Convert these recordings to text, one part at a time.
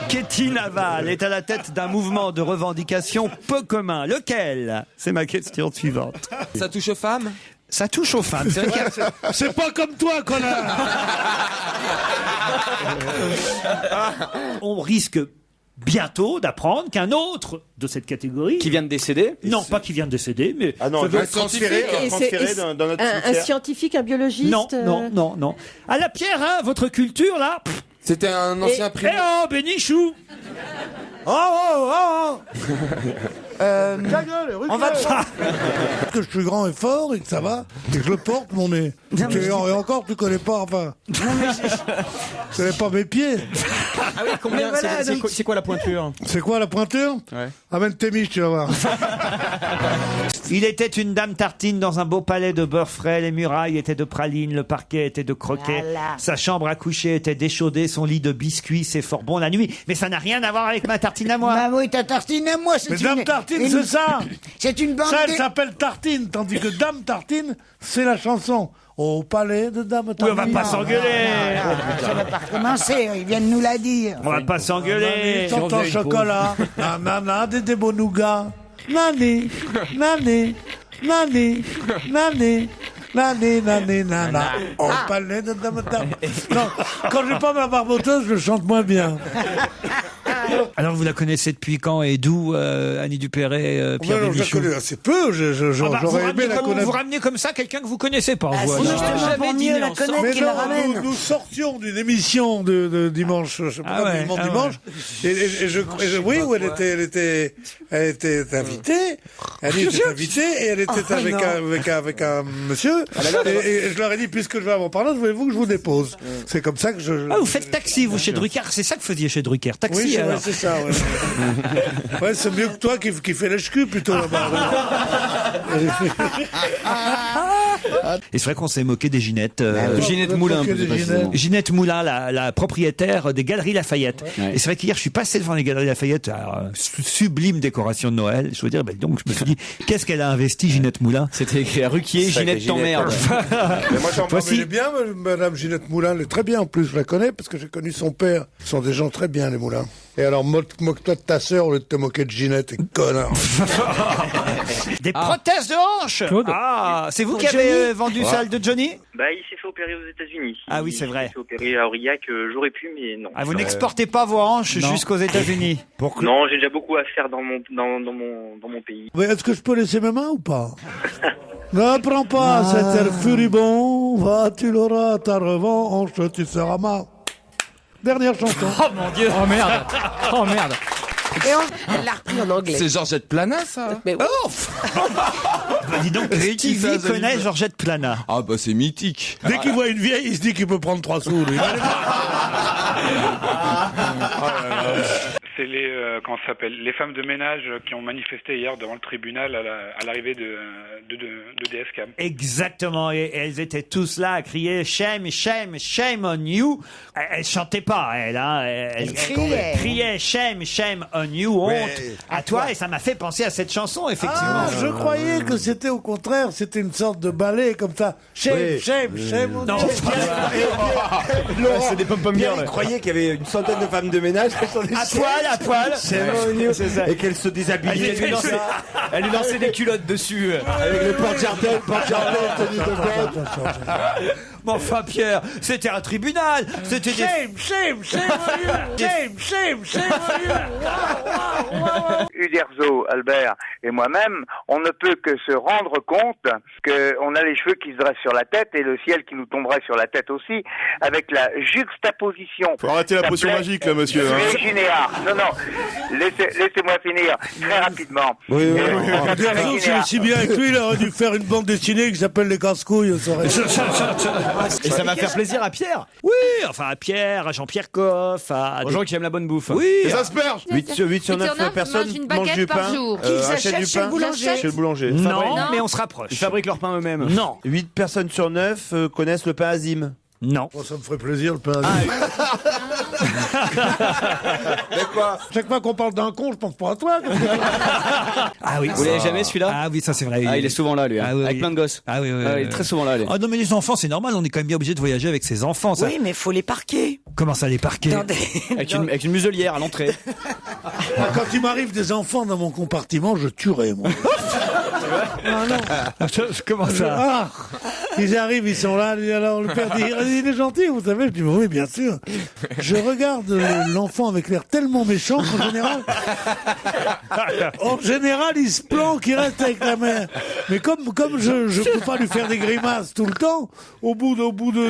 Ketty Naval est à la tête d'un mouvement de revendication peu commun. Lequel? C'est ma question suivante. Ça touche aux femmes? Ça touche aux femmes. C'est vrai qu'il y a- C'est pas comme toi, connard. On risque bientôt d'apprendre qu'un autre de cette catégorie... Qui vient de décéder? Non, pas qui vient de décéder, mais... Ah non, transféré d'un autre Un cimetière. scientifique, un biologiste. Non. À la Pierre, hein, votre culture, là... C'était un ancien Eh oh, Bénichou. Oh. Ta gueule, On va... Parce que je suis grand et fort et que ça va, et que je le porte mon nez. Et encore, tu connais pas, enfin. Tu connais pas mes pieds. Ah oui, combien? C'est quoi la pointure? C'est quoi la pointure? Ouais. Amène tes miches, tu vas voir. Il était une dame tartine dans un beau palais de beurre frais. Les murailles étaient de pralines, le parquet était de croquets. Voilà. Sa chambre à coucher était d'échaudée, son lit de biscuits, c'est fort bon la nuit. Mais ça n'a rien à voir avec ma tartine à moi. Bah oui, ta tartine à moi, c'est Mais Dame Tartine, c'est ça. C'est une bande Ça, elle de... s'appelle Tartine, tandis que Dame Tartine, c'est la chanson. Au palais de Dame Tartine. Oui, on va pas s'engueuler. Ça va pas recommencer, ils viennent nous la dire. On va pas s'engueuler. Tonton chocolat, nanana, des beaux nougats. Nani, nani, nani, nani. Nani, nani, nana. Au palais de Dame Tartine. Non, quand j'ai pas ma barboteuse, je chante moins bien. Alors vous la connaissez depuis quand et d'où, Annie Dupéret, Pierre Ouais, non, je la Bénichou? connais assez peu. J'aurais aimé la connaître. Vous ramenez comme ça quelqu'un que vous connaissez pas. Ah, vous, si, alors. justement, pour mieux la connaître, Mais qu'il la non, ramène. nous sortions d'une émission de dimanche, je sais pas, dimanche, et oui, où elle était invitée, elle était invitée, et elle était avec un monsieur, et je leur ai dit, puisque je vais en parler, voulez-vous que je vous dépose? C'est comme ça que je... Ah, vous faites taxi, vous, chez Drucker. C'est ça que vous faisiez chez Drucker. Taxi, Oui, alors. c'est ça, ouais. Ouais, c'est mieux que toi qui fais lèche-cul plutôt là-bas. Et c'est vrai qu'on s'est moqué des Ginettes. Ginette Moulin, Moquer plus des précisément. Ginette Moulin, la propriétaire des Galeries Lafayette. Ouais. Et c'est vrai qu'hier, je suis passé devant les Galeries Lafayette, alors, sublime décoration de Noël. Je veux dire, donc je me suis dit, qu'est-ce qu'elle a investi, Ginette Moulin? C'était écrit à Ruquier, Ginette t'emmerde. Mais moi, Voici- elle est bien, madame Ginette Moulin, elle est très bien en plus, je la connais parce que j'ai connu son père. Ce sont des gens très bien, les Moulins. Et alors, moque-toi de ta sœur au lieu de te moquer de Ginette, et connard. Des prothèses de hanche. Ah, c'est vous qui avez vendu celle de Johnny? Bah, il s'est fait opérer aux États-Unis. Ah oui, c'est vrai. Il s'est fait opérer à Aurillac. J'aurais pu, mais non. Ah, vous n'exportez pas vos hanches jusqu'aux États-Unis? Non, j'ai déjà beaucoup à faire dans mon pays. Mais est-ce que je peux laisser mes mains ou pas? Ne prends pas cet air furibond, va, tu l'auras, ta revanche, tu seras ma... Dernière chanson. Oh mon Dieu. Oh merde. Oh merde. Et elle l'a repris en anglais. C'est Georgette Plana, ça? Mais oui. Bah, dis donc, Stevie connaît Georgette Plana. Ah bah c'est mythique. Dès qu'il voit une vieille, il se dit qu'il peut prendre 3 sous, lui. C'est comment ça s'appelle, les femmes de ménage qui ont manifesté hier devant le tribunal à l'arrivée de DSK. Exactement, et elles étaient tous là à crier shame, shame, shame on you. Elle chantait pas, elle, hein. Elle criait shame, shame on you, honte à toi, et ça m'a fait penser à cette chanson, effectivement. Ah, je croyais que c'était au contraire, c'était une sorte de ballet comme ça. Shame, shame, shame. Non, C'est des pom-pom girls. Il croyait qu'il y avait une centaine de femmes de ménage à poil. c'est ça. Et qu'elles se déshabillaient. Elle lui lançait des culottes dessus. Avec le porte-jardin, tenue de boîte. Mais enfin, Pierre, c'était un tribunal. C'était des... Shame, shame on you. Shame, shame on you. Uderzo, Albert et moi-même, on ne peut que se rendre compte qu'on a les cheveux qui se dressent sur la tête et le ciel qui nous tomberait sur la tête aussi, avec la juxtaposition. Faut arrêter la potion magique, là, monsieur. Virginéa. Non, laissez-moi finir très rapidement. Oui. Uderzo, c'est si bien avec lui, il aurait dû faire une bande dessinée qui s'appelle Les Casse-Couilles. Et ça va faire plaisir à Pierre. Oui, enfin à Pierre, à Jean-Pierre Coff, à... Aux gens qui aiment la bonne bouffe. Oui. Les asperges. 8 sur 9 personnes mangent du pain. Achètent du pain chez le boulanger. Non, mais on se rapproche. Ils fabriquent leur pain eux-mêmes. Non. 8 personnes sur 9 connaissent le pain Azim. Non. Ça me ferait plaisir le pain. Mais quoi? Chaque fois qu'on parle d'un con, je pense pas à toi. Ah oui. Vous l'avez jamais celui-là? Ah oui, ça c'est vrai. Ah, il est souvent là, lui. Ah oui, Avec oui. plein de gosses. Ah oui, oui, Ah, oui, il est oui. très souvent là, lui. Ah non, mais les enfants, c'est normal, on est quand même bien obligé de voyager avec ses enfants. Ça. Oui, mais faut les parquer. Comment ça, les parquer? Avec une muselière à l'entrée. Quand il m'arrive des enfants dans mon compartiment, je tuerais, moi. Comment ça? Ah, ils arrivent, ils sont là, alors le père dit, il est gentil, vous savez, je dis, oui, bien sûr. Je regarde l'enfant avec l'air tellement méchant en général, il se planque, il reste avec la mère. Mais comme je peux pas lui faire des grimaces tout le temps, au bout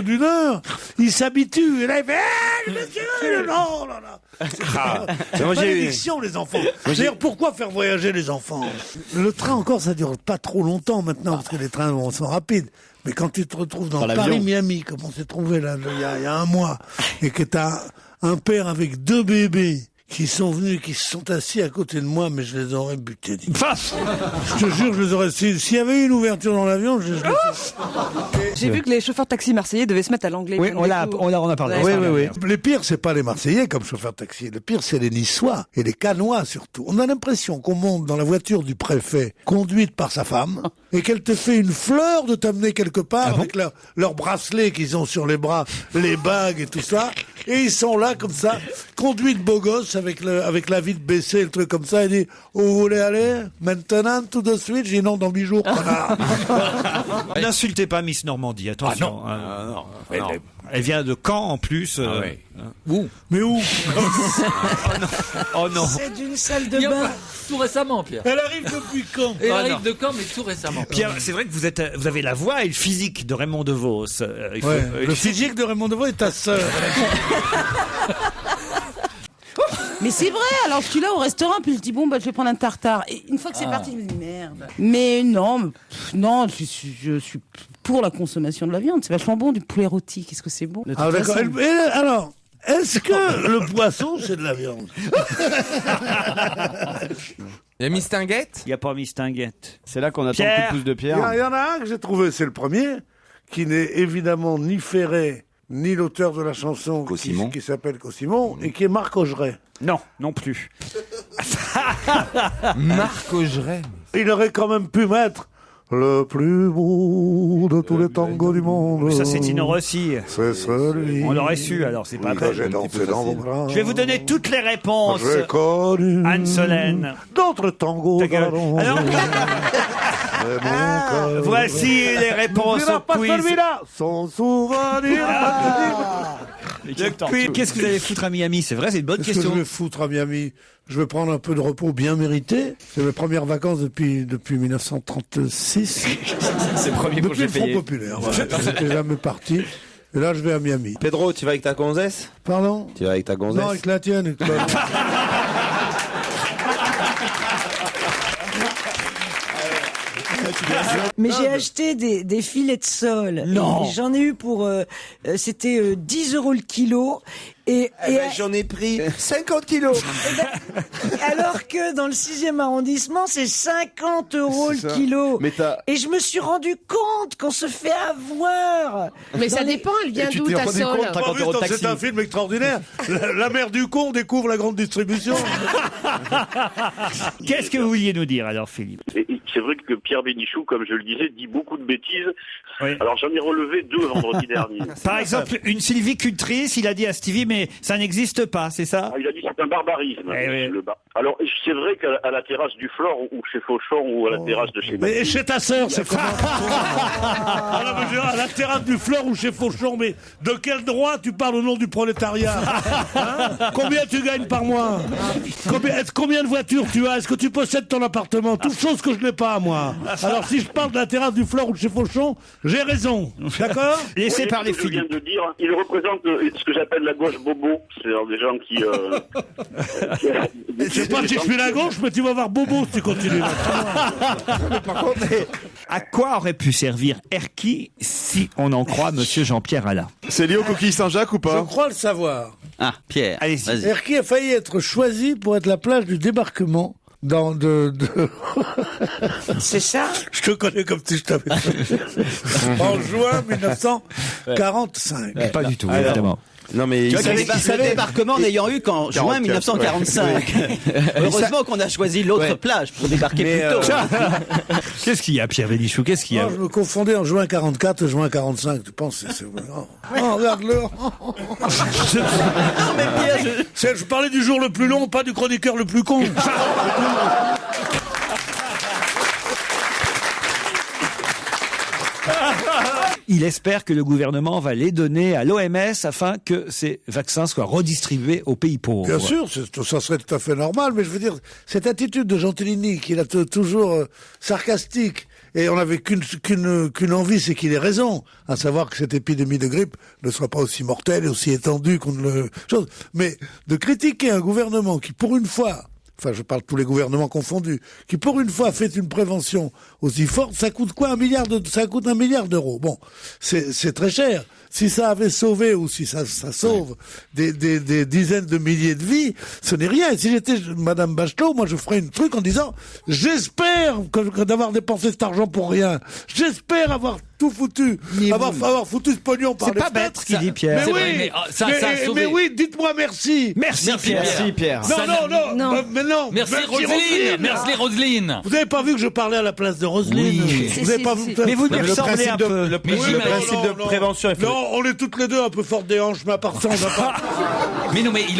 d'une heure, il s'habitue, et là, il fait, monsieur, non, là, là. C'est une malédiction, les enfants. D'ailleurs, pourquoi faire voyager les enfants? Le train encore, ça dure pas trop longtemps maintenant, parce que les trains sont rapides. Mais quand tu te retrouves dans Paris-Miami, comme on s'est trouvé là, il y a un mois, et que t'as un père avec 2 bébés, qui sont venus, qui se sont assis à côté de moi, mais je les aurais butés. Je te jure, je les aurais... S'il y avait eu une ouverture dans l'avion, J'ai vu que les chauffeurs de taxi marseillais devaient se mettre à l'anglais. Oui, on a parlé. Oui. Les pires, c'est pas les Marseillais comme chauffeurs de taxi. Le pire, c'est les Niçois et les Canois surtout. On a l'impression qu'on monte dans la voiture du préfet, conduite par sa femme, et qu'elle te fait une fleur de t'amener quelque part avec leurs bracelets qu'ils ont sur les bras, les bagues et tout ça. Et ils sont là comme ça, conduits de beaux gosses avec la vitre baissée, le truc comme ça. Il dit, où vous voulez aller? Maintenant, tout de suite? J'ai dit non, dans 8 jours, connard. N'insultez pas Miss Normandie, attention. Non. Elle vient de Caen en plus. Où? Mais où? Oh non. C'est d'une salle de bain. Tout récemment, Pierre. Elle arrive depuis quand? Elle arrive de Caen, mais tout récemment. Pierre, c'est vrai que vous avez la voix et le physique de Raymond DeVos. Le physique de Raymond DeVos est ta sœur. Mais c'est vrai, alors je suis là au restaurant, puis je dis bon, je vais prendre un tartare. Et une fois que c'est parti, je me dis merde. Mais non, je suis pour la consommation de la viande. C'est vachement bon, du poulet rôti. Qu'est-ce que c'est bon. Ah, d'accord. Alors, est-ce que le poisson, c'est de la viande? Il y a Mistinguette? Il n'y a pas Mistinguette. C'est là qu'on attend le coup de pouce de Pierre. Il y en a un que j'ai trouvé, c'est le premier, qui n'est évidemment ni Ferré, ni l'auteur de la chanson qui s'appelle Cossimon, et qui est Marc Augeret. Non, non plus. Marc Augeret. Il aurait quand même pu mettre le plus beau de tous les tangos du monde. Ça, c'est Tino Rossi. C'est celui. On l'aurait su, alors c'est pas que j'ai dansé dans vos bras. Je vais vous donner toutes les réponses. J'ai connu Anne Solène. d'autres tangos. Alors, voici les réponses au quiz. Celui-là, son souvenir. Qu'est-ce que vous allez foutre à Miami? C'est vrai, c'est une bonne Qu'est-ce que question. je vais foutre à Miami? Je vais prendre un peu de repos bien mérité. C'est mes premières vacances depuis 1936. C'est le premier Depuis congé le Front payé. Populaire. Voilà. Je n'étais jamais parti. Et là, je vais à Miami. Pedro, tu vas avec ta gonzesse? Pardon? Tu vas avec ta gonzesse? Non, avec la tienne. Avec toi. Mais j'ai acheté des filets de sole. Non. Et j'en ai eu pour... c'était 10 € le kilo. Et J'en ai pris 50 kilos. alors que dans le 6e arrondissement, c'est 50 € le kilo. Mais Et je me suis rendu compte qu'on se fait avoir. Mais ça dépend, elle vient d'où ta sole? 50 euros de taxi. C'est un film extraordinaire. La mère du con découvre la grande distribution. Qu'est-ce que vous vouliez nous dire alors, Philippe? C'est vrai que Pierre Bénichou, comme je le disais, dit beaucoup de bêtises. Oui. Alors j'en ai relevé 2 vendredi dernier. Par exemple, une sylvicultrice, il a dit à Stevie, mais ça n'existe pas, c'est ça? Il a dit c'est un barbarisme. Oui. Alors c'est vrai qu'à la terrasse du Flore ou chez Fauchon ou à la terrasse de chez Mais chez ta sœur, c'est comment? À la terrasse du Flore ou chez Fauchon, mais de quel droit tu parles au nom du prolétariat? Combien tu gagnes par mois? Combien de voitures tu as? Est-ce que tu possèdes ton appartement? Toutes choses que je n'ai pas, moi. Alors si je parle de la terrasse du Flore ou de chez Fauchon, j'ai raison. D'accord? Laissez parler Je viens Philippe. de dire, il représente ce que j'appelle la gauche bobo. C'est-à-dire des gens qui... Je sais pas si je suis la gauche, mais tu vas voir Bobo si tu continues. Par contre, à quoi aurait pu servir Erquy si on en croit Monsieur Jean-Pierre Alain? C'est lié aux coquilles Saint-Jacques ou Je pas? crois le savoir. Ah, Pierre. Allez-y. Erquy a failli être choisi pour être la plage du débarquement C'est ça? Je te connais comme si je t'avais fait. En juin 1945. Pas du tout, évidemment. Non mais le débarquement n'ayant eu qu'en juin 1945. Heureusement qu'on a choisi l'autre plage pour débarquer plus tôt. Qu'est-ce qu'il y a, Pierre Bénichou? Qu'est-ce qu'il y a? Je me confondais en juin 44 et juin 45. Tu penses regarde-le. Non mais Pierre, je parlais du jour le plus long, pas du chroniqueur le plus con. Il espère que le gouvernement va les donner à l'OMS afin que ces vaccins soient redistribués aux pays pauvres. Bien sûr, ça serait tout à fait normal, mais je veux dire, cette attitude de Gentilini, qu'il a toujours sarcastique, et on n'avait qu'une envie, c'est qu'il ait raison, à savoir que cette épidémie de grippe ne soit pas aussi mortelle et aussi étendue qu'on ne le... Mais de critiquer un gouvernement qui, pour une fois... Enfin, je parle de tous les gouvernements confondus, qui pour une fois fait une prévention aussi forte, ça coûte quoi? Ça coûte 1 milliard d'euros. Bon, c'est très cher. Si ça avait sauvé ou si ça sauve des dizaines de milliers de vies, ce n'est rien. Et si j'étais Madame Bachelot, moi je ferais un truc en disant, j'espère d'avoir dépensé cet argent pour rien. J'espère avoir tout foutu, avoir foutu ce pognon par les fenêtres. C'est pas bête ce qu'il dit, Pierre. Mais oui, dites-moi merci. Merci Pierre. Non. Merci Roselyne. Merci Roselyne. Vous avez pas vu que je parlais à la place de Roselyne? Vous avez pas vu? Mais vous lui ressemblez un peu. Le principe de prévention. Non, on est toutes les deux un peu fortes des hanches, mais à part ça, on n'a pas. Mais non, mais il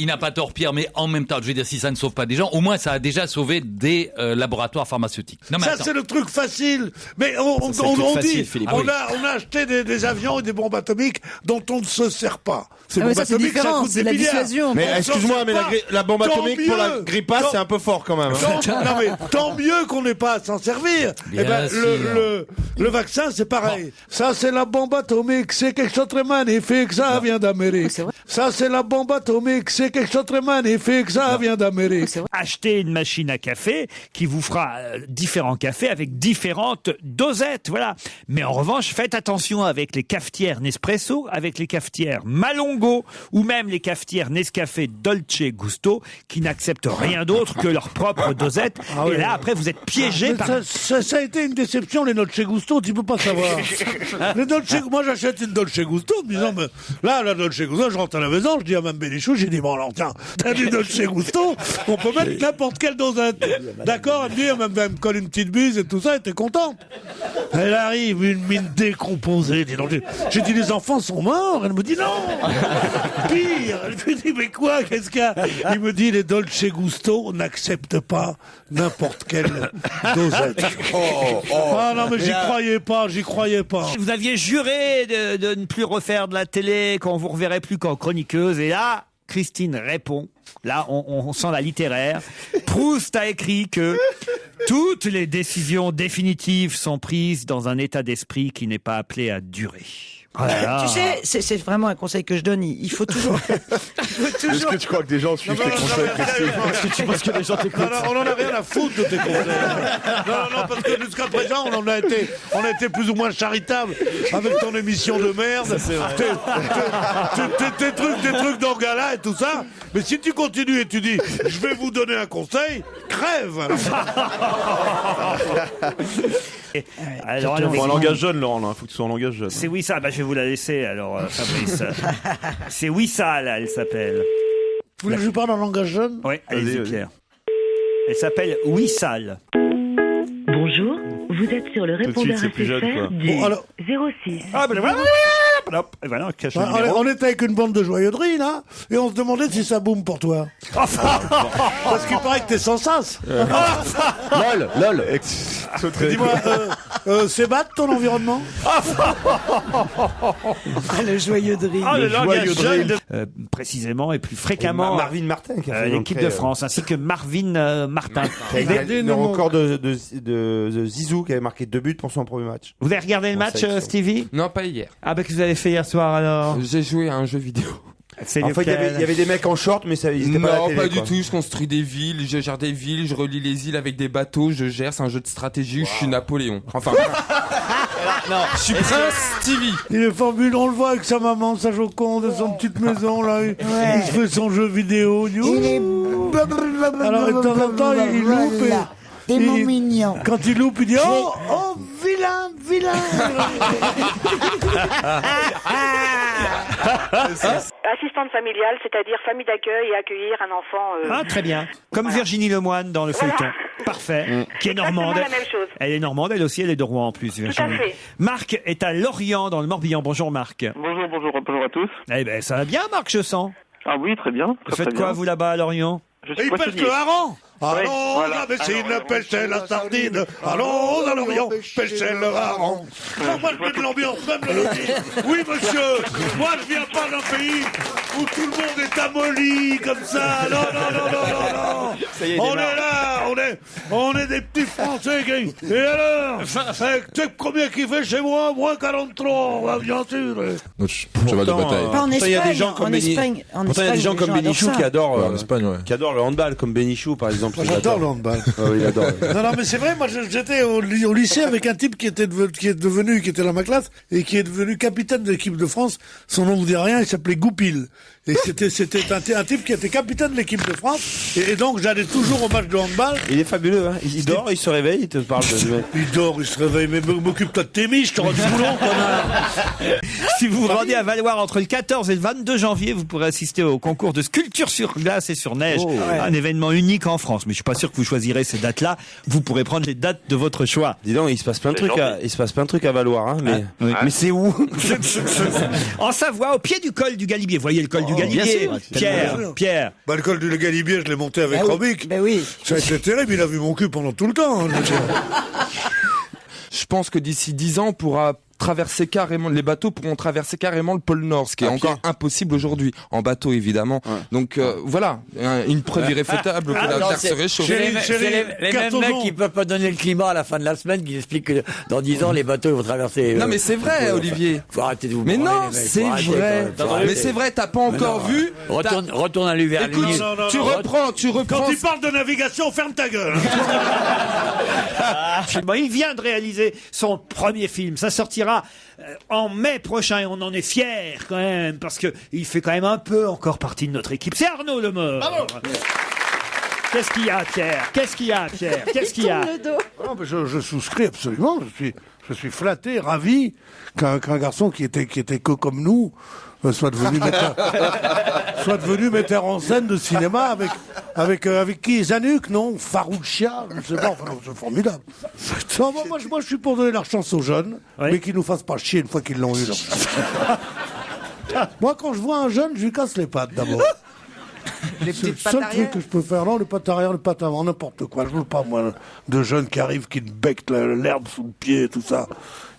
n'a pas tort, Pierre. Mais en même temps, je veux dire, si ça ne sauve pas des gens, au moins ça a déjà sauvé des laboratoires pharmaceutiques. Non, mais ça c'est le truc facile. Mais on dit, on a acheté des avions et des bombes atomiques dont on ne se sert pas. Ces bombes atomiques, ça coûte des milliards. Mais excuse-moi, mais la bombe atomique pour la grippasse, c'est un peu fort quand même. Non mais tant mieux qu'on n'ait pas à s'en servir. Eh ben le vaccin, c'est pareil. Ça c'est la bombe atomique, c'est quelque chose de très magnifique, ça vient d'Amérique. Ça c'est la bombe atomique, c'est quelque chose de très magnifique, ça vient d'Amérique. Achetez une machine à café qui vous fera différents cafés avec différentes dosettes, voilà. Mais en revanche, faites attention avec les cafetières Nespresso, avec les cafetières Malongo ou même les cafetières Nescafé Dolce Gusto qui n'acceptent rien d'autre que leur propre dosette. Et là, après, vous êtes piégé par... Ça a été une déception, les Dolce Gusto, tu peux pas savoir. Moi, j'achète une Dolce Gusto, en me disant, mais là, la Dolce Gusto, je rentre à la maison, je dis à Mme Bénichou, j'ai dit, bon, alors, tiens, t'as du Dolce Gusto, on peut mettre n'importe quelle dosette. D'accord, elle me dit, elle me colle une petite bise et tout ça, elle était contente. Elle arrive, une mine décomposée. J'ai dit, les enfants sont morts. Elle me dit, non. Pire. Je lui dis, mais quoi, qu'est-ce qu'il y a? Il me dit, les Dolce Gusto n'acceptent pas n'importe quelle dosette. Ah non, mais j'y croyais pas. Vous aviez juré de ne plus refaire de la télé, qu'on vous reverrait plus qu'en chroniqueuse. Et là, Christine répond. Là, on sent la littéraire. Proust a écrit que toutes les décisions définitives sont prises dans un état d'esprit qui n'est pas appelé à durer. Tu sais, c'est vraiment un conseil que je donne. Il faut toujours. Est-ce que tu crois que des gens suivent tes conseils, Christine? Est-ce que tu penses que les gens t'écoutent? On en a rien à foutre de tes conseils. Non, parce que jusqu'à présent, on a été plus ou moins charitable avec ton émission de merde. Ça, c'est vrai. Tes trucs d'Orgala et tout ça. Mais si tu continues et tu dis, je vais vous donner un conseil, crève. Alors, en langage jeune, Laurent, il faut que tu sois en langage jeune. C'est Wissal, je vais vous la laisser alors, Fabrice. C'est Wissal, elle s'appelle. Vous voulez que je parle en langage jeune? Oui, allez-y, Pierre. Elle s'appelle Wissal. Bonjour, vous êtes sur le répondeur SFR du 06. Ah, ben voilà. On était avec une bande de joyeuderie, là, et on se demandait si ça boum pour toi. Parce qu'il paraît que t'es sans sas. Lol. Dis-moi, c'est bad ton environnement? Le joyeuderie. Précisément et plus fréquemment. Marvin Martin qui a fait l'équipe de France, ainsi que Marvin Martin. Le record de Zizou qui avait marqué 2 buts pour son premier match. Vous avez regardé le match, Stevie? Non, pas hier. Ah, qu'est-ce que vous avez fait hier soir alors? J'ai joué à un jeu vidéo. En fait, il y avait des mecs en short, mais ils étaient pas à la télé, pas du tout. Je construis des villes, je gère des villes, je relie les îles avec des bateaux, je gère. C'est un jeu de stratégie où je suis Napoléon. Enfin. Non, je suis Prince Stevie. Il est fabuleux, on le voit avec sa maman, sa Joconde, son petite maison, là. Il fait son jeu vidéo. Alors, de temps en temps, il loupe. T'es mon mignon. Quand il loupe, il dit oh, vilain. Assistante familiale, c'est-à-dire famille d'accueil et accueillir un enfant. Ah, très bien. Comme Virginie Lemoine dans le feuilleton. Parfait. Qui est normande. La même chose. Elle est normande, elle aussi, elle est de Rouen en plus, Virginie. Tout à fait. Marc est à Lorient, dans le Morbihan. Bonjour, Marc. Bonjour à tous. Eh ben, ça va bien, Marc, je sens. Ah oui, très bien. Vous faites quoi, vous, là-bas, à Lorient? Et il pêche le hareng. Allons à Messine, pêcher la sardine. Allons à Lorient, pêcher le hareng. Non, moi je mets de l'ambiance, même le lundi. Oui, monsieur, moi je viens pas d'un pays où tout le monde est amolli comme ça. Non. On est là, on est des petits Français. Et alors, c'est combien qu'il fait chez moi? Moins 43, bien sûr. Cheval de bataille. Pas en Espagne. Il y a des gens comme Pourtant, il y a des gens comme Bénichou qui adorent en Espagne, qui adorent le handball, comme Bénichou par exemple. J'adore le handball. Oui, il adore. Non, mais c'est vrai, moi j'étais au lycée avec un type qui était dans ma classe et qui est devenu capitaine de l'équipe de France. Son nom vous dit rien, il s'appelait Goupil. Et c'était un type qui était capitaine de l'équipe de France. Et donc j'allais toujours au match de handball. Il est fabuleux, hein. Il dort, il se réveille, il te parle de... Il dort, il se réveille, mais m'occupe-toi de tes miches, je te rends du boulot, connard. Si vous vous rendez à Valloire entre le 14 et le 22 janvier, vous pourrez assister au concours de sculpture sur glace et sur neige. Un événement unique en France. Mais je suis pas sûr que vous choisirez ces dates-là. Vous pourrez prendre les dates de votre choix. Dis donc, il se passe plein de trucs à Valloire, hein. Mais c'est où? En Savoie, au pied du col du Galibier. Vous voyez le col du Galibier? Pierre. Bah, le col du Galibier, je l'ai monté avec Robic. Ben oui. Ça a été terrible, il a vu mon cul pendant tout le temps. Hein, Je pense que d'ici 10 ans, les bateaux pourront traverser carrément le pôle Nord, ce qui est encore impossible aujourd'hui, en bateau évidemment. Donc voilà, une preuve irréfutable que la Terre se réchauffe. C'est les mêmes mecs qui peuvent pas donner le climat à la fin de la semaine, qui expliquent que dans 10 ans les bateaux vont traverser. Non mais c'est vrai, Olivier. Faut arrêter de vous. Mais branler, non, les mecs. c'est vrai. Mais c'est vrai, t'as pas encore vu. Retourne à l'hiver. Écoute, tu reprends. Quand tu parles de navigation, ferme ta gueule. Bon, il vient de réaliser son premier film. Ça sortira en mai prochain et on en est fiers quand même parce que il fait quand même un peu encore partie de notre équipe. C'est Arnaud Lemort. Bravo. Qu'est-ce qu'il y a, Pierre? Je souscris absolument. Je suis flatté, ravi qu'un garçon qui était que comme nous soit devenu metteur en scène de cinéma avec qui? Zanuck, non? Farrugia, je sais pas, enfin, c'est formidable. Non, moi, je suis pour donner leur chance aux jeunes, mais qu'ils nous fassent pas chier une fois qu'ils l'ont eu. Moi, quand je vois un jeune, je lui casse les pattes d'abord. C'est le seul truc que je peux faire. Non, les pattes arrière, les pattes avant, n'importe quoi. Je veux pas, moi, de jeunes qui arrivent, qui becquent l'herbe sous le pied, tout ça.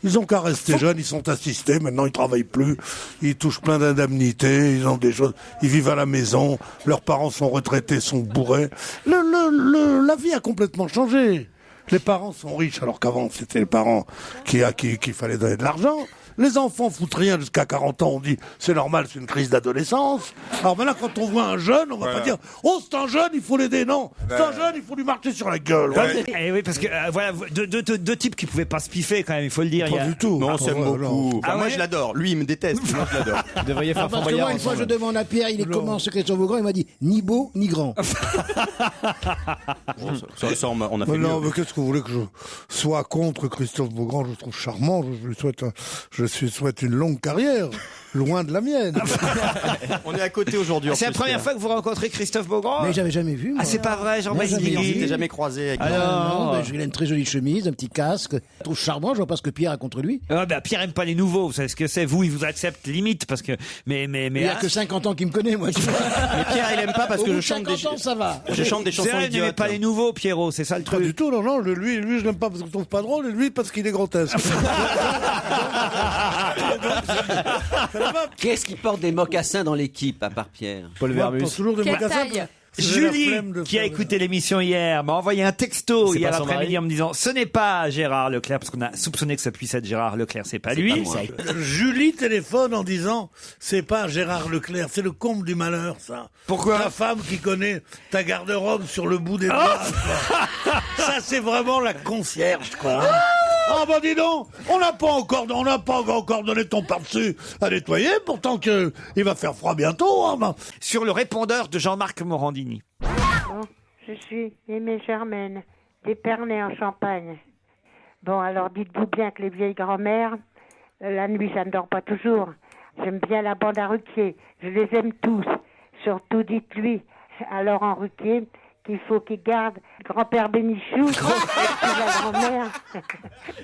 Ils ont qu'à rester jeunes, ils sont assistés, maintenant ils travaillent plus, ils touchent plein d'indemnités, ils ont des choses, ils vivent à la maison, leurs parents sont retraités, sont bourrés. La vie a complètement changé. Les parents sont riches, alors qu'avant c'était les parents qu'il fallait donner de l'argent. Les enfants foutent rien jusqu'à 40 ans, on dit c'est normal, c'est une crise d'adolescence. Alors maintenant, quand on voit un jeune, on va pas dire oh c'est un jeune, il faut l'aider. Non, c'est un jeune, il faut lui marcher sur la gueule. Eh oui, parce que voilà, deux types qui pouvaient pas se piffer quand même, il faut le dire. Pas du tout. Non, c'est beaucoup. Moi je l'adore. Lui il me déteste. Moi je l'adore. Vous devriez faire parce que moi, une fois, je demande à Pierre, il est comment ce Christophe Beaugrand? Il m'a dit ni beau ni grand. Ça, on a fait mieux. Non, mais qu'est-ce que vous voulez que je sois contre Christophe Beaugrand? Je le trouve charmant. Je lui souhaite une longue carrière, loin de la mienne. On est à côté aujourd'hui. C'est la première fois que vous rencontrez Christophe Beaugrand? Mais j'avais jamais vu. Moi. Ah, c'est pas vrai, Jean-Baptiste. On s'était jamais croisé. Non, il a une très jolie chemise, un petit casque. Je trouve charmant, je vois pas ce que Pierre a contre lui. Pierre aime pas les nouveaux, vous savez ce que c'est. Vous, il vous accepte limite parce que. Mais il y a que 50 ans qu'il me connaît, moi. Mais Pierre, il aime pas parce que je chante des chansons. Ça va. Je chante des chansons idiotes. Il n'aime pas les nouveaux, Pierrot, c'est ça le truc. Pas du tout, non. Lui, je l'aime pas parce que je trouve pas drôle, et lui parce qu'il est grotesque. Qu'est-ce qui porte des mocassins dans l'équipe, à part Pierre? Paul Vermus. Toujours des mocassins. Julie, qui a écouté l'émission hier, m'a envoyé un texto hier après-midi en me disant ce n'est pas Gérard Leclerc, parce qu'on a soupçonné que ça puisse être Gérard Leclerc, c'est pas lui. Julie téléphone en disant c'est pas Gérard Leclerc, c'est le comble du malheur, ça. Pourquoi? Ta femme qui connaît ta garde-robe sur le bout des doigts. Ça, c'est vraiment la concierge, quoi. Ah bah dis donc, on n'a pas encore donné ton par-dessus à nettoyer, pourtant que il va faire froid bientôt. Hein, bah. Sur le répondeur de Jean-Marc Morandini. Bon, je suis Aimée Germaine, d'Épernay en Champagne. Bon, alors dites-vous bien que les vieilles grand-mères, la nuit, ça ne dort pas toujours. J'aime bien la bande à Ruquier, je les aime tous. Surtout, dites-lui à Laurent Ruquier qu'il faut qu'il garde grand-père Bénichou et puis la grand-mère,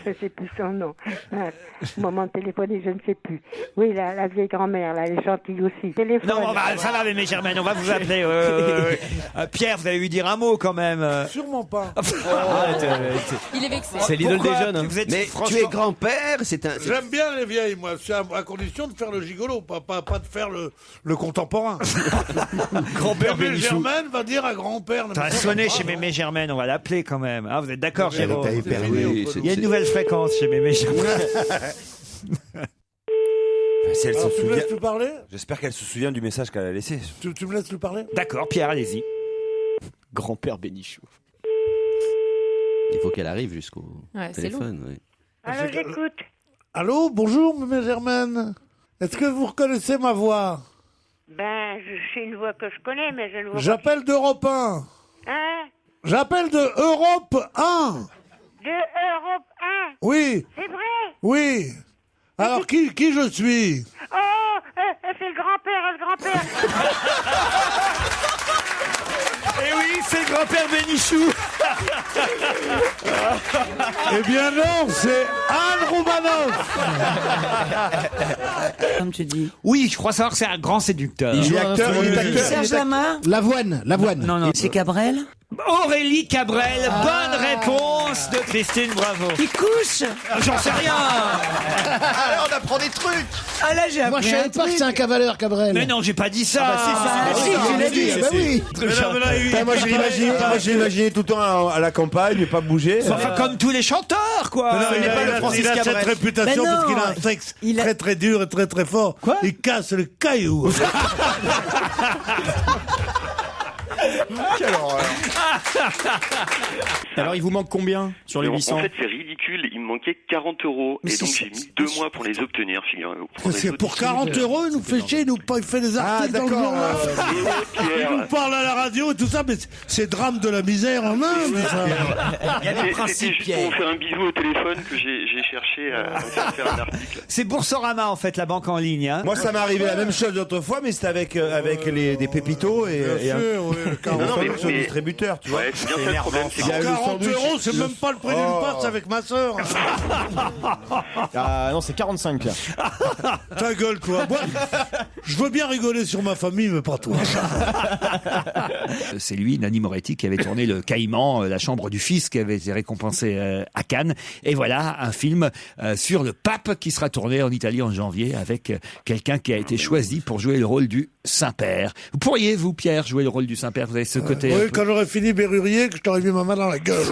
je ne sais plus son nom. Au moment de téléphoner, je ne sais plus. Oui, la vieille grand-mère, là, elle est gentille aussi. Téléphone. Non, ça va, Aimée Germaine, on va vous appeler. Pierre, vous allez lui dire un mot quand même. Sûrement pas. Il est vexé. C'est l'idole des jeunes. Mais tu es grand-père, J'aime bien les vieilles, moi, à condition de faire le gigolo, pas de faire le contemporain. Grand-père Aimée Bénichou. Germaine va dire à grand-père. Ça a sonné chez Mémé Germaine, on va l'appeler quand même. Ah, vous êtes d'accord, Elle Géraud? est hyper oui, Il y a une nouvelle fréquence chez Mémé Germaine. Si elle se Alors, tu me souvient... laisses nous parler? J'espère qu'elle se souvient du message qu'elle a laissé. Tu me laisses nous parler? D'accord, Pierre, allez-y. Grand-père Bénichou. Il faut qu'elle arrive jusqu'au téléphone. Oui. Alors, j'écoute. Allô, bonjour, Mémé Germaine. Est-ce que vous reconnaissez ma voix? Ben, c'est une voix que je connais, mais je ne vois pas. J'appelle d'Europe 1. Hein? J'appelle de Europe 1. De Europe 1? Oui. C'est vrai? Oui. Alors, qui je suis? Oh, c'est le grand-père. Eh oui, c'est le grand-père Bénichou. Eh bien non, c'est Anne Roumanoff. Comme tu dis. Oui, je crois savoir que c'est un grand séducteur. Il est acteur. Serge Lama? L'avoine. Non. C'est Cabrel? Aurélie Cabrel, bonne réponse de Christine Bravo. Il couche? J'en sais rien. On apprend des trucs. Ah là, j'ai appris. Moi, je savais pas que c'est un cavalier Cabrel. Mais non, j'ai pas dit ça. Si, tu l'as dit. Bah oui. Moi, j'ai imaginé tout le temps à la campagne, pas bouger. Enfin, comme tous les chanteurs, quoi. Il a cette réputation Mais non. parce qu'il a un sexe très très dur et très très fort. Quoi? Il casse le caillou. Quelle horreur. Alors, il vous manque combien sur les 800? En fait, c'est ridicule. Il me manquait 40 €. Et donc, j'ai mis 2 mois pour les obtenir, figurez-vous. C'est pour 40 €, il nous fait chier, il fait des articles dans le journal. Il nous parle à la radio et tout ça, mais c'est drame de la misère en Inde. Il y a des C'était principes, juste pour vous faire un bisou au téléphone que j'ai cherché à faire un article. C'est Boursorama, en fait, la banque en ligne. Hein. Moi, ça m'est arrivé la même chose l'autre fois, mais c'était avec des pépitos et un distributeur, tu vois. Ouais, c'est bien ça le problème. C'est que 40 €, c'est même pas le prix d'une passe avec ma sœur. Non, c'est 45. Ta gueule, toi. Moi, je veux bien rigoler sur ma famille, mais pas toi. C'est lui, Nanni Moretti, qui avait tourné Le Caïman, La Chambre du Fils, qui avait été récompensé à Cannes. Et voilà un film sur le pape qui sera tourné en Italie en janvier avec quelqu'un qui a été choisi pour jouer le rôle du Saint-Père. Vous pourriez, vous, Pierre, jouer le rôle du Saint-Père? Vous avez ce côté... Oui, quand j'aurais fini Bérurier, que je t'aurais mis ma main dans la gueule.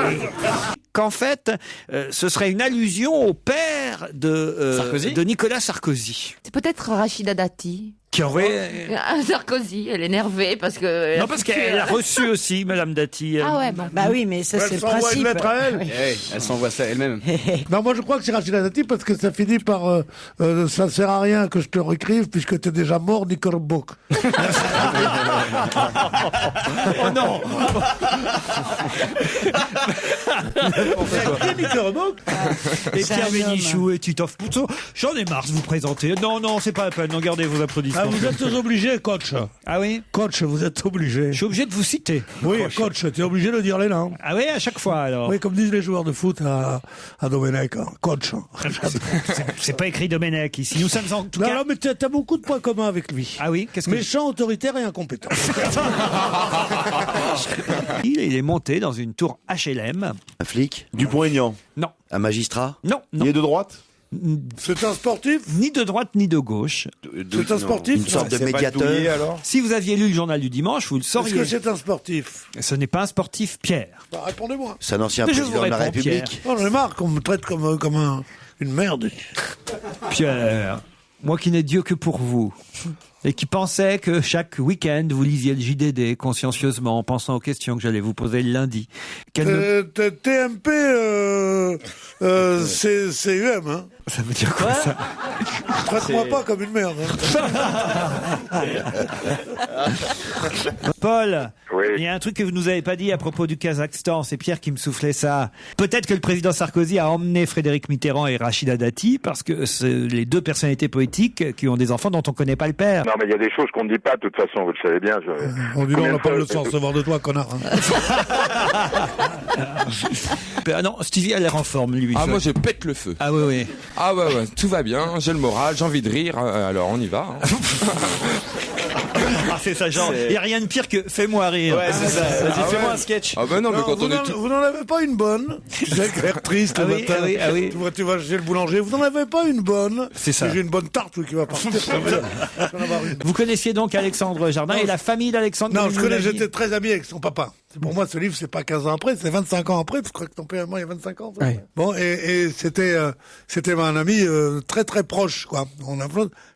Qu'en fait, ce serait une allusion au père de Nicolas Sarkozy. C'est peut-être Rachida Dati. Qui aurait... Sarkozy, elle est énervée parce que... Non, parce qu'elle a reçu aussi, Madame Dati. Ah ouais, bon. Bah oui, mais ça, c'est le principe. Elle lettre à elle. Oui. Elle s'envoie ça elle-même. Non, moi je crois que c'est Rachida Dati parce que ça finit par ça ne sert à rien que je te réécrive puisque tu es déjà mort, Nicole Bock. Oh non. Et Pierre Bénichou et Titoff Poutot. J'en ai marre de vous présenter. Non, c'est pas la peine. Gardez vos applaudissements. Ah, vous êtes obligé, coach. Ah oui? Coach, vous êtes obligé. Je suis obligé de vous citer. Oui, coach, tu es obligé de dire les noms. Ah oui, à chaque fois alors. Oui, comme disent les joueurs de foot à Domenech, hein. Coach. C'est pas écrit Domenech ici. Nous sommes en tout cas... Non, mais t'as beaucoup de points communs avec lui. Ah oui? Qu'est-ce que... Méchant, autoritaire et incompétent. Il est monté dans une tour HLM. Un flic? Dupont-Aignan? Non. Un magistrat? Non. Il est de droite? C'est un sportif? Ni de droite ni de gauche. C'est un sportif? Une sorte de médiateur alors? Si vous aviez lu le journal du dimanche, vous le sauriez. Est-ce que c'est un sportif? Ce n'est pas un sportif, Pierre. Bah, répondez-moi. C'est un ancien Mais je président vous de la réponds, République? Oh, j'en ai marre qu'on me traite comme une merde. Pierre, moi qui n'ai Dieu que pour vous. Et qui pensait que chaque week-end, vous lisiez le JDD consciencieusement, en pensant aux questions que j'allais vous poser le lundi. TMP, c'est UM, hein. Ça veut dire quoi, ça? Traite-moi pas comme une merde. Hein. Paul, il y a un truc que vous nous avez pas dit à propos du Kazakhstan, c'est Pierre qui me soufflait ça. Peut-être que le président Sarkozy a emmené Frédéric Mitterrand et Rachida Dati parce que c'est les deux personnalités politiques qui ont des enfants dont on connaît pas le père. Non, mais il y a des choses qu'on ne dit pas, de toute façon, vous le savez bien. On dit non, on n'a pas le temps de se voir de toi, connard. Ah non, Stevie a l'air en forme, lui. Ah, moi, je pète le feu. Ah oui, oui. Ah ouais, tout va bien, j'ai le moral, j'ai envie de rire, alors on y va. Hein. Ah, c'est ça, genre, il n'y a rien de pire que fais-moi rire. Ouais, c'est ça. Vas-y, fais-moi un sketch. Ah bah non, mais quand on est vous n'en avez pas une bonne. Tu sais, l'air triste le matin. Ah oui. Tu vas chez le boulanger, vous n'en avez pas une bonne. C'est ça. J'ai une bonne tarte qui va partir. Vous connaissiez donc Alexandre Jardin et la famille d'Alexandre? Non, j'étais très ami avec son papa. Pour moi, ce livre, c'est pas 15 ans après, c'est 25 ans après. Je crois que ton père et moi, il y a 25 ans. Ouais. Bon, et c'était un ami très très proche, quoi.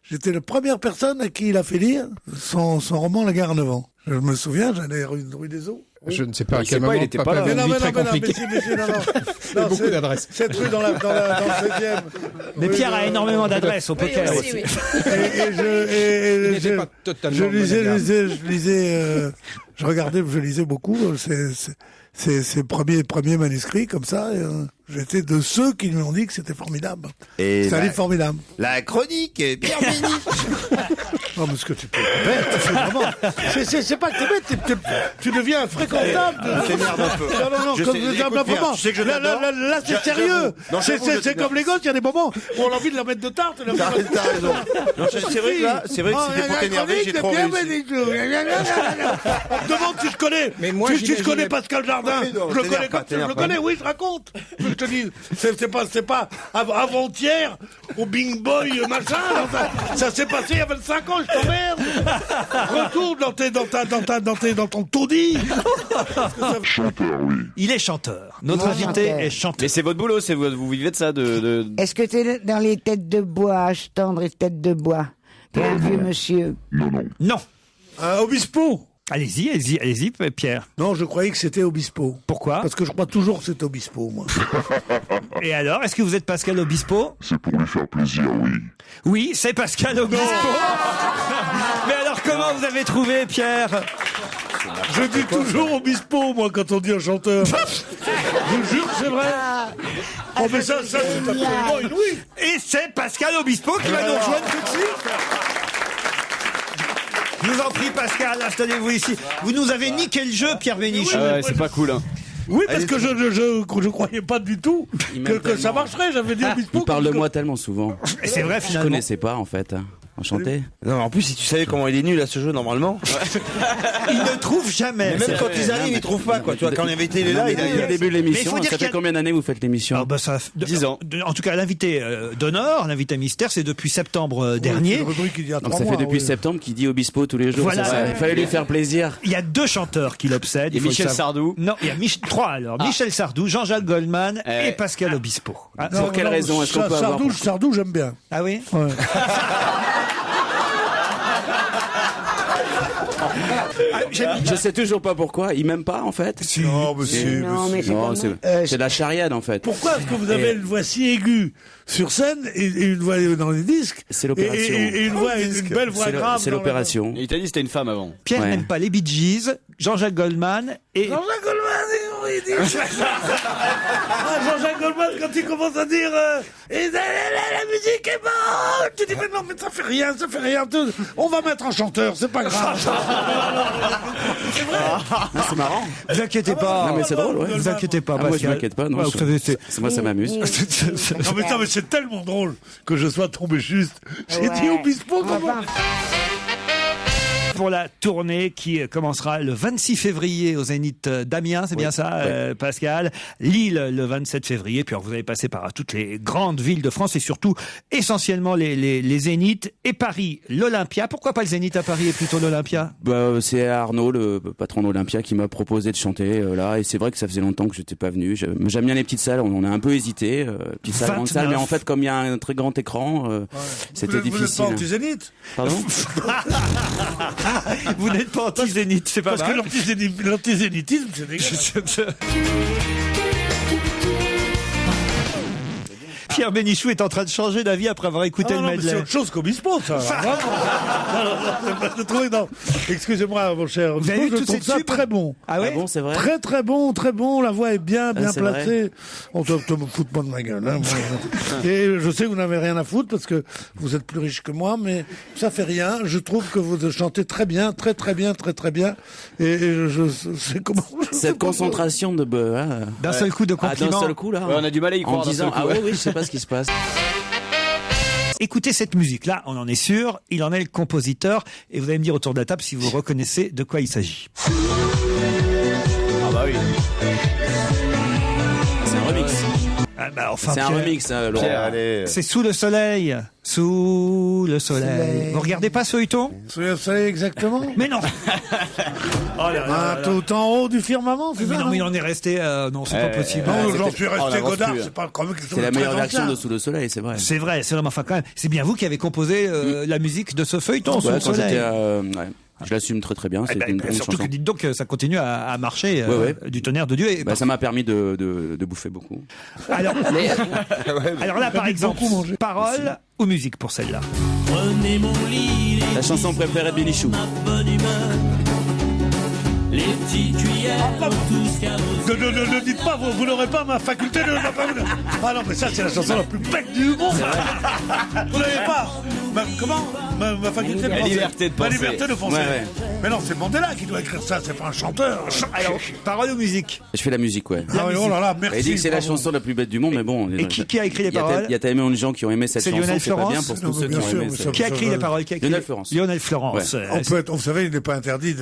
J'étais la première personne à qui il a fait lire son roman La guerre à 9 ans. Je me souviens, j'allais rue des Eaux. Je ne sais pas à quel moment. Il était pas là. Mais non, très compliqué. Non, beaucoup d'adresses. Cette rue dans le 7e. Mais Pierre a énormément d'adresses au poker aussi. Et je lisais beaucoup ces premiers manuscrits comme ça. J'étais de ceux qui nous ont dit que c'était formidable. C'est un livre formidable. La chronique, Pierre Bénichou. Non, mais ce que tu peux être bête, c'est vraiment. C'est pas que t'es bête, tu deviens fréquentable. T'énerves un peu. Non, Je comme sais, le écoute, moment. Pierre, tu sais que je t'adore. Là, c'est sérieux. C'est comme les gosses, il y a des moments où on a envie de leur mettre de tarte. T'as raison. Non, c'est vrai que là, c'était pour t'énerver, j'ai trop réussi. Demande si je connais. Mais moi, si je connais Pascal Jardin, je le connais comme ça, je le connais, oui, je raconte. Je te dis, c'est pas avant-hier au Bing Boy machin. Ça s'est passé il y a 25 ans, je t'emmerde. Retourne dans ton taudis. Chanteur, oui. Il est chanteur. Notre Moi, invité chanteur. est chanteur. Mais c'est votre boulot, vous vivez de ça, Est-ce que t'es dans les têtes de bois, âge tendre et têtes de bois? T'es un vieux monsieur. Non. Obispo. Allez-y, Pierre. Non, je croyais que c'était Obispo. Pourquoi? Parce que je crois toujours que c'est Obispo, moi. Et alors, est-ce que vous êtes Pascal Obispo? C'est pour lui faire plaisir, oui. Oui, c'est Pascal Obispo. Mais alors, comment vous avez trouvé, Pierre? Je dis toujours Obispo, moi, quand on dit un chanteur. Je vous jure, c'est vrai. Oh, mais ça, c'est absolument inouï. Et c'est Pascal Obispo qui va nous rejoindre tout de suite. Je vous en prie, Pascal, installez-vous ici. Vous nous avez niqué le jeu, Pierre Bénichou. Ouais, c'est pas cool, hein. Oui, parce que je croyais pas du tout que ça marcherait. J'avais dit Obispo. Il parle de moi tellement souvent. Et c'est vrai, finalement. Je connaissais pas, en fait. Enchanté. Non, en plus, si tu savais comment il est nul à ce jeu, normalement. Il ne trouve jamais. Même quand ils arrivent, ils trouvent pas, quoi. Tu vois, quand l'invité, il est là, il Au début de l'émission, dire ça fait combien d'années vous faites l'émission? Ah bah ça, 10 ans. En tout cas, l'invité d'honneur, l'invité mystère, c'est depuis septembre dernier. Donc ça fait depuis septembre qu'il dit Obispo tous les jours. Voilà. Ça. Il fallait lui faire plaisir. Il y a 2 chanteurs qui l'obsèdent. Il y a Michel Sardou. Non, il y a 3 alors. Michel Sardou, Jean-Jacques Goldman et Pascal Obispo. Pour quelle raison est-ce qu'on peut avoir... Sardou, j'aime bien. Ah oui? Ouais. Je sais toujours pas pourquoi. Il m'aime pas en fait. Non, monsieur. Non, c'est de la charriade en fait. Pourquoi est-ce que vous avez une voix si aiguë sur scène et une voix dans les disques? C'est l'opération. Et une belle voix grave. C'est l'opération. Il t'a dit c'était une femme avant. Pierre n'aime pas les Bee Gees, Jean-Jacques Goldman et... Jean-Jacques Goldman, il dit... Jean-Jacques Goldman, quand il commence à dire la musique est bonne, tu dis mais non, mais ça fait rien, on va mettre un chanteur, c'est pas grave. C'est vrai. C'est marrant. Vous inquiétez pas. Non mais c'est drôle, ouais. Vous inquiétez pas, moi je m'inquiète pas, non. Ouais, vous savez, moi ça m'amuse. Non mais c'est tellement drôle que je sois tombé juste. J'ai dit Obispo comment. pour la tournée qui commencera le 26 février au Zénith d'Amiens, c'est bien ça, Pascal. Lille le 27 février, puis alors, vous allez passer par toutes les grandes villes de France et surtout essentiellement les Zéniths et Paris, l'Olympia. Pourquoi pas le Zénith à Paris et plutôt l'Olympia? C'est Arnaud, le patron d'Olympia, qui m'a proposé de chanter là, et c'est vrai que ça faisait longtemps que je n'étais pas venu. J'aime bien les petites salles, on a un peu hésité, petite salle, grande salle, mais en fait comme il y a un très grand écran, c'était difficile. Vous n'êtes pas anti-Zénith? Pardon? Vous n'êtes pas anti-Zénith, c'est pas parce mal. Parce que l'antisémitisme, c'est dégueulasse. Pierre Bénichou est en train de changer d'avis après avoir écouté le medley. C'est autre chose qu'Obispo, ça. Non, excusez-moi, mon cher. Vous avez vu je tous ces trouve ça tubes? très bon. Ah ouais? Bon, c'est vrai. Très très bon, très bon. La voix est bien c'est placée. vrai. On te fout pas de ma gueule. Hein, et je sais que vous n'avez rien à foutre parce que vous êtes plus riche que moi, mais ça fait rien. Je trouve que vous chantez très bien, très très bien, très très bien. Et je sais comment. Cette concentration d'un seul coup de compliment. D'un seul coup, là. On a du mal à y croire. En disant, oui, je sais pas ce qui se passe. Écoutez cette musique-là, on en est sûr, il en est le compositeur, et vous allez me dire autour de la table si vous reconnaissez de quoi il s'agit. Ah bah oui. C'est un remix. Enfin, c'est un remix, Laurent. C'est Sous le soleil. Sous le soleil. Vous regardez pas ce feuilleton? Sous le soleil, exactement. Mais non. Tout en haut du firmament, c'est ça? Non, mais il en est resté. Non, c'est pas possible. Non, j'en suis resté Godard. C'est pas quand même quelque chose de C'est la meilleure très version ancien. de Sous le soleil, c'est vrai. C'est vrai, c'est vraiment. Enfin, quand même, c'est bien vous qui avez composé la musique de ce feuilleton, Sous le soleil. Je l'assume très très bien. C'est une bonne surtout chanson. que dites donc ça continue à marcher du tonnerre de Dieu. Et ça m'a permis de bouffer beaucoup. Alors, alors là, par exemple, parole ou musique pour celle-là? Prenez mon lit, la chanson préférée de Bénichou. Bonne humeur. Les petites cuillères, Ne dites pas, vous n'aurez pas ma faculté de... Ah non, mais ça, c'est la chanson la plus bête du monde. Vous n'avez pas comment ma faculté de penser. La liberté de penser. Ma liberté de penser. Ouais. Mais non, c'est Mandela qui doit écrire ça, c'est pas un chanteur. Alors, parole ou musique? Je fais la musique, ouais. Ah oui, oh là là, merci. Il dit que c'est la chanson la plus bête du monde, mais bon. Et qui a écrit les paroles? Il y a tellement de gens qui ont aimé cette chanson, Lionel c'est pas bien Florence? pour tous ceux qui ont aimé cette. Qui a écrit les paroles? Lionel Florence. Lionel Florence. Ouais. Vous savez, il n'est pas interdit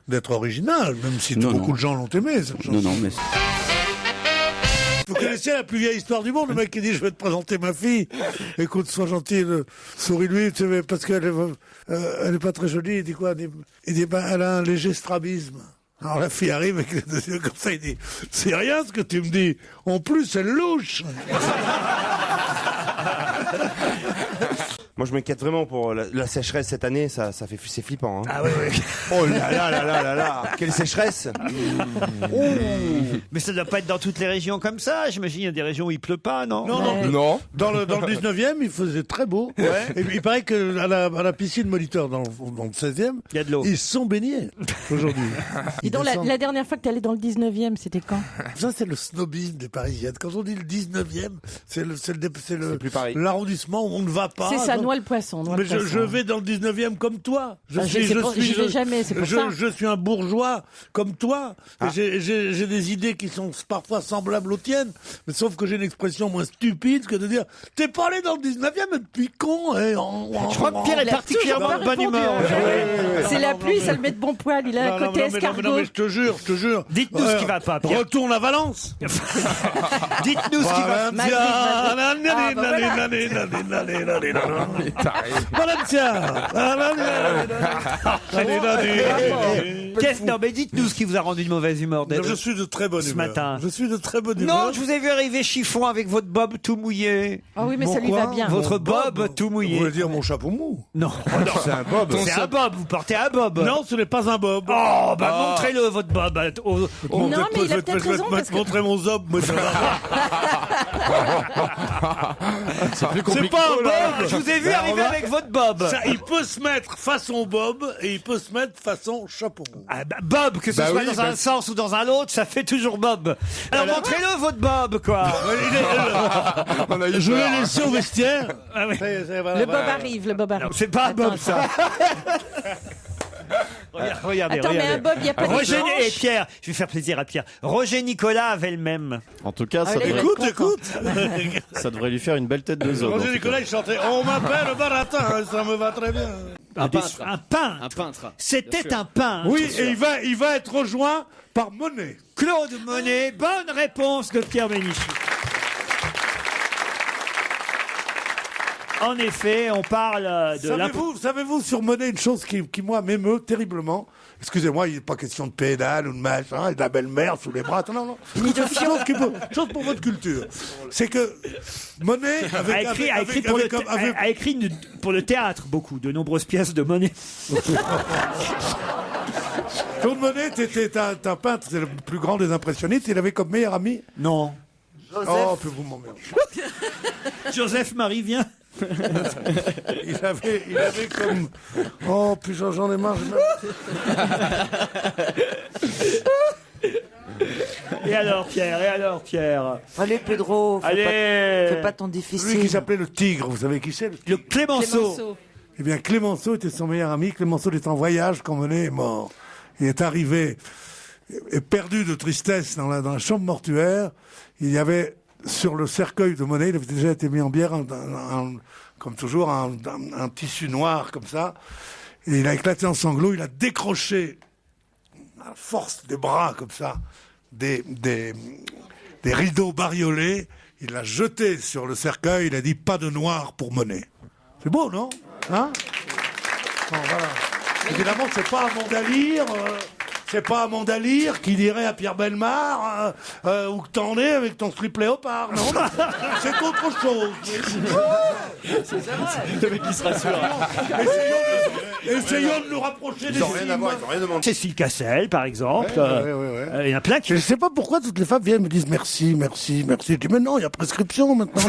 d'être original, même si beaucoup de gens l'ont aimé, cette chanson. Non, mais... Vous connaissez la plus vieille histoire du monde, le mec qui dit je vais te présenter ma fille. Écoute, sois gentil, souris-lui, parce qu'elle est pas très jolie. Il dit quoi? Il dit elle a un léger strabisme. Alors la fille arrive avec les deux yeux comme ça, il dit c'est rien ce que tu me dis. En plus, elle louche. Moi, je m'inquiète vraiment pour la sécheresse cette année, c'est flippant. Hein. Ah oui. Oh là là, quelle sécheresse. Mais ça ne doit pas être dans toutes les régions comme ça. J'imagine il y a des régions où il pleut pas, non? Non. Dans le 19e, il faisait très beau. Ouais. Et puis, il paraît que à la piscine Molitor, dans le 16e, il y a de l'eau. Ils se sont baignés aujourd'hui. Et donc, la dernière fois que tu allais dans le 19e, c'était quand? Ça, c'est le snobisme des Parisiennes. Quand on dit le 19e, c'est l'arrondissement où on ne va pas. C'est ça, le poisson. Mais je vais dans le 19e comme toi. J'y vais jamais, c'est pour ça. Je suis un bourgeois comme toi. J'ai des idées qui sont parfois semblables aux tiennes, mais sauf que j'ai une expression moins stupide que de dire t'es pas allé dans le 19e, mais depuis con. Je crois que Pierre est particulièrement de bonne humeur. C'est la pluie, ça le met de bon poil. Il a un côté escargot. Non, mais je te jure. Dites-nous ce qui va pas, Pierre. Retourne à Valence. Dites-nous ce qui va Non, mais dites-nous ce qui vous a rendu de mauvaise humeur. Je suis de très bonne humeur. Ce matin. Je suis de très bonne humeur. Non, je vous ai vu arriver chiffon avec votre bob tout mouillé. Ah oui, mais ça lui va bien. Votre bob tout mouillé. Vous voulez dire mon chapeau mou? Non, c'est un bob. C'est un bob, vous portez un bob. Non, ce n'est pas un bob. Oh, montrez-le, votre bob. Non, mais il a peut-être raison. Je vais montrer mon zob. C'est plus compliqué. C'est pas un bob. Je vous ai vu arriver avec votre bob. Il peut se mettre façon bob et il peut se mettre façon chapeau. Bob, que ce soit dans un sens ou dans un autre, ça fait toujours bob. Alors montrez-le, votre bob, quoi. Je l'ai laissé au vestiaire. Le bob arrive. C'est pas un bob, ça. Regardez. Attends, mais un bob, il n'y a pas de Roger manches. et Pierre, je vais faire plaisir à Pierre. Roger Nicolas avait le même. En tout cas, ça devrait lui faire une belle tête de zob. Roger Nicolas, il chantait on m'appelle Baratin, ça me va très bien. Un peintre. Un peintre. C'était un peintre. Oui, et il va être rejoint par Monet. Claude Monet, bonne réponse de Pierre Bénichou. En effet, on parle de Savez-vous sur Monet une chose qui moi, m'émeut terriblement. Excusez-moi, il n'est pas question de pédale ou de machin, et de la belle-mère sous les bras. Non. Chose pour votre culture. C'est que Monet a écrit pour le théâtre beaucoup, de nombreuses pièces de Monet. Claude Monet était un peintre, c'est le plus grand des impressionnistes. Il avait comme meilleur ami. Non. Oh, puis vous m'emmerdez. Joseph Marie, viens. Il avait comme... Oh, puis j'en ai marre. Et alors, Pierre Allez, Pedro, fais pas ton difficile. Lui qui s'appelait le Tigre, vous savez qui c'est? Le Clémenceau. Eh bien, Clémenceau était son meilleur ami. Clémenceau était en voyage quand Monet est mort. Il est arrivé, et perdu de tristesse dans la chambre mortuaire. Il y avait... Sur le cercueil de Monet, il avait déjà été mis en bière, comme toujours, un tissu noir comme ça. Et il a éclaté en sanglots. Il a décroché, à la force des bras comme ça, des rideaux bariolés. Il l'a jeté sur le cercueil. Il a dit « Pas de noir pour Monet ». C'est beau, non? Hein? Bon, voilà. Évidemment, c'est pas à Mondalire... C'est pas Amanda Lear qui dirait à Pierre Bellemare où t'en es avec ton slip léopard, non? C'est autre chose. C'est vrai. Le mec qui se rassure. Essayons de nous rapprocher des films. Cécile Cassel, par exemple. Ouais. Il y en a plein qui... Je sais pas pourquoi toutes les femmes viennent me disent merci. Je dis mais non, il y a prescription maintenant.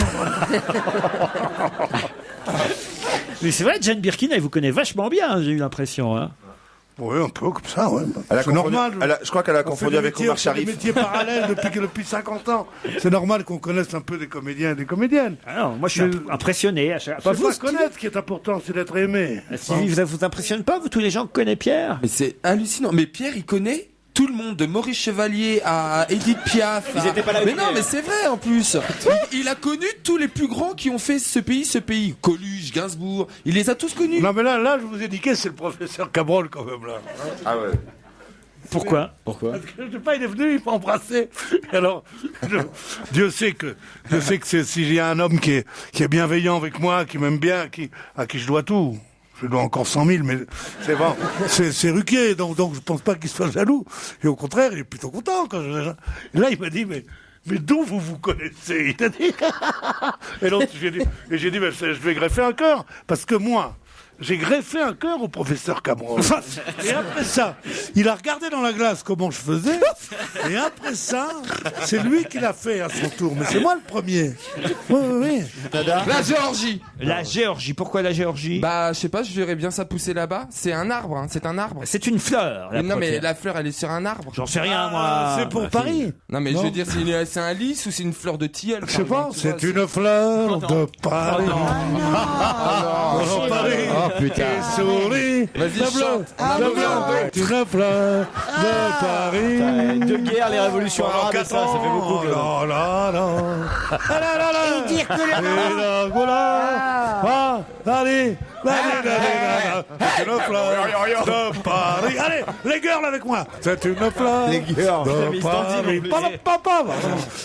Mais c'est vrai, Jane Birkin, elle vous connaît vachement bien, j'ai eu l'impression. Hein. Oui, un peu comme ça, ouais. C'est normal. Je crois qu'elle a confondu avec Omar Sharif. C'est des métiers parallèles depuis 50 ans. C'est normal qu'on connaisse un peu des comédiens et des comédiennes. Alors, moi, je suis impressionné. C'est pas connaître qui est important, c'est d'être aimé. Stevie, ça vous impressionne pas, vous, tous les gens qui connaissent Pierre? Mais c'est hallucinant. Mais Pierre, il connaît tout le monde, de Maurice Chevalier à Edith Piaf. Ils étaient pas là. Mais non, mais c'est vrai en plus. Il a connu tous les plus grands qui ont fait ce pays. Coluche, Gainsbourg, il les a tous connus. Non mais là, je vous ai dit que c'est le professeur Cabrol quand même là. Ah ouais. Pourquoi? Parce que je sais pas, il est venu, il m'a embrassé. Alors, Dieu sait que s'il y a un homme qui est bienveillant avec moi, qui m'aime bien, à qui je dois tout. Je dois encore 100 000, mais c'est bon. C'est Ruquier, donc je pense pas qu'il soit jaloux. Et au contraire, il est plutôt content. Et là, il m'a dit, mais d'où vous connaissez? Il a dit. Et donc, j'ai dit, je vais greffer un cœur. Parce que moi, j'ai greffé un cœur au professeur Cameron. Et après ça, il a regardé dans la glace comment je faisais. Et après ça, c'est lui qui l'a fait à son tour. Mais c'est moi le premier. Oui. La Géorgie. La Géorgie. Pourquoi la Géorgie? Bah, je sais pas, je verrais bien ça pousser là-bas. C'est un arbre, hein. C'est un arbre. C'est une fleur. Non, mais la fleur, elle est sur un arbre. J'en sais rien, moi. C'est pour Paris. Non, mais je veux dire, c'est un lys ou c'est une fleur de tilleul? Je sais pas, c'est une fleur de Paris. Paris. Putain. Souris. Vas-y, chante. Une fleur de Paris. Deux guerres, les révolutions arabes, ça fait beaucoup. Et dire que Allez, une fleur de Paris. Allez, les girls avec moi. C'est une fleur de Paris.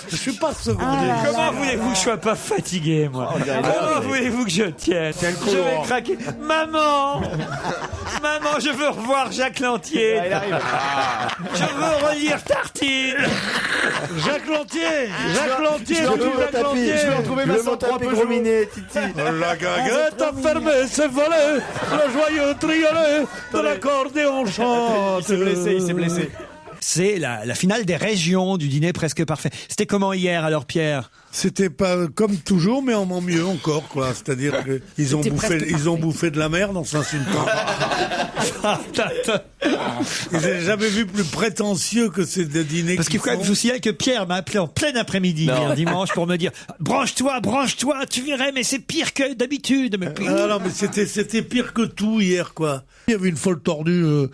Je suis pas secondaire. Comment voulez-vous que je sois pas fatigué, moi? Comment voulez-vous que je tienne? Je vais craquer. Maman, je veux revoir Jacques Lantier. Je veux relire Tartine. Jacques Lantier. Je vais retrouver ma centre un peu Grominet, Titi. La gaguette a fermé ses volets. Le joyeux triolet de l'accordéon chante. Il s'est blessé. C'est la finale des régions du dîner presque parfait. C'était comment hier alors, Pierre? C'était pas comme toujours, mais en mieux encore, quoi. C'est-à-dire qu'ils ont bouffé de la merde en s'insultant. Ils n'avaient jamais vu plus prétentieux que ces dîners. Parce qu'il faut quand même vous signaler que Pierre m'a appelé en plein après-midi hier dimanche pour me dire branche-toi, tu verrais, mais c'est pire que d'habitude. Non, mais c'était pire que tout hier, quoi. Il y avait une folle tordue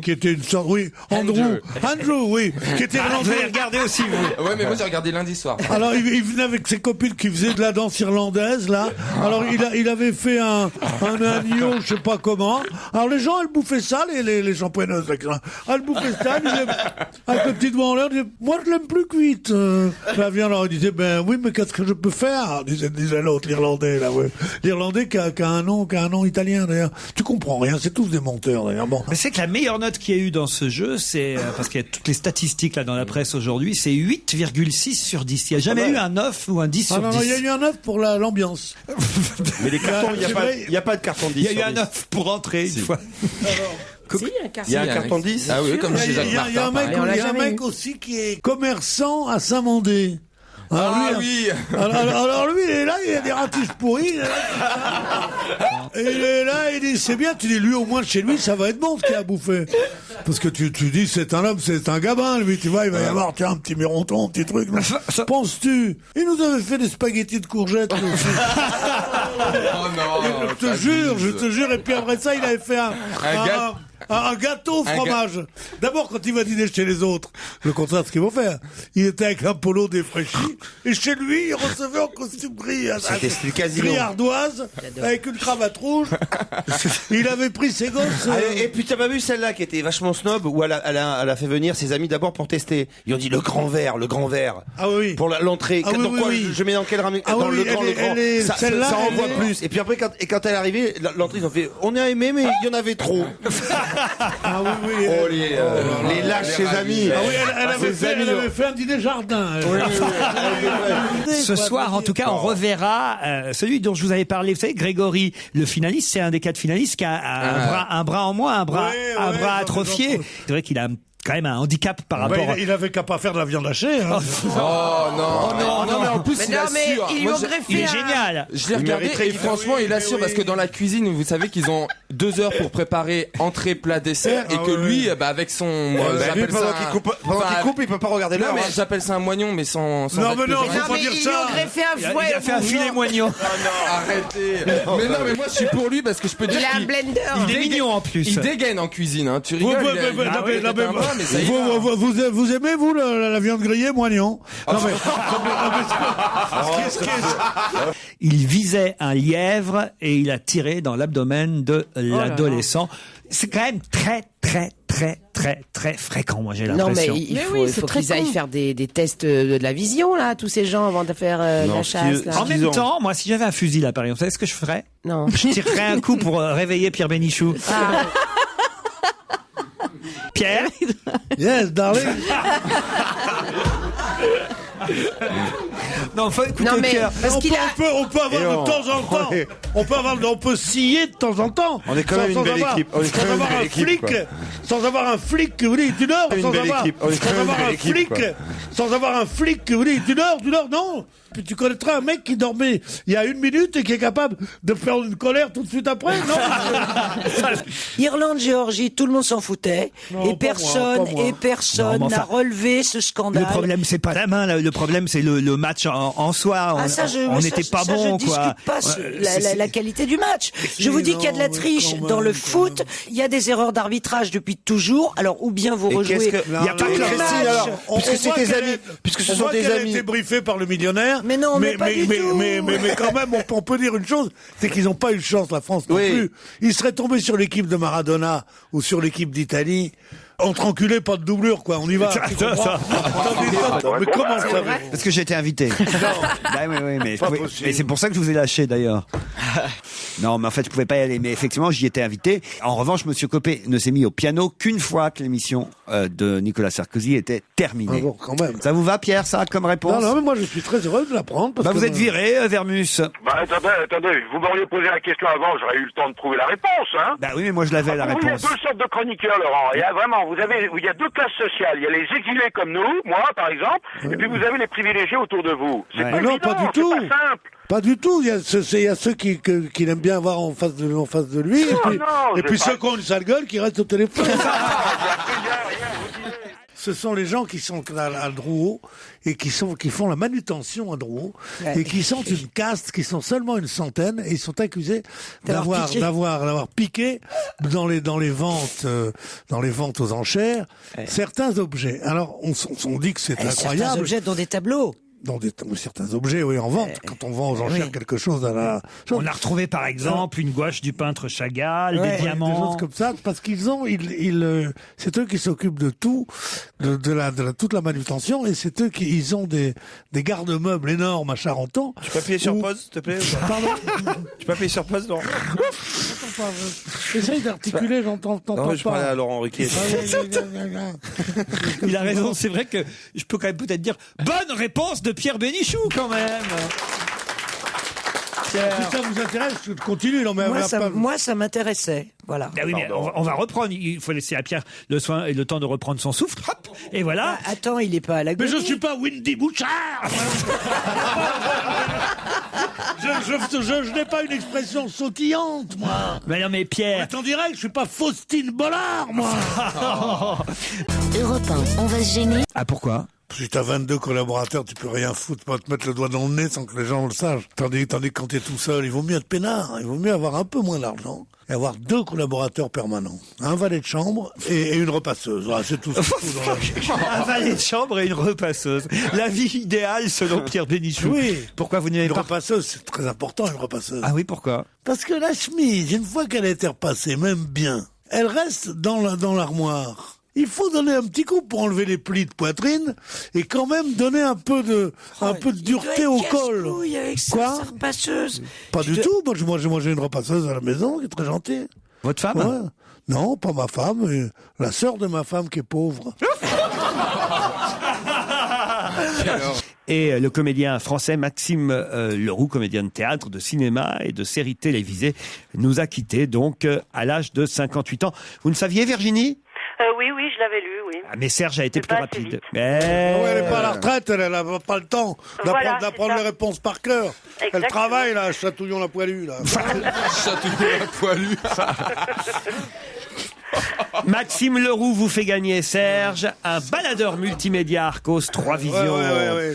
qui était une sorte. Oui, Andrew. Andrew, oui, qui était Vous irlandais. avez regardé aussi, vous. Ouais, mais moi j'ai regardé lundi soir. Alors il venait avec ses copines qui faisaient de la danse irlandaise là. Alors il avait fait un agneau, je sais pas comment. Alors les gens elles bouffaient ça, les champouineuses. Elles bouffaient ça, elles disaient, avec le petit doigt en l'air, disaient, moi je l'aime plus cuite. La viande, alors il disait ben oui mais qu'est-ce que je peux faire, disait l'autre, l'Irlandais là, ouais. L'Irlandais qui a un nom italien d'ailleurs. Tu comprends rien, c'est tous des monteurs d'ailleurs. Bon. Mais c'est que la meilleure note qu'il y a eu dans ce jeu, c'est parce qu'il y a toutes les statistiques là dans la presse aujourd'hui, c'est 8,6 sur 10. Il n'y a jamais eu un 9 ou un 10 sur 10. Non, il y a eu un 9 pour l'ambiance. Mais les cartons, il n'y a pas de carton 10. Il y a eu un 9 pour entrer une fois. Il y a un carton 10. Ah oui, comme chez Jacques Martin. Il y a un mec aussi qui est commerçant à Saint-Mandé. Alors lui, alors lui, il est là, il a des ratiches pourries. Et il est là, il dit, c'est bien, tu dis, lui, au moins, chez lui, ça va être bon ce qu'il a bouffé. Parce que tu dis, c'est un homme, c'est un gabin, lui, tu vois, il va y avoir, tiens, un petit mironton, un petit truc. Penses-tu? Il nous avait fait des spaghettis de courgettes. Oh non. Je te jure, et puis après ça, il avait fait un gâteau au fromage. D'abord, quand il va dîner chez les autres, le contraire de ce qu'ils vont faire, il était avec un polo défraîchi, et chez lui, il recevait en costume gris, gris ardoise, avec une cravate rouge. Il avait pris ses gosses. Et puis t'as pas vu celle-là qui était vachement snob, où elle a fait venir ses amis d'abord pour tester. Ils ont dit le grand verre. Ah oui. Pour l'entrée. Ah oui, oui. Je mets dans quel ramen? Ah dans oui, le grand. Ça envoie plus. Et puis après, quand elle est arrivée, l'entrée, ils ont fait, on a aimé, mais il y en avait trop. Ah oui. Oh, les lâches, ses amis. Ah oui, elle avait fait un dîner jardin. Ce soir, en tout cas, on reverra celui dont je vous avais parlé. Vous savez, Grégory, le finaliste, c'est un des 4 finalistes qui a un bras en moins, un bras atrophié. C'est vrai qu'il a quand même un handicap par rapport. Il avait qu'à pas faire de la viande hachée. Hein. Oh non, mais en plus il assure. Il est génial. Je l'ai regardé et franchement il assure parce que dans la cuisine vous savez qu'ils ont 2 heures pour préparer entrée, plat, dessert et que lui avec son pendant qu'il coupe il peut pas regarder l'heure. Non mais j'appelle ça un moignon mais sans non mais non, faut pas dire ça. Ils lui ont greffé un fouet. Il a fait un filet moignon. Arrêtez. Mais non mais moi je suis pour lui parce que je peux dire il a un blender. Il est mignon en plus. Il dégaine en cuisine hein. Tu rigoles. Vous aimez, vous, la viande grillée, moignon? Non, mais... Il visait un lièvre et il a tiré dans l'abdomen de l'adolescent. C'est quand même très fréquent, moi j'ai l'impression. Non mais il faut qu'ils aillent faire des tests de la vision là, tous ces gens avant de faire la chasse. Là. En même temps, moi si j'avais un fusil là par exemple, vous savez ce que je ferais? Non. Je tirerais un coup pour réveiller Pierre Bénichou. Pierre? Yes, darling. Non, faut écouter non, mais Pierre. parce on peut avoir de temps en temps. On peut scier de temps en temps. On est quand même une belle équipe. Sans avoir un flic que vous dites, tu dors. Sans avoir un flic que vous dites, tu dors, non. Puis tu connaîtras un mec qui dormait il y a 1 minute et qui est capable de faire une colère tout de suite après, non? Irlande, Géorgie, tout le monde s'en foutait. Non, et personne n'a relevé ce scandale. Le problème, c'est pas la main, là. Le problème, c'est le match en soi. On n'était pas bon, je quoi. discute pas la qualité du match. Je vous dis qu'il y a de la triche dans le foot. Il y a des erreurs d'arbitrage depuis toujours. Alors, ou bien vous rejouez. Il n'y a pas que match. Puisque c'est tes amis. Puisque ce sont tes amis. Elle a été briefée par le millionnaire. Mais non, mais pas du tout. Mais quand même, on peut dire une chose, c'est qu'ils n'ont pas eu de chance, la France non plus. Ils seraient tombés sur l'équipe de Maradona ou sur l'équipe d'Italie. Entre enculés, pas de doublure, quoi. On y va. Mais comment ça? Parce que j'ai été invité. Oui, mais c'est pour ça que je vous ai lâché, d'ailleurs. Non, mais en fait, je pouvais pas y aller. Mais effectivement, j'y étais invité. En revanche, Monsieur Copé ne s'est mis au piano qu'une fois que l'émission de Nicolas Sarkozy était terminée. Ah bon, quand même. Ça vous va, Pierre, ça, comme réponse? Non, mais moi, je suis très heureux de l'apprendre. Vous êtes viré, Vermus. Attendez, vous m'auriez posé la question avant, j'aurais eu le temps de trouver la réponse, hein. Bah oui, mais moi, je l'avais, la réponse. Il y a 2 sortes de chroniqueurs, Laurent. Il y a vraiment, il y a 2 classes sociales. Il y a les exilés comme nous, moi, par exemple, et puis vous avez les privilégiés autour de vous. C'est pas évident, pas du tout. C'est pas simple. Pas du tout. Il y a ceux qui aiment bien avoir en face de lui, et puis ceux qui ont une sale gueule qui restent au téléphone. ce sont les gens qui sont à Drouot et qui font la manutention à Drouot et qui sont une caste, qui sont seulement une centaine et ils sont accusés d'avoir piqué dans les ventes aux enchères certains objets. Alors on dit que c'est incroyable. Certains objets dans des tableaux. Certains objets, oui, en vente. Quand on vend aux enchères quelque chose à la... On a retrouvé, par exemple, une gouache du peintre Chagall, des diamants. Des choses comme ça, parce qu'ils ont, c'est eux qui s'occupent de tout, de toute la manutention, et c'est eux ils ont des garde-meubles énormes à Charenton. Tu peux appuyer sur pause, s'il te plaît? Pardon? Tu peux appuyer sur pause, non? J'essaye d'articuler, j'entends pas. Non, je parlais à Laurent Ruquier. Il a raison, c'est vrai que je peux quand même peut-être dire bonne réponse de Pierre Bénichou, quand même. Si ça vous intéresse, je continue. Non, mais moi, ça m'intéressait. Voilà. Ben oui, mais on va reprendre. Il faut laisser à Pierre le soin et le temps de reprendre son souffle. Hop, et voilà. Attends, il est pas à la Mais je suis pas Wendy Bouchard. Je n'ai pas une expression sautillante, moi. Mais non, mais Pierre. T'en dirais que je suis pas Faustine Bollard, moi. Europe 1, on va se gêner. Ah, pourquoi? Si t'as 22 collaborateurs, tu peux rien foutre, pas te mettre le doigt dans le nez sans que les gens le sachent. Tandis que quand t'es tout seul, il vaut mieux être peinard. Il vaut mieux avoir un peu moins d'argent et avoir 2 collaborateurs permanents. Un valet de chambre et une repasseuse. Voilà, c'est tout. Un valet de chambre et une repasseuse. La vie idéale selon Pierre Bénichou. Oui. Pourquoi vous n'avez pas... Une repasseuse, c'est très important, une repasseuse. Ah oui, pourquoi? Parce que la chemise, une fois qu'elle a été repassée, même bien, elle reste dans l'armoire. Il faut donner un petit coup pour enlever les plis de poitrine et quand même donner un peu de dureté au col. Quoi? Repasseuse. Pas du tout. Moi, j'ai une repasseuse à la maison qui est très gentille. Votre femme? Ouais. Non, pas ma femme, mais la sœur de ma femme qui est pauvre. Et le comédien français Maxime Leroux, comédien de théâtre, de cinéma et de séries télévisées, nous a quittés donc à l'âge de 58 ans. Vous ne saviez, Virginie? Oui, je l'avais lu, oui. Ah, mais Serge a été plus rapide. Elle n'est pas à la retraite, elle n'a pas le temps d'apprendre les réponses par cœur. Exactement. Elle travaille, là, Chatouillon la poilue, là. Chatouillon la poilue. Maxime Leroux vous fait gagner, Serge, un baladeur multimédia Arcos 3 Visions. Ouais,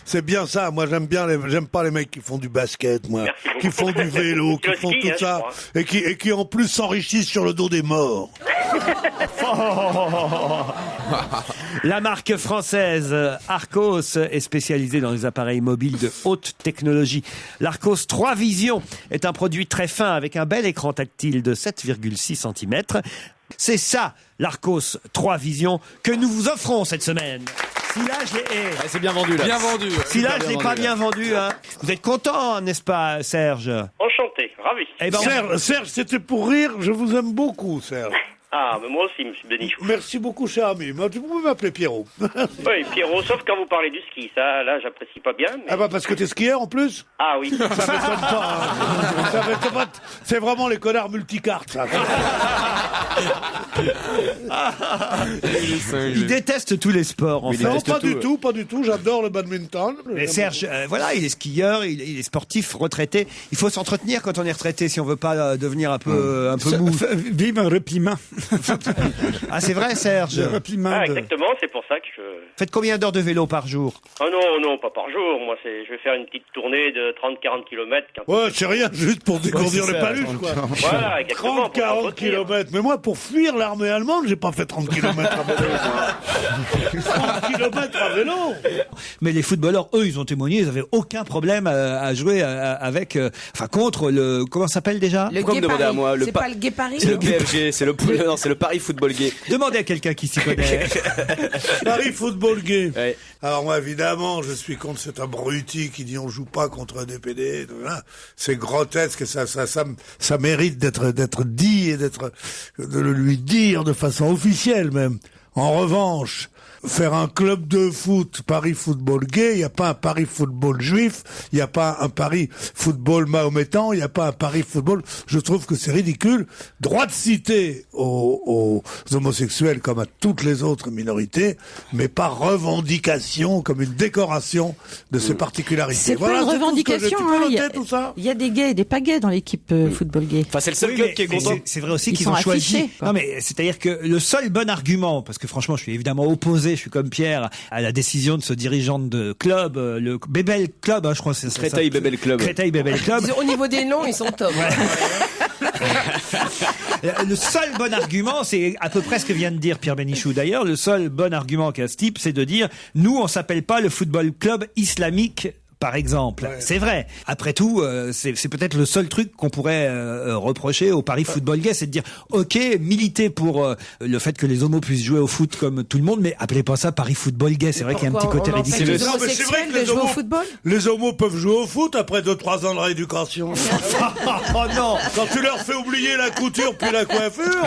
c'est bien ça. Moi, j'aime pas les mecs qui font du basket, moi, qui font du vélo, qui font tout ça, et qui en plus s'enrichissent sur le dos des morts. La marque française Arcos est spécialisée dans les appareils mobiles de haute technologie. L'Arcos 3 Visions est un produit très fin avec un bel écran tactile de 7,6 cm. C'est ça, l'Arcos 3 Visions, que nous vous offrons cette semaine. Si là, c'est bien vendu, là. Bien vendu. Si là, je l'ai pas bien vendu, hein. Vous êtes content, n'est-ce pas, Serge? Enchanté, ravi. Eh ben, Serge, c'était pour rire. Je vous aime beaucoup, Serge. Ah, mais moi aussi, monsieur Bénichou. Merci beaucoup, cher ami. Tu pouvez m'appeler Pierrot. Oui, Pierrot, sauf quand vous parlez du ski. Ça, là, j'apprécie pas bien. Mais... Ah bah, parce que t'es skieur, en plus? Ah oui. Ça m'étonne pas. Hein. Ça m'étonne pas. C'est vraiment les connards multicartes, ça. Il déteste tous les sports, en fait. Non, pas du tout. J'adore le badminton. Mais Serge, voilà, il est skieur, il est sportif, retraité. Il faut s'entretenir quand on est retraité si on veut pas devenir un peu mou. Vive un repliement. Ah, c'est vrai, Serge? Exactement, c'est pour ça que je... Faites combien d'heures de vélo par jour? Oh non, pas par jour. Moi, je vais faire une petite tournée de 30-40 km. Ouais, c'est rien, juste pour dégourdir les paluches, quoi. Voilà, exactement. 30-40 km. Mais moi, pour fuir l'armée allemande, j'ai pas fait 30 km à vélo. 30 km à vélo. Mais les footballeurs, eux, ils ont témoigné, ils avaient aucun problème à jouer contre le... Comment ça s'appelle déjà? Le Gay Paris. C'est pas le Gay Paris? C'est le PSG, c'est le Paris Football Gay. Demandez à quelqu'un qui s'y connaît. Paris Football Gay. Ouais. Alors moi, évidemment, je suis contre cet abruti qui dit on joue pas contre des PD. C'est grotesque et ça mérite d'être dit et de le lui dire de façon officielle même. En revanche, faire un club de foot, Paris Football Gay, il n'y a pas un Paris Football juif, il n'y a pas un Paris Football mahométan, il n'y a pas un Paris Football... Je trouve que c'est ridicule. Droit de citer aux homosexuels comme à toutes les autres minorités, mais pas revendication comme une décoration de ces particularités. C'est pas une revendication. Il y a des gays et des pas gays dans l'équipe Football Gay. Enfin, c'est le seul club qui est content. C'est vrai aussi qu'ils ont choisi. Non, mais c'est-à-dire que le seul bon argument, parce que que franchement, je suis évidemment opposé, je suis comme Pierre, à la décision de ce dirigeant de club, le Bébel Club, je crois que c'est ça. Créteil Bébel Club. Créteil Bébel Club. Disons, au niveau des noms, ils sont top. Le seul bon argument, c'est à peu près ce que vient de dire Pierre Bénichou d'ailleurs, le seul bon argument qu'a ce type, c'est de dire, nous, on s'appelle pas le football club islamique, par exemple. Ouais. C'est vrai. Après tout, c'est peut-être le seul truc qu'on pourrait reprocher au Paris Football Gay, c'est de dire, ok, militez pour le fait que les homos puissent jouer au foot comme tout le monde, mais appelez pas ça Paris Football Gay. C'est vrai qu'il y a un petit côté ridicule. Non, mais c'est vrai que les homos peuvent jouer au foot après 2-3 ans de rééducation. Oh non, quand tu leur fais oublier la couture puis la coiffure,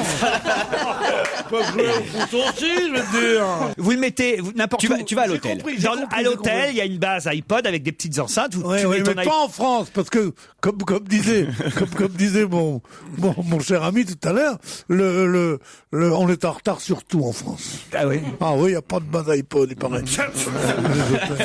ils peuvent jouer au foot aussi, je veux te dire. Vous le mettez n'importe où. Tu vas à l'hôtel. À l'hôtel, il y a une base iPod avec des petites enceintes. Oui, mais pas en France, parce que comme disait mon cher ami tout à l'heure, on est en retard surtout en France. Ah oui. Ah oui, il y a pas de base iPod, il paraît.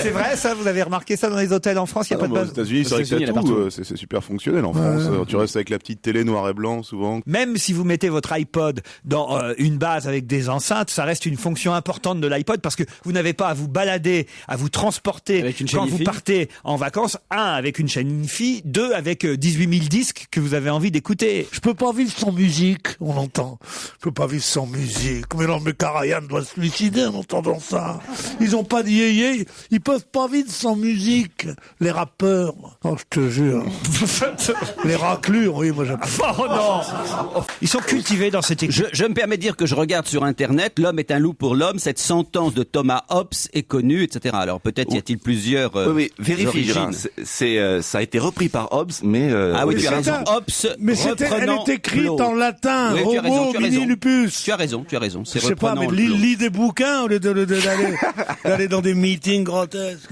C'est vrai, ça, vous avez remarqué ça dans les hôtels en France, il y a pas de base. Aux États-Unis, c'est vrai que tout, c'est super fonctionnel en France. Tu restes avec la petite télé noir et blanc souvent. Même si vous mettez votre iPod dans une base avec des enceintes, ça reste une fonction importante de l'iPod parce que vous n'avez pas à vous balader, à vous transporter quand vous partez en vacances. 1, avec une chaîne IFI. 2, avec 18 000 disques que vous avez envie d'écouter. Je peux pas vivre sans musique, on entend. Je peux pas vivre sans musique. Mais non, mais Karajan doit se suicider en entendant ça. Ils ont pas dit yé, ils peuvent pas vivre sans musique. Les rappeurs. Oh, je te jure. Les raclures, oui, moi j'appelle. Oh non! Ils sont cultivés dans cette équipe. Je me permets de dire que je regarde sur Internet, l'homme est un loup pour l'homme, cette sentence de Thomas Hobbes est connue, etc. Alors peut-être y a-t-il plusieurs oui, vérifie, Gérard. Ça a été repris par Hobbes, mais... Ah oui, tu as raison. Hobbes, mais elle est écrite en latin. Oui, Homo mini lupus. Tu as raison. Je sais pas, mais lis des bouquins au lieu d'aller dans des meetings grotesques.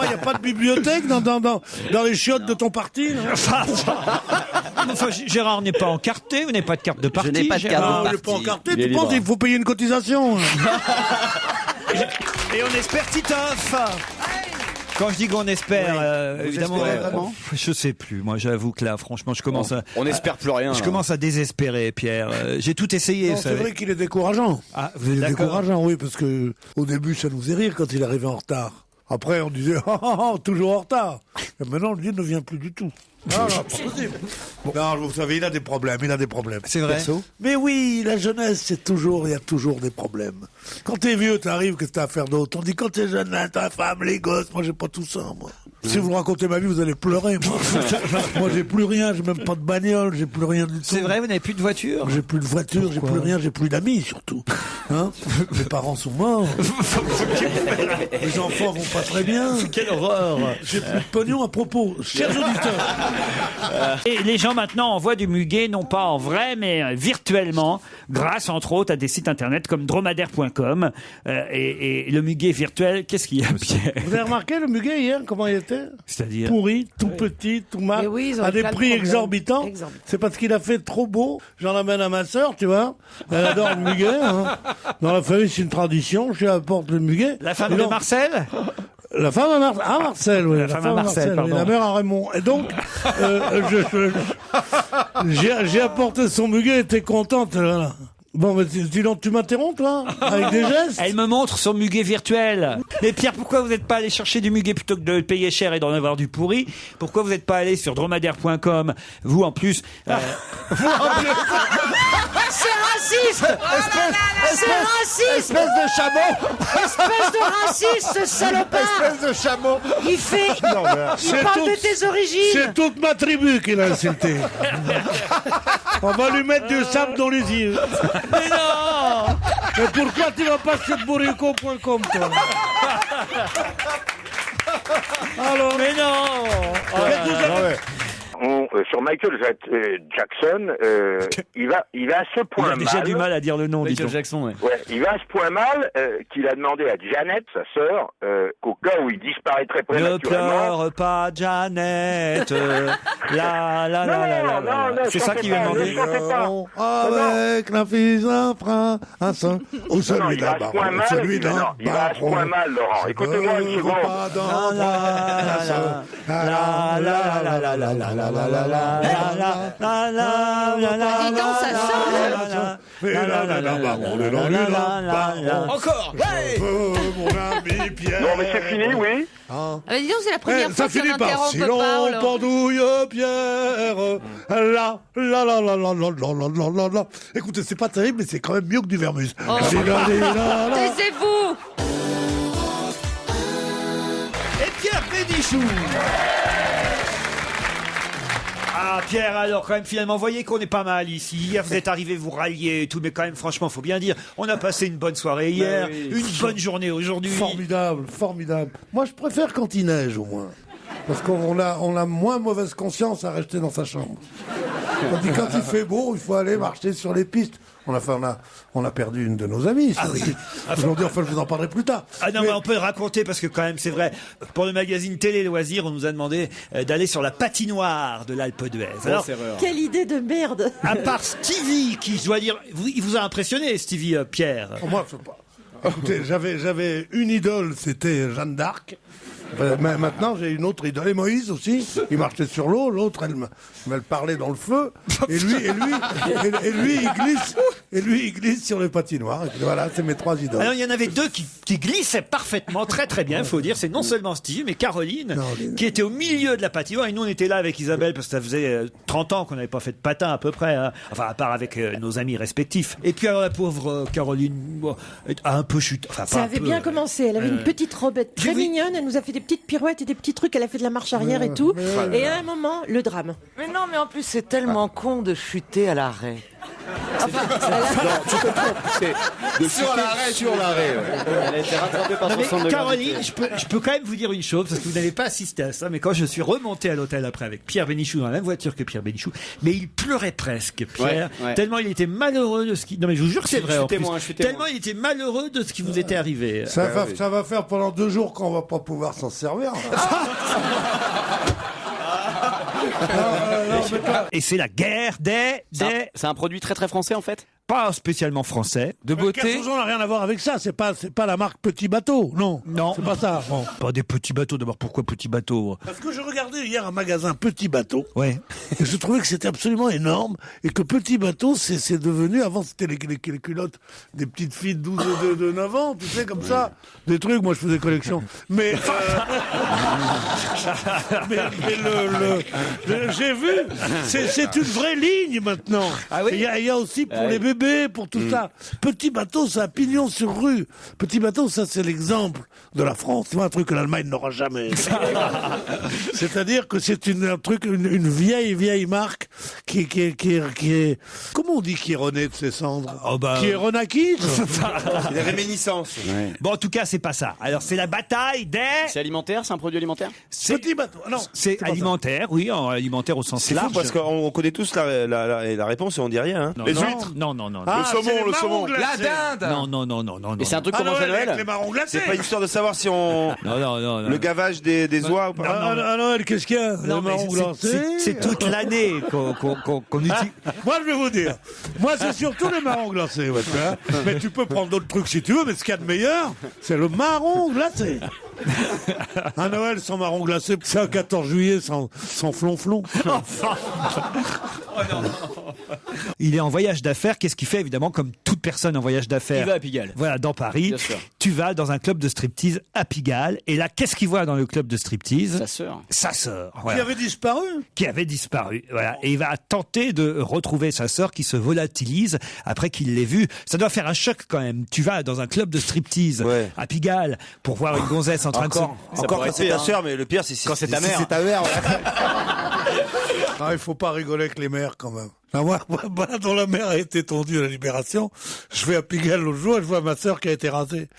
Il n'y a pas de bibliothèque dans les chiottes de ton parti. Enfin, Gérard n'est pas encarté, vous n'avez pas de carte de parti. Je n'ai pas de carte de parti. Pas encarté, tu penses qu'il faut payer une cotisation. Et on espère Titoff. Quand je dis qu'on espère, évidemment, je sais plus. Moi, j'avoue que là, franchement, je commence à. On n'espère plus rien. Je commence à désespérer, Pierre. J'ai tout essayé. C'est vrai qu'il est décourageant. Ah, il est décourageant, oui, parce que au début, ça nous faisait rire quand il arrivait en retard. Après, on disait toujours en retard. Et maintenant, lui ne vient plus du tout. Non, pas possible. Non, vous savez, il a des problèmes. C'est vrai. Perso. Mais oui, la jeunesse, il y a toujours des problèmes. Quand t'es vieux, t'arrives, qu'est-ce que t'as à faire d'autre? On dit quand t'es jeune, ta femme, les gosses, moi j'ai pas tout ça, moi. Si vous racontez ma vie, vous allez pleurer, moi. Moi j'ai plus rien, j'ai même pas de bagnole, j'ai plus rien du tout. C'est vrai, vous n'avez plus de voiture? J'ai plus de voiture, j'ai plus rien, j'ai plus d'amis surtout. Hein? Mes parents sont morts. Les enfants vont pas très bien. Quelle horreur! J'ai plus de pognon à propos. Chers auditeurs. Et les gens maintenant envoient du muguet, non pas en vrai, mais virtuellement, grâce entre autres à des sites internet comme dromadaire.com. Et le muguet virtuel, qu'est-ce qu'il y a, Pierre? Vous avez remarqué le muguet hier, comment il était? C'est-à-dire? Pourri, tout petit, tout mal, à des prix exorbitants. C'est parce qu'il a fait trop beau. J'en amène à ma sœur, tu vois. Elle adore le muguet. Hein. Dans la famille, c'est une tradition. Je lui apporte le muguet. La femme de Marcel? La femme à Marcel, oui. La femme à Marcel, pardon. Oui, la mère à Raymond. Et donc, j'ai apporté son muguet, elle était contente. Là. Bon, mais dis donc, tu m'interromps, toi, avec des gestes? Elle me montre son muguet virtuel. Mais Pierre, pourquoi vous n'êtes pas allé chercher du muguet plutôt que de le payer cher et d'en avoir du pourri? Pourquoi vous n'êtes pas allé sur dromadaire.com? Vous, en plus... C'est raciste! C'est raciste! Espèce de chameau! Espèce de raciste, ce salopard! Espèce de chameau! Il parle de tes origines! C'est toute ma tribu qu'il a insulté. On va lui mettre du sable dans les yeux. Mais non! Mais pourquoi tu vas pas sur bourrico.com, toi? Alors, mais non! Sur Michael Jackson, il va à ce point mal. Il a déjà du mal à dire le nom, Michael Jackson, ouais. Ouais, il va à ce point mal qu'il a demandé à Janet, sa sœur, qu'au cas où il disparaîtrait prématurément... Ne pleure pas, Janet. C'est ça qu'il lui a demandé. Avec la fille un frein, un son. Ou celui-là, celui-là. Il va à ce point mal, Laurent. Écoutez-moi une seconde. Dis donc, ça change. Encore. Mon ami Pierre. Non, mais c'est fini, oui. Ah bah dis donc, c'est la première Ça fois finit qu'on par interrompt si pas. l'on pendouille Pierre. La. Écoutez, c'est pas terrible, mais c'est quand même mieux que du vermouth. Oh. Taisez-vous. Et Pierre Bénichou. Ah Pierre, alors quand même finalement, voyez qu'on est pas mal ici. Hier vous êtes arrivé, vous ralliez et tout, mais quand même franchement, faut bien dire, on a passé une bonne soirée hier, une bonne journée aujourd'hui. Formidable, formidable. Moi je préfère quand il neige au moins. Parce qu'on a moins mauvaise conscience à rester dans sa chambre. Quand il fait beau, il faut aller marcher sur les pistes. On a perdu une de nos amies. Ah oui. Aujourd'hui, enfin, je vous en parlerai plus tard. Ah non, mais on peut le raconter parce que quand même, c'est vrai. Pour le magazine Télé Loisirs, on nous a demandé d'aller sur la patinoire de l'Alpe d'Huez. Alors, quelle idée de merde. À part Stevie, qui, je dois dire, il vous a impressionné, Stevie Pierre. Moi, je sais pas. Écoutez, j'avais une idole, c'était Jeanne d'Arc. Mais maintenant, j'ai une autre idole. Et Moïse aussi, il marchait sur l'eau. L'autre, elle parlait dans le feu. Et lui, il glisse sur le patinoire. Et voilà, c'est mes trois idoles. Alors, il y en avait deux qui glissaient parfaitement, très très bien, il faut dire. C'est non seulement Stevie, mais Caroline, qui était au milieu de la patinoire. Et nous, on était là avec Isabelle, parce que ça faisait 30 ans qu'on n'avait pas fait de patin, à peu près. Hein. Enfin, à part avec nos amis respectifs. Et puis, alors, la pauvre Caroline a un peu chuté. Enfin, ça avait bien commencé. Elle avait une petite robette très mignonne. Elle nous a fait des petites pirouettes et des petits trucs. Elle a fait de la marche arrière et tout. Et à un moment, le drame. Mais non, mais en plus, c'est tellement con de chuter à l'arrêt. Enfin, non, tu comprends. C'est de sur l'arrêt. Elle a été rattrapée par son centre de Caroline, je peux quand même vous dire une chose, parce que vous n'avez pas assisté à ça, mais quand je suis remonté à l'hôtel après avec Pierre Bénichou, dans la même voiture que Pierre Bénichou, mais il pleurait presque, Pierre, tellement il était malheureux de ce qui... Non mais je vous jure que c'est vrai, en plus. Tellement il était malheureux de ce qui vous était arrivé. Ça va faire pendant 2 jours qu'on va pas pouvoir s'en servir. Et c'est la guerre des... C'est un produit très très français en fait. Pas spécialement français. De beauté. Kersozon n'a rien à voir avec ça. C'est pas la marque Petit Bateau. Non. C'est pas ça. Bon. Pas des petits bateaux. D'abord, pourquoi Petit Bateau? Parce que je regardais hier un magasin Petit Bateau. Ouais. Et je trouvais que c'était absolument énorme. Et que Petit Bateau, c'est devenu, avant c'était les culottes des petites filles de 12 de 9 ans, tu sais, comme ça. Des trucs, moi je faisais collection. Mais, j'ai vu, c'est une vraie ligne maintenant. Ah oui? Il y a aussi pour les bébés, pour tout ça. Petit Bateau, c'est un pignon sur rue. Petit Bateau, ça c'est l'exemple de la France. C'est un truc que l'Allemagne n'aura jamais. C'est-à-dire que c'est une vieille marque qui est, comment on dit qui est rené de ses cendres? Qui est renaquis? C'est des réminiscences. Ouais. Bon, en tout cas, c'est pas ça. Alors, c'est la bataille des... C'est alimentaire, c'est un produit alimentaire? Petit Bateau. Non. C'est alimentaire, oui, alimentaire au sens large. C'est fou parce qu'on connaît tous la réponse et on dit rien. Hein. Les huîtres? Non. Le saumon. La dinde. Non. Et c'est un truc qu'on mange à Noël? Les marrons glacés. C'est pas une histoire de savoir si on... Non. Le gavage des oies ou pas? À Noël, qu'est-ce qu'il y a? Les marrons glacés. C'est toute l'année qu'on utilise. Moi, je vais vous dire. Moi, c'est surtout les marrons glacés. Ouais, mais tu peux prendre d'autres trucs si tu veux, mais ce qu'il y a de meilleur, c'est le marron glacé. Un Noël sans marron glacé, c'est un 14 juillet sans flonflon. Il est en voyage d'affaires. Qu'est-ce qu'il fait, évidemment, comme toute personne en voyage d'affaires? Il va à Pigalle. Voilà, dans Paris. Bien sûr. Tu vas dans un club de striptease à Pigalle. Et là, qu'est-ce qu'il voit dans le club de striptease? Sa sœur. Voilà. Qui avait disparu. Voilà. Et il va tenter de retrouver sa sœur qui se volatilise après qu'il l'ait vue. Ça doit faire un choc quand même. Tu vas dans un club de striptease à Pigalle pour voir une gonzesse en train de se... Encore quand c'est ta sœur, mais le pire, c'est quand c'est ta mère. C'est ta mère. Non, il faut pas rigoler avec les mères quand même. Moi, dont la mère a été tondue à la Libération, je vais à Pigalle l'autre jour et je vois ma sœur qui a été rasée.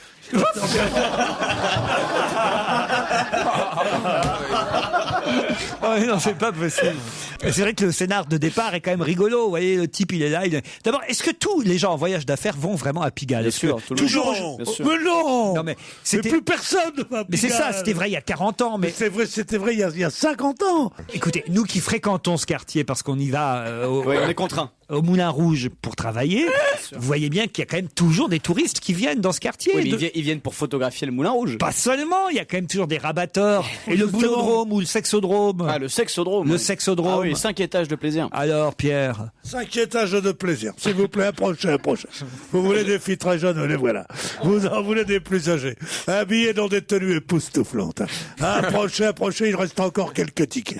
Oh non, c'est pas possible. C'est vrai que le scénar de départ est quand même rigolo. Vous voyez, le type, il est là. D'abord, est-ce que tous les gens en voyage d'affaires vont vraiment à Pigalle? Bien sûr, toujours. Mais non. Mais plus personne ne va à Pigalle. Mais c'est ça, c'était vrai il y a 40 ans. Mais c'est vrai, c'était vrai il y a 50 ans. Écoutez, nous qui fréquentons ce quartier parce qu'on y va on est contraints. Au Moulin Rouge pour travailler, vous voyez bien qu'il y a quand même toujours des touristes qui viennent dans ce quartier. Oui, mais ils viennent pour photographier le Moulin Rouge. Pas seulement, il y a quand même toujours des rabatteurs. Et le boulodrome ou le sexodrome sexodrome. Ah, le sexodrome. Le oui. sexodrome. Ah oui, 5 étages de plaisir. Alors, Pierre. 5 étages de plaisir. S'il vous plaît, approchez. Vous voulez des filles très jeunes, les voilà. Vous en voulez des plus âgées. Habillées dans des tenues époustouflantes. Approchez, il reste encore quelques tickets.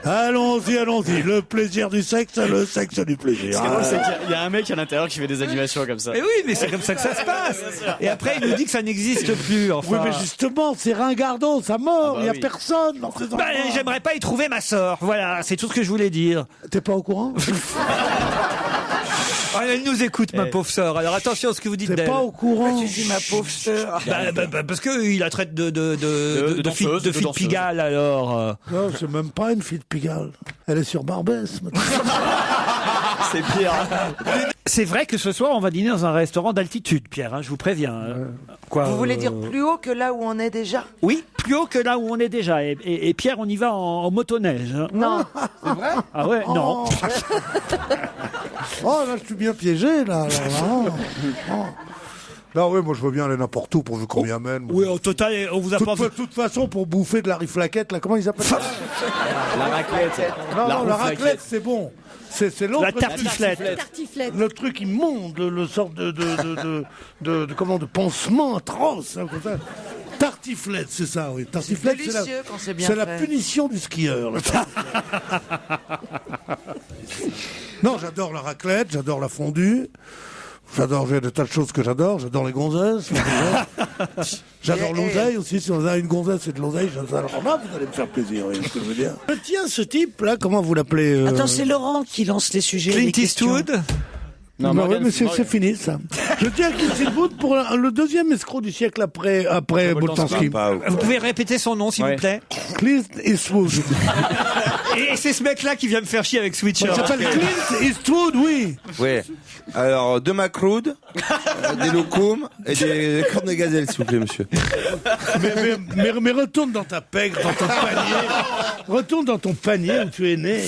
Allons-y. Le plaisir du sexe, le sexe du plaisir. Ce qui est drôle, c'est qu'il y a un mec à l'intérieur qui fait des animations comme ça. Mais oui, mais c'est comme ça que ça se passe. Et après, il nous dit que ça n'existe plus. Enfin. Oui, mais justement, c'est ringardo, ça mort. Il n'y a personne dans ces endroits. J'aimerais pas y trouver ma sœur. Voilà, c'est tout ce que je voulais dire. T'es pas au courant? Elle nous écoute, ma pauvre sœur. Alors attention à ce que vous dites d'elle. T'es pas au courant? Tu dis ma pauvre sœur. Parce qu'il la traite de fille de Pigalle, alors. Non, c'est même pas une fille de Pigalle. Elle est sur Barbès. C'est pire. C'est vrai que ce soir, on va dîner dans un restaurant d'altitude, Pierre, hein, je vous préviens. Quoi, Vous voulez dire plus haut que là où on est déjà? Oui, plus haut que là où on est déjà. Et Pierre, on y va en motoneige. Hein. Non. C'est vrai? Ah ouais, non. Oh, là, je suis bien piégé, là. Non, oui, moi je veux bien aller n'importe où pourvu qu'on m'y amène. Oui, au total, on vous a pas... De toute façon, pour bouffer de la riflaquette, là, comment ils appellent ça? La raclette. Non, la raclette, c'est bon. C'est l'autre. La tartiflette. Le truc immonde, le sort de pansement atroce. Hein, comme ça. Tartiflette, c'est ça, oui. Tartiflette, c'est délicieux quand c'est bien fait. fait. C'est la punition du skieur. Non, j'adore la raclette, j'adore la fondue. J'ai des tas de choses que j'adore. J'adore les gonzesses. J'adore l'oseille aussi. Si on a une gonzesse et de l'oseille, alors là, vous allez me faire plaisir. Vous voyez ce que je veux dire. Tiens, ce type-là, comment vous l'appelez Attends, c'est Laurent qui lance les sujets. Clint Eastwood. Non, mais c'est fini, ça. Je tiens Clint Eastwood pour le deuxième escroc du siècle après Boltanski. Vous pouvez répéter son nom, s'il vous plaît? Clint Eastwood. Et c'est ce mec-là qui vient me faire chier avec Switcher. Il s'appelle Clint Eastwood, oui. Oui. Alors, 2 macroudes, des loukoums et des cornes de gazelle, s'il vous plaît, monsieur. Mais retourne dans ta pègre, dans ton panier. Retourne dans ton panier où tu es né.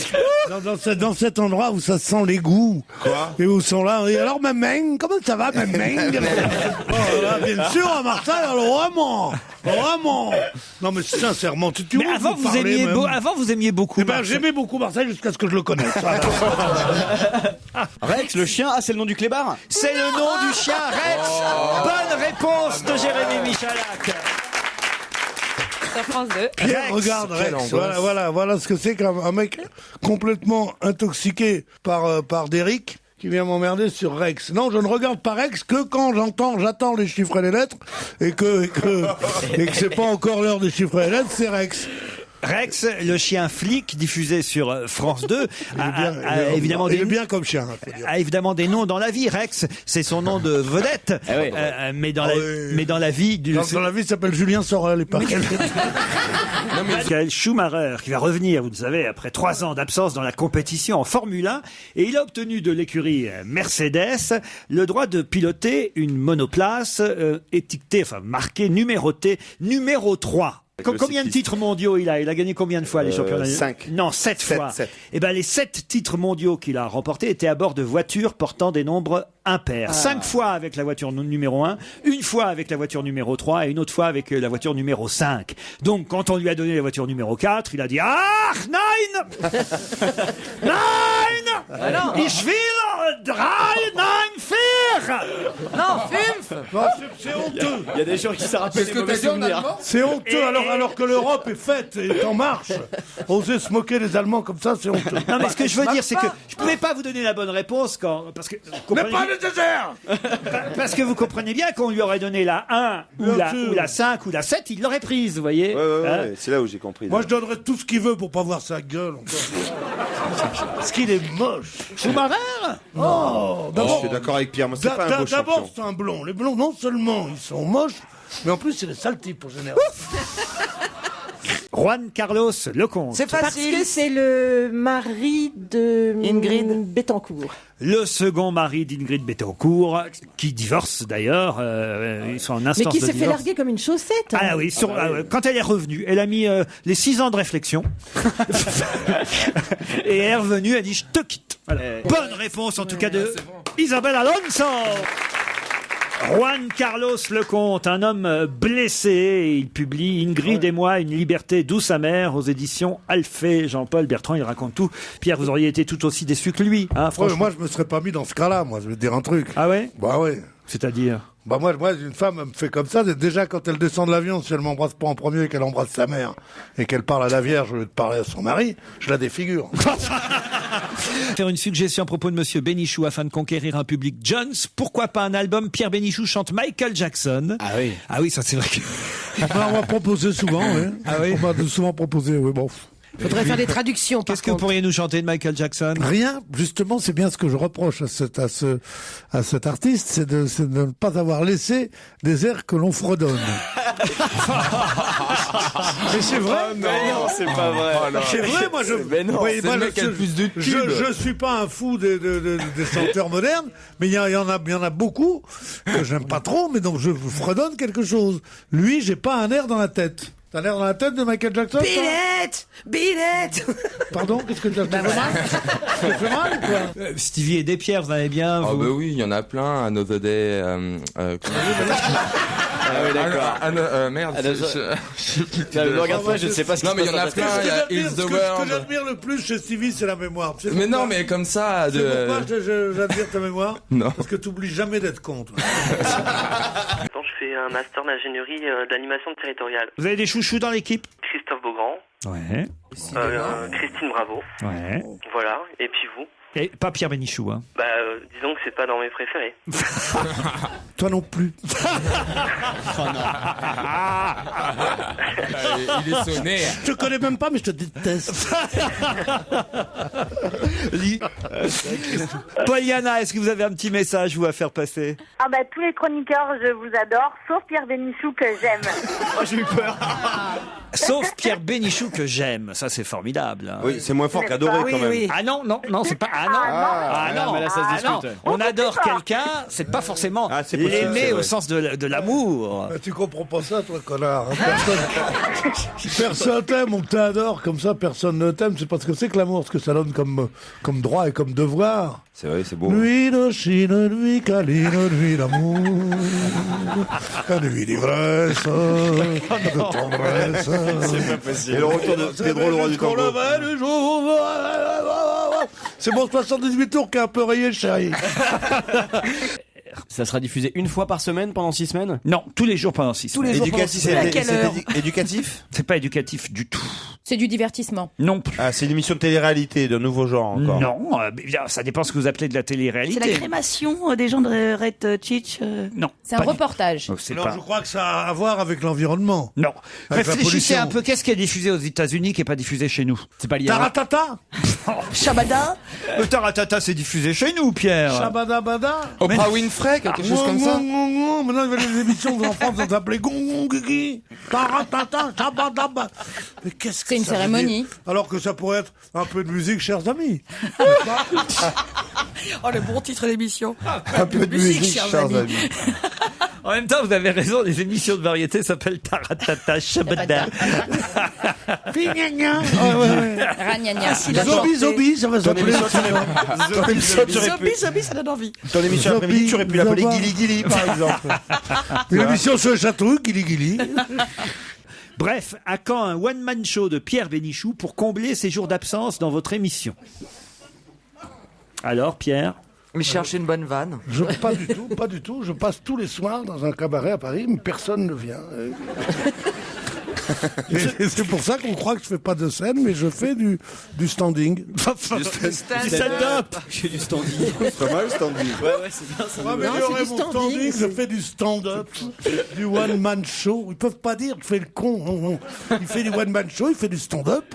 Dans cet endroit où ça sent l'égout. Quoi? Et où sont là. Et alors, ma main, comment ça va, ma main? Oh là, bien sûr, à Marseille, alors vraiment. Non, mais sincèrement, tu mais avant, vous aimiez beaucoup. Eh ben, j'aimais beaucoup Marseille jusqu'à ce que je le connaisse. Rex, le chien, c'est le nom du clébard? C'est le nom du chien, Rex. Bonne réponse de Jérémy Michalak. France 2. Pierre, regarde Rex. Voilà ce que c'est qu'un mec complètement intoxiqué par Derrick qui vient m'emmerder sur Rex. Non, je ne regarde pas Rex que quand j'attends les chiffres et les lettres et que c'est pas encore l'heure des chiffres et les lettres, c'est Rex. Rex, le chien flic, diffusé sur France 2, il est bien comme chien. A évidemment des noms dans la vie. Rex, c'est son nom de vedette, mais dans la vie... Dans la vie, il s'appelle Julien Sorel. Michael Schumacher, qui va revenir, vous le savez, après 3 ans d'absence dans la compétition en Formule 1, et il a obtenu de l'écurie Mercedes le droit de piloter une monoplace étiquetée, marquée, numérotée, numéro 3. Combien de titres mondiaux il a? Il a gagné combien de fois les championnats? 5. Non, 7 fois. 7. Et ben les 7 titres mondiaux qu'il a remportés étaient à bord de voitures portant des nombres impairs. 5 fois avec la voiture numéro 1, une fois avec la voiture numéro 3 et une autre fois avec la voiture numéro 5. Donc quand on lui a donné la voiture numéro 4, il a dit ah, nein! Nein! Ich will 3, 9, 4! Non, 5! C'est honteux. Il y a des gens qui se rappellent des mauvais souvenirs. C'est honteux alors que l'Europe est faite et est en marche. Oser se moquer des Allemands comme ça, c'est honteux. Non, mais ce que je veux dire, c'est que je pouvais pas vous donner la bonne réponse parce que... Mais pas nécessaire! Parce que vous comprenez bien qu'on lui aurait donné la 1 ou la 5 ou la 7, il l'aurait prise, vous voyez. Ouais, c'est là où j'ai compris. Moi, je donnerais tout ce qu'il veut pour pas voir sa gueule. Parce qu'il est moche. Schumacher? Oh, je suis d'accord avec Pierre, moi c'est pas un beau champion. D'abord, c'est un blond. Les blonds, non seulement ils sont moches, mais en plus, c'est des sales types en général. Juan Carlos Lecomte. C'est Parce que c'est le mari de Ingrid Betancourt. Le second mari d'Ingrid Betancourt, qui divorce d'ailleurs. Ils sont en instance de divorce. Mais qui s'est fait larguer comme une chaussette. Ah oui, quand elle est revenue, elle a mis les 6 ans de réflexion. Et elle est revenue, elle dit je te quitte. Voilà. Bonne réponse en tout cas de Isabelle Alonso. Juan Carlos Lecomte, un homme blessé. Il publie Ingrid et moi, une liberté douce amère aux éditions Alphée. Jean-Paul Bertrand, il raconte tout. Pierre, vous auriez été tout aussi déçu que lui, hein, franchement. Moi, je me serais pas mis dans ce cas-là, moi, je vais te dire un truc. Ah ouais? Bah ouais. C'est-à-dire? Bah moi, une femme me fait comme ça, déjà quand elle descend de l'avion, si elle m'embrasse pas en premier et qu'elle embrasse sa mère, et qu'elle parle à la Vierge au lieu de parler à son mari, je la défigure. Faire une suggestion à propos de Monsieur Bénichou afin de conquérir un public Jones. Pourquoi pas un album Pierre Bénichou chante Michael Jackson? Ah oui. Ah oui, ça c'est vrai que... On m'a proposé souvent, oui. Ah oui? On m'a souvent proposé, oui, bon. Faudrait faire des traductions. Qu'est-ce que vous pourriez nous chanter de Michael Jackson? Rien, justement, c'est bien ce que je reproche à cet artiste, c'est de ne pas avoir laissé des airs que l'on fredonne. Mais c'est vrai. Non, c'est pas vrai. C'est vrai, moi je suis pas un fou des chanteurs modernes, mais il y en a beaucoup que j'aime pas trop, mais donc je fredonne quelque chose. Lui, j'ai pas un air dans la tête. T'as l'air dans la tête de Michael Jackson? Billette. Pardon, qu'est-ce que tu as fait mal? Ça fait mal ou quoi? Stevie et Despierres, vous en avez bien? Ah bah oui, il y en a plein. Another Day. Ah oui, d'accord. Merde. Ne regarde pas, je ne sais pas ce qui se passe. Non, mais il y en a plein. Il y a It's the Ce que World. j'admire le plus chez Stevie, c'est la mémoire. Mais non, mais comme ça. C'est pourquoi j'admire ta mémoire? Non. Parce que tu oublies jamais d'être con, toi. Je fais un master d'ingénierie d'animation territoriale. Vous avez des chouchous dans l'équipe? Christophe Beaugrand. Ouais. Christine Bravo. Ouais. Voilà. Et puis vous? Et pas Pierre Bénichou, hein. Disons que c'est pas dans mes préférés. Toi non plus. Il est sonné. Je te connais même pas, mais je te déteste. Poliana, est-ce que vous avez un petit message, vous, à faire passer? Ah bah tous les chroniqueurs, je vous adore, sauf Pierre Bénichou que j'aime. Oh, j'ai eu peur. Sauf Pierre Bénichou que j'aime. Ça, c'est formidable. Hein. Oui, c'est moins fort qu'adorer quand même. Ah non, c'est pas... Ah non, mais là, ça se discute. non. On adore quelqu'un, c'est pas forcément l'aimer au sens de l'amour. Tu comprends pas ça, toi, connard. Personne t'aime, on t'adore, comme ça, personne ne t'aime. C'est parce que c'est que l'amour, ce que ça donne comme droit et comme devoir. C'est vrai, c'est beau. Nuit de Chine, nuit câline, nuit d'amour, nuit d'ivresse, de tendresse. C'est pas possible. Et le retour de Pedro, le roi du tango. C'est mon 78 tours qui a un peu rayé, chérie. Ça sera diffusé une fois par semaine pendant 6 semaines? Non, tous les jours pendant 6 semaines. Éducatif, c'est éducatif? C'est pas éducatif du tout. C'est du divertissement. Non plus. Ah, c'est une émission de télé-réalité, de nouveau genre encore. Non, ça dépend ce que vous appelez de la télé-réalité. C'est la crémation des gens de Red Chich. Non. C'est un reportage. Alors je crois que ça a à voir avec l'environnement. Non. Avec la Réfléchissez pollution. un peu, qu'est-ce qui est diffusé aux États-Unis qui n'est pas diffusé chez nous? C'est pas lié. Taratata. Shabada. Le Taratata, c'est diffusé chez nous, Pierre. Shabada. Oprah Winfrey, quelque chose comme ça. Maintenant, il y avait des émissions en France, ça s'appelait Gong Gigi. Taratata, Shabada. Mais qu'est-ce que C'est une ça veut cérémonie. dire? Alors que ça pourrait être un peu de musique, chers amis. Oh, le bon titre d'émission. Un peu de musique, chers amis. En même temps, vous avez raison, les émissions de variété s'appellent Taratata, Shabada. Ragnagna. Zombie, ça va s'appeler. Zombie, ça donne envie. Ton émission après-midi, tu aurais pu l'appeler Gili Gili, par exemple. Une émission sur le château, Gili. Bref, à quand un one-man show de Pierre Bénichou pour combler ses jours d'absence dans votre émission? Alors, Pierre? Mais chercher une bonne vanne. Pas du tout. Je passe tous les soirs dans un cabaret à Paris, mais personne ne vient. Et c'est pour ça qu'on croit que je fais pas de scène, mais je fais du standing. Du stand-up. Je fais du standing. C'est pas mal le standing. Ouais, c'est bien ça. On va améliorer mon standing, je fais du stand-up, du one-man show. Ils peuvent pas dire, tu fais le con. Il fait du one-man show, il fait du stand-up.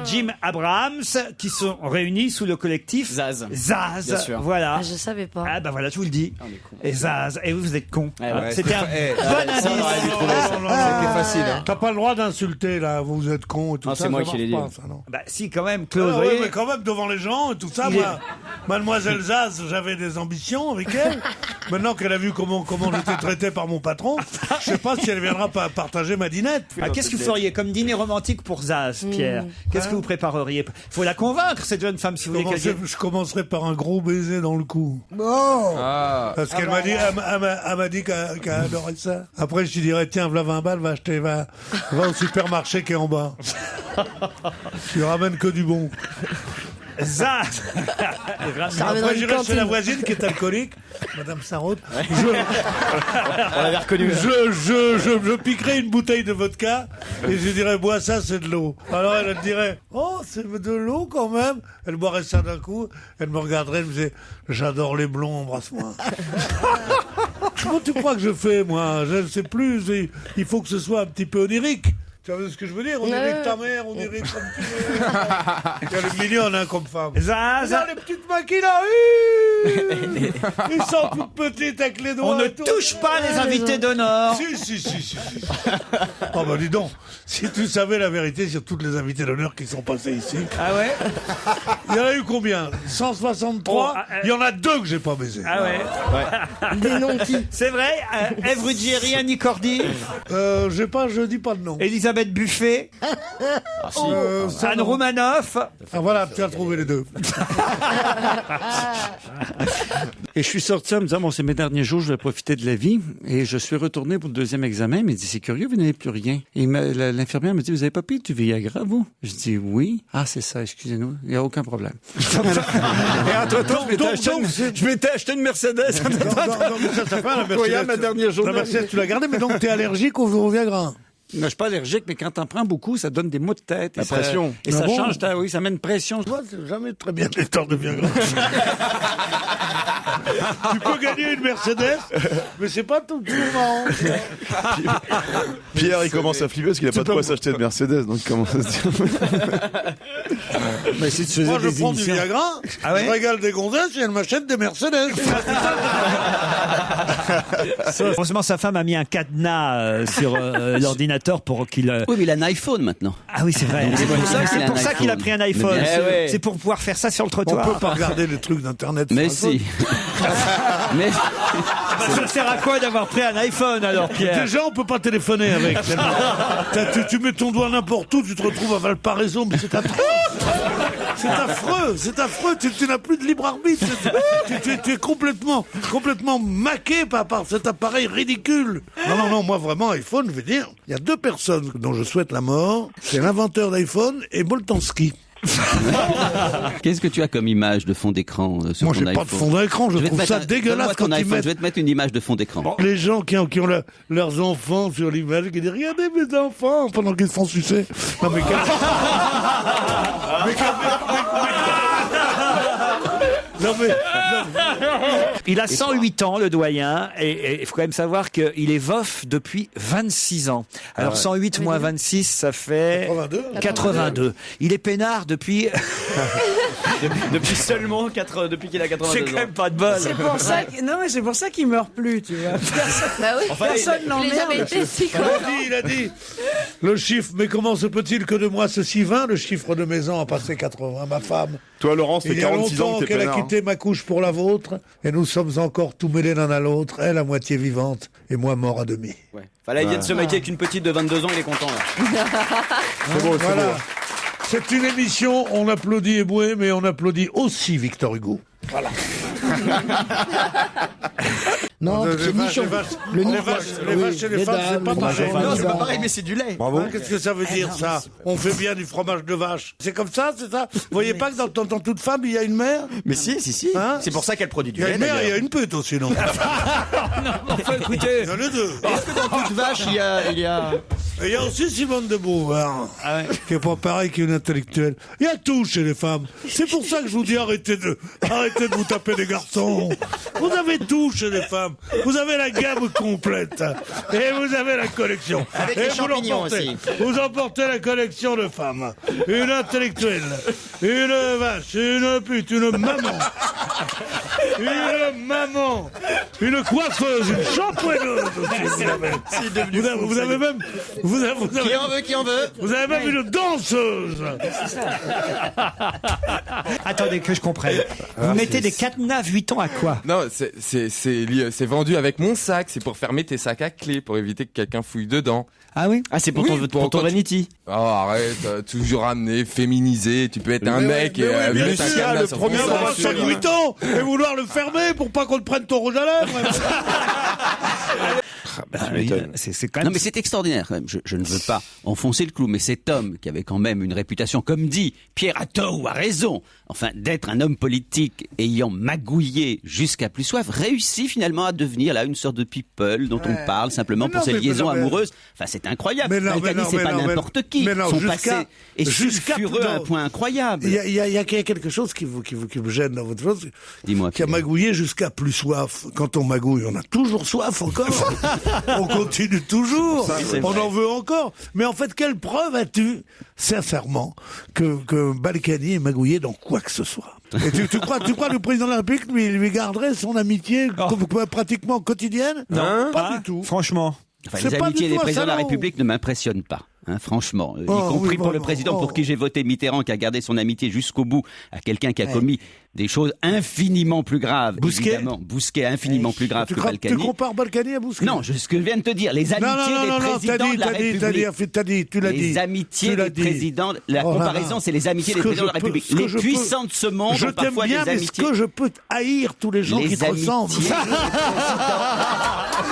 Jim Abrahams qui sont réunis sous le collectif Zaz. Bien sûr. Voilà. Ah, je savais pas. Ah bah voilà, je vous le dis. Et Zaz. Et vous êtes cons. Ouais. C'était un bon indice. C'était facile. Hein. T'as pas le droit d'insulter, là, vous êtes cons et tout Ah, ça. c'est moi ça qui l'ai marche dit. pas, ça, non. Bah si, quand même, Claude. Ah, ouais, mais quand même, devant les gens et tout ça, moi, Mademoiselle Zaz, j'avais des ambitions avec elle. Maintenant qu'elle a vu comment j'étais traité par mon patron, je sais pas si elle viendra partager ma dinette. Ah, qu'est-ce que vous feriez comme dîner romantique pour Zaz, Pierre? Qu'est-ce que vous prépareriez? Faut la convaincre, cette jeune femme, si vous voulez qu'elle... Je commencerai par un gros baiser dans le cou. Oh. Parce qu'elle m'a dit, elle m'a dit qu'elle adorait ça. Après, je lui dirais, tiens, voilà 20 balles, va au supermarché qui est en bas. Tu ramènes que du bon. Ça Après, j'irai chez la voisine qui est alcoolique, Madame Sarraute. On l'avait reconnu. Je piquerai une bouteille de vodka et je dirais, bois ça, c'est de l'eau. Alors elle dirait, oh, c'est de l'eau quand même. Elle boirait ça d'un coup, elle me regarderait, elle me disait, j'adore les blonds, embrasse-moi. Comment tu crois que je fais, moi? Je ne sais plus, il faut que ce soit un petit peu onirique. Tu vois ce que je veux dire? On dirait ta mère, on dirait comme tu veux. Elle est mignonne, hein, comme femme. Regarde les petites mains qu'il a eues. Ils sont toutes petites avec les doigts. On ne touche pas les invités d'honneur. Si. Oh bah dis donc, si tu savais la vérité sur toutes les invités d'honneur qui sont passés ici. Ah ouais? Il y en a eu combien? 163. Il y en a 2 que j'ai pas baisé. Ah ouais? Des noms qui? C'est vrai? Ève Ruggieri, Annie Cordy? Je dis pas de nom. Elisabeth Buffet? Anne Romanoff? Ah voilà, tu as trouvé les 2. Et je suis sorti en me disant, bon, c'est mes derniers jours, je vais profiter de la vie. Et je suis retourné pour le deuxième examen. Il m'a dit, c'est curieux, vous n'avez plus rien. Et l'infirmière me dit, vous avez pas pris du Viagra, vous? Je dis, oui. Ah, c'est ça, excusez-nous. Il n'y a aucun problème. Et entre-temps, je m'étais acheté une Mercedes. Non, mais ça fait la Mercedes. Ma dernière journée. La Mercedes, tu l'as gardée, mais donc tu es allergique au Viagra? Non, je suis pas allergique, mais quand t'en prends beaucoup, ça donne des maux de tête. La pression. Et ça change, oui, ça met une pression. Toi, c'est jamais très bien les torts de Viagra. Tu peux gagner une Mercedes, mais c'est pas tout marrant. Pierre, il commence à flipper parce qu'il a pas de quoi s'acheter de Mercedes, donc il commence à se dire. Mais si tu faisais moi, je des prends émissions... du Viagra, je régale des gonzesses et elle m'achète des Mercedes. Heureusement, sa femme a mis un cadenas sur l'ordinateur pour qu'il... Oui, mais il a un iPhone maintenant. Ah oui, c'est vrai. C'est pour ça qu'il a pris un iPhone. C'est pour pouvoir faire ça sur le trottoir. On peut pas regarder les trucs d'Internet. Mais si. Mais... ça sert à quoi d'avoir pris un iPhone alors, Pierre? Déjà, on peut pas téléphoner avec. Tu mets ton doigt n'importe où, tu te retrouves à Valparaiso, mais c'est atroce. C'est affreux, tu n'as plus de libre arbitre. Tu es complètement maqué par cet appareil ridicule. Non, moi vraiment, iPhone, je veux dire, il y a 2 personnes dont je souhaite la mort, c'est l'inventeur d'iPhone et Boltanski. Qu'est-ce que tu as comme image de fond d'écran sur Moi, ton j'ai iPhone? pas de fond d'écran, je trouve ça dégueulasse quand ils mettent... Je vais te mettre une image de fond d'écran. Les gens qui ont leurs enfants sur l'image, qui disent « Regardez mes enfants !» pendant qu'ils se font sucer. Non mais... Il a 108 ans, le doyen, et il faut quand même savoir qu'il est veuf depuis 26 ans. Alors 108 moins 26, ça fait 82. Il est peinard depuis... depuis seulement depuis qu'il a 82 ans. C'est quand même pas de bol. C'est pour ça c'est pour ça qu'il meurt plus, tu vois. Personne l'emmerde. Il a dit, le chiffre, mais comment se peut-il que de moi ceci 20, le chiffre de mes ans a passé 80, ma femme. Toi, Laurent, ça fait 46 ans que t'es qu'elle a peinard. quitté ma couche pour la vôtre, et nous sommes encore tout mêlés l'un à l'autre, elle à moitié vivante, et moi mort à demi. Ouais. Fallait il vient de se maquiller avec une petite de 22 ans, il est content là. C'est beau, c'est beau. C'est une émission, on applaudit Eboué, mais on applaudit aussi Victor Hugo. Voilà. Non, c'est nichon. Les vaches et les femmes, c'est pas pareil. Non, c'est pas pareil, mais c'est du lait. Bravo. Qu'est-ce que ça veut dire, ça? On fait bien du fromage de vache. C'est comme ça, c'est ça? Vous voyez pas que dans toute femme, il y a une mère? Mais si. Hein, c'est pour ça qu'elle produit du lait. Il y a une mère et il y a une pute aussi, non? Enfin, écoutez... Il y a les deux. Est-ce que dans toute vache, il y a... Et il y a aussi Simone de Beauvoir, qui est pas pareil qu'une intellectuelle. Il y a tout chez les femmes. C'est pour ça que je vous dis arrêtez de vous taper des garçons. Vous avez tout chez les femmes. Vous avez la gamme complète. Et vous avez la collection. Avec et les champignons aussi. Vous emportez la collection de femmes. Une intellectuelle, une vache, une pute, une maman. Une maman, une coiffeuse, une shampooineuse aussi. Vous avez même... Qui en veut Vous avez même une danseuse. Attendez que je comprenne. Vous mettez des cadenas 8 ans à quoi? Non, c'est c'est vendu avec mon sac. C'est pour fermer tes sacs à clé, pour éviter que quelqu'un fouille dedans. Ah oui? Ah, c'est pour ton vanity. Oh, arrête, toujours amené, féminisé. Tu peux être un mec et bien mettre un sûr, cadenas le sur premier ton moment, sac. 58 ans, et vouloir le fermer pour pas qu'on te prenne ton rouge à lèvres. C'est quand même... Non mais c'est extraordinaire quand même. Je ne veux pas enfoncer le clou, mais cet homme qui avait quand même une réputation, comme dit Pierre, à tort ou à raison, enfin d'être un homme politique ayant magouillé jusqu'à plus soif, réussit finalement à devenir là une sorte de people dont on parle simplement pour ses liaisons amoureuses. Enfin c'est incroyable. Balkany c'est pas n'importe qui. Son passé est sulfureux à un point incroyable. Il y a quelque chose qui me gêne dans votre chose. Dis-moi. Qui a magouillé jusqu'à plus soif. Quand on magouille, on a toujours soif encore. On continue toujours. On en veut encore. Mais en fait, quelle preuve as-tu, sincèrement, que Balkany est magouillé dans quoi que ce soit? Et tu crois que le président de la République lui garderait son amitié pratiquement quotidienne? Non, pas du tout. Franchement. Enfin, les amitiés des présidents de la République ne m'impressionnent pas. Franchement, y compris pour le président pour qui j'ai voté, Mitterrand, qui a gardé son amitié jusqu'au bout à quelqu'un qui a commis des choses infiniment plus graves. Bousquet infiniment plus grave que Balkany. Tu compares Balkany à Bousquet? Non, ce que je viens de te dire, les amitiés des présidents de la République. Tu l'as dit. Les amitiés des présidents, la comparaison, c'est les amitiés des présidents de la République. Les puissants de ce monde ont parfois des amitiés. Est-ce que je peux haïr tous les gens qui te ressemblent?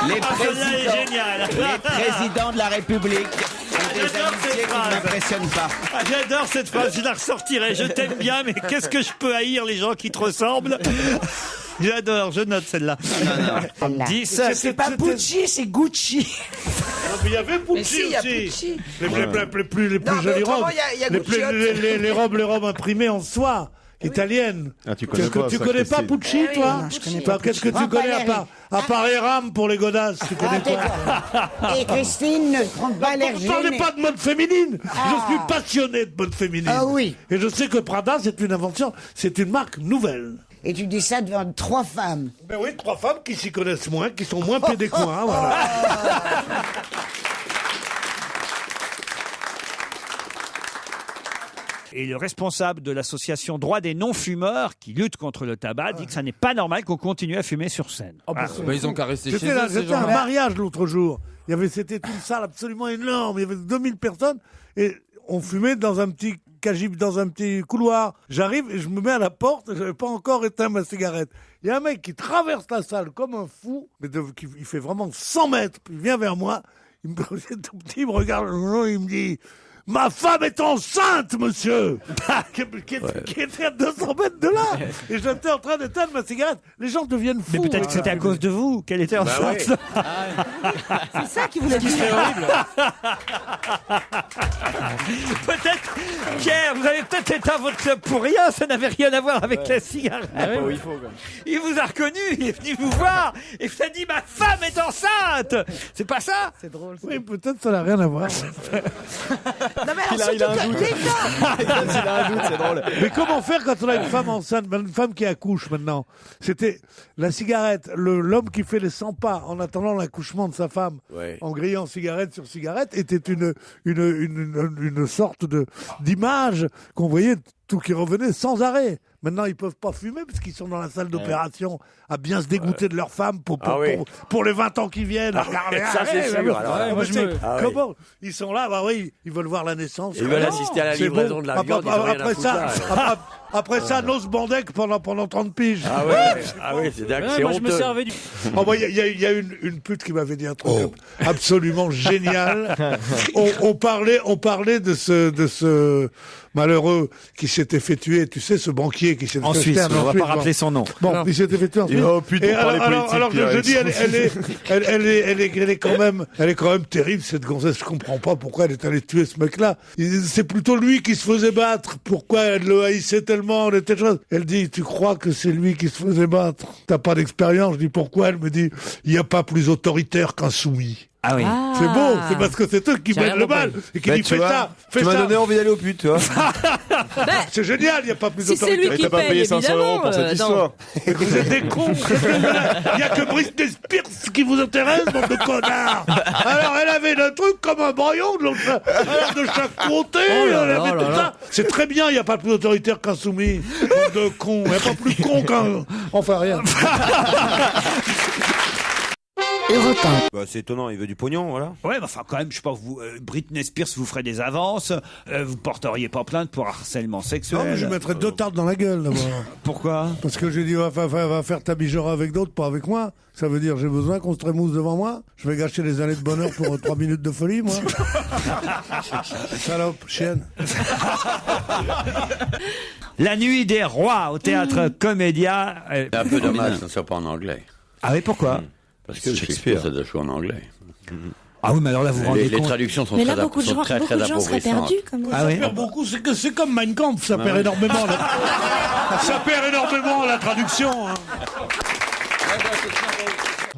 Les présidents de la République. Des amitiés qui ne m'impressionnent pas. J'adore cette phrase, je la ressortirai. Je t'aime bien, mais qu'est-ce que je peux haïr les gens qui te ressemblent? J'adore, je note celle-là. Non. 10. C'est pas Pucci, c'est Gucci. Non, mais il y avait Pucci aussi. Les plus jolies robes. Les robes imprimées en soie. Italienne. Tu connais pas Pucci, toi? Non, je connais pas. Qu'est-ce que tu connais à part Eram pour les godasses? Tu connais quoi? Et Christine ne prend pas l'air gênée. Ne parlez pas de mode féminine. Je suis passionné de mode féminine. Ah oui. Et je sais que Prada, c'est une invention, c'est une marque nouvelle. Et tu dis ça devant 3 femmes. Ben oui, 3 femmes qui s'y connaissent moins, qui sont moins pédés que moi. Voilà. Et le responsable de l'association Droit des non-fumeurs qui lutte contre le tabac dit que ça n'est pas normal qu'on continue à fumer sur scène. Ils ont qu'à rester chez eux. C'était un mariage l'autre jour. C'était une salle absolument énorme. Il y avait 2000 personnes et on fumait dans un petit cagib, dans un petit couloir. J'arrive et je me mets à la porte et j'avais pas encore éteint ma cigarette. Il y a un mec qui traverse la salle comme un fou, mais il fait vraiment 100 mètres. Puis il vient vers moi, il me regarde, il me dit... Ma femme est enceinte, monsieur! qui était à 200 mètres de là! Et j'étais en train d'éteindre ma cigarette. Les gens deviennent fous. Mais peut-être que c'était à cause de vous qu'elle était enceinte. C'est ça qui voulait dire. C'est horrible. Peut-être, Pierre, vous avez peut-être éteint votre club pour rien, ça n'avait rien à voir avec la cigarette. Il vous a reconnu, il est venu vous voir, et vous a dit, ma femme est enceinte! C'est pas ça? C'est drôle. Oui, peut-être ça n'a rien à voir. Non mais alors, il a un doute. Il a un doute, c'est drôle. Mais comment faire quand on a une femme enceinte, une femme qui accouche maintenant? C'était la cigarette, l'homme qui fait les 100 pas en attendant l'accouchement de sa femme, en grillant cigarette sur cigarette, était une sorte d'image qu'on voyait tout qui revenait sans arrêt. Maintenant, ils peuvent pas fumer parce qu'ils sont dans la salle d'opération à bien se dégoûter de leur femme pour les 20 ans qui viennent. Ça, c'est sûr. Comment ils sont là, ils veulent voir la naissance. Ils veulent assister à la livraison de la viande. Après ça, Nos Bandec pendant 30 piges. Ah oui, c'est moi, je me servais du... Il y a une pute qui m'avait dit un truc absolument génial. On parlait de ce malheureux qui s'était fait tuer, tu sais, ce banquier qui s'était en fait Suisse, on va pas rappeler son nom. Bon, il s'était fait tuer en Suisse. Et alors je dis, elle est quand même terrible, cette gonzesse. Je comprends pas pourquoi elle est allée tuer ce mec-là. C'est plutôt lui qui se faisait battre. Pourquoi elle le haïssait tellement? Elle dit, tu crois que c'est lui qui se faisait battre? T'as pas d'expérience? Je dis, pourquoi? Elle me dit, il n'y a pas plus autoritaire qu'un soumis. Ah oui. C'est beau, c'est parce que c'est eux qui mènent le mal et qui disent fais ça. Tu m'as donné envie d'aller au pute, tu vois. C'est génial, il n'y a pas plus si d'autorité. c'est lui qui T'as pas payé 500 € pour cette histoire. Vous êtes des cons. Il n'y a que Britney Spears qui vous intéresse, bande de connards. Alors elle avait un truc comme un braillon de chaque côté. Elle avait tout ça. C'est très bien, il n'y a pas plus autoritaire qu'un soumis. Bande de cons. Il n'y a pas plus con qu'un... Enfin rien. Europe 1. Bah, c'est étonnant, il veut du pognon, voilà. Ouais, mais enfin, quand même, je sais pas, vous, Britney Spears vous ferait des avances, vous porteriez pas plainte pour harcèlement sexuel. Non, mais je lui mettrais 2 tartes dans la gueule, d'abord. Pourquoi? Parce que j'ai dit, va faire ta bijora avec d'autres, pas avec moi. Ça veut dire, j'ai besoin qu'on se trémousse devant moi. Je vais gâcher les années de bonheur pour 3 minutes de folie, moi. Salope, chienne. La nuit des rois au théâtre Comédia. C'est un peu dommage que ça ne soit pas en anglais. Ah oui, pourquoi? Parce que Shakespeare, ça doit jouer en anglais. Ah oui, mais alors là, vous vous rendez compte. Les traductions sont Mais très, là, beaucoup de gens seraient perdus. Ça perd beaucoup, c'est comme Mein Kampf, ça perd énormément. Ça perd énormément la traduction. Hein.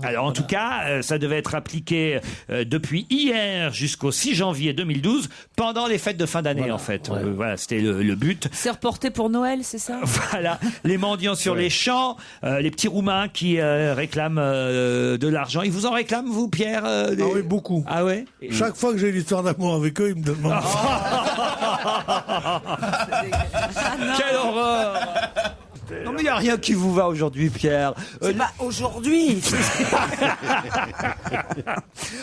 Alors en tout cas, ça devait être appliqué depuis hier jusqu'au 6 janvier 2012, pendant les fêtes de fin d'année en fait. Voilà, c'était le but. C'est reporté pour Noël, c'est ça? Voilà, les mendiants sur les champs, les petits Roumains qui réclament de l'argent. Ils vous en réclament, vous, Pierre? Ah oui, beaucoup. Ah ouais? Chaque fois que j'ai une histoire d'amour avec eux, ils me demandent. Quelle horreur! Non mais il n'y a rien qui vous va aujourd'hui, Pierre. C'est pas aujourd'hui.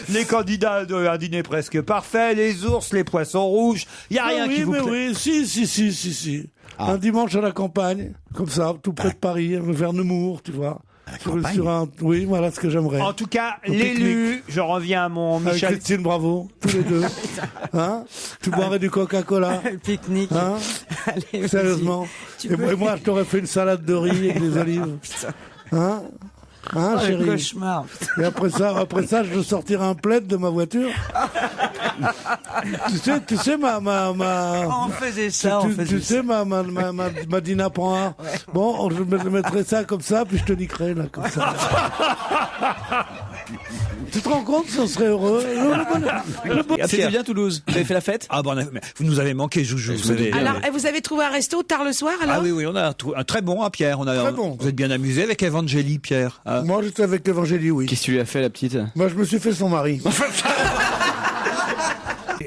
Les candidats d'un dîner presque parfait, les ours, les poissons rouges, il n'y a rien qui vous plaît. Oui, si. Un dimanche à la campagne, comme ça, tout près de Paris, vers Nemours, tu vois. Oui, voilà ce que j'aimerais. En tout cas, l'élu, je reviens à mon Michel. Avec Christine Bravo, tous les deux. Hein? Tu boirais du Coca-Cola. Pique-nique. Hein? Allez, sérieusement. Et moi, je t'aurais fait une salade de riz avec des olives. Hein? Hein, chérie? Cauchemar. Et après ça, je sortirai un plaid de ma voiture. tu sais On faisait ça, tu sais ma Dina Panhard. Ouais. Bon, je mettrai ça comme ça, puis je te niquerai là comme ça. Tu te rends compte si on serait heureux? C'était bien Toulouse. Vous avez fait la fête? Ah bon, vous nous avez manqué, Joujou. Vous savez. Alors, vous avez trouvé un resto tard le soir alors? Ah oui, on a un très bon, hein, Pierre. Très bon. Vous êtes bien amusé avec Evangélie, Pierre. Hein? Moi, j'étais avec Evangélie, oui. Qu'est-ce que tu lui as fait, la petite? Moi, je me suis fait son mari.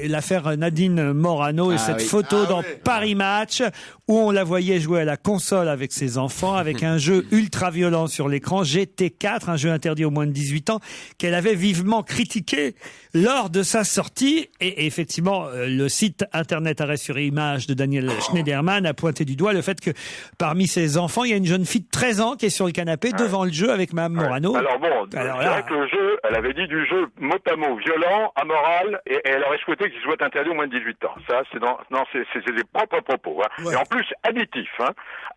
L'affaire Nadine Morano et cette photo dans Paris Match où on la voyait jouer à la console avec ses enfants avec un jeu ultra violent sur l'écran, GT4, un jeu interdit aux moins de 18 ans qu'elle avait vivement critiqué lors de sa sortie. Et effectivement, le site internet Arrêt sur Image de Daniel Schneiderman a pointé du doigt le fait que parmi ses enfants, il y a une jeune fille de 13 ans qui est sur le canapé devant le jeu avec Mme Morano. Alors bon, c'est vrai que le jeu, elle avait dit du jeu mot à mot, violent, amoral, et elle aurait souhaité qu'il soit interdit aux moins de 18 ans. Ça, c'est ses propres propos. Hein. Ouais. Et en plus, additif. Hein.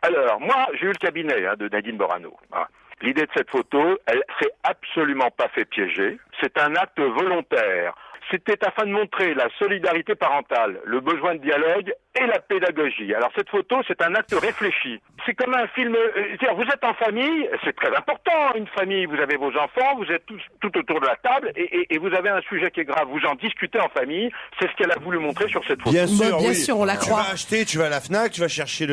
Alors, moi, j'ai eu le cabinet de Nadine Morano. Hein. L'idée de cette photo, elle s'est absolument pas fait piéger. C'est un acte volontaire. C'était afin de montrer la solidarité parentale, le besoin de dialogue et la pédagogie. Alors cette photo, c'est un acte réfléchi. C'est comme un film. Vous êtes en famille, c'est très important. Une famille, vous avez vos enfants, vous êtes tout autour de la table, et vous avez un sujet qui est grave. Vous en discutez en famille. C'est ce qu'elle a voulu montrer sur cette photo. Bien sûr, bien sûr, on la croit. Tu vas à la Fnac, tu vas acheter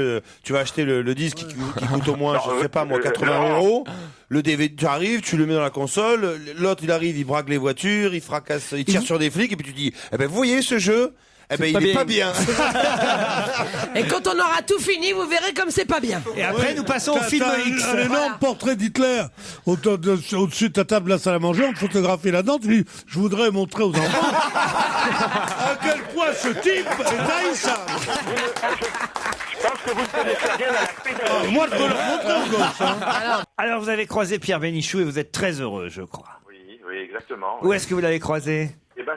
le disque qui coûte au moins, je sais pas moi, 80 €. Le DVD, tu arrives, tu le mets dans la console. L'autre, il arrive, il braque les voitures, il fracasse, il tire sur des flics, et puis tu dis, vous voyez ce jeu? Il est pas bien. Et quand on aura tout fini, vous verrez comme c'est pas bien. Et après, nous passons au film X. Un énorme portrait d'Hitler au-dessus de ta table de la salle à manger, on te photographie là-dedans, tu dis, je voudrais montrer aux enfants à quel point ce type est haïssable. Je pense que vous ne connaissez rien à la pédagogie. Moi, je peux leur montrer aux gosses. Hein. Alors, vous avez croisé Pierre Bénichou et vous êtes très heureux, je crois. Oui, exactement. Où est-ce que vous l'avez croisé?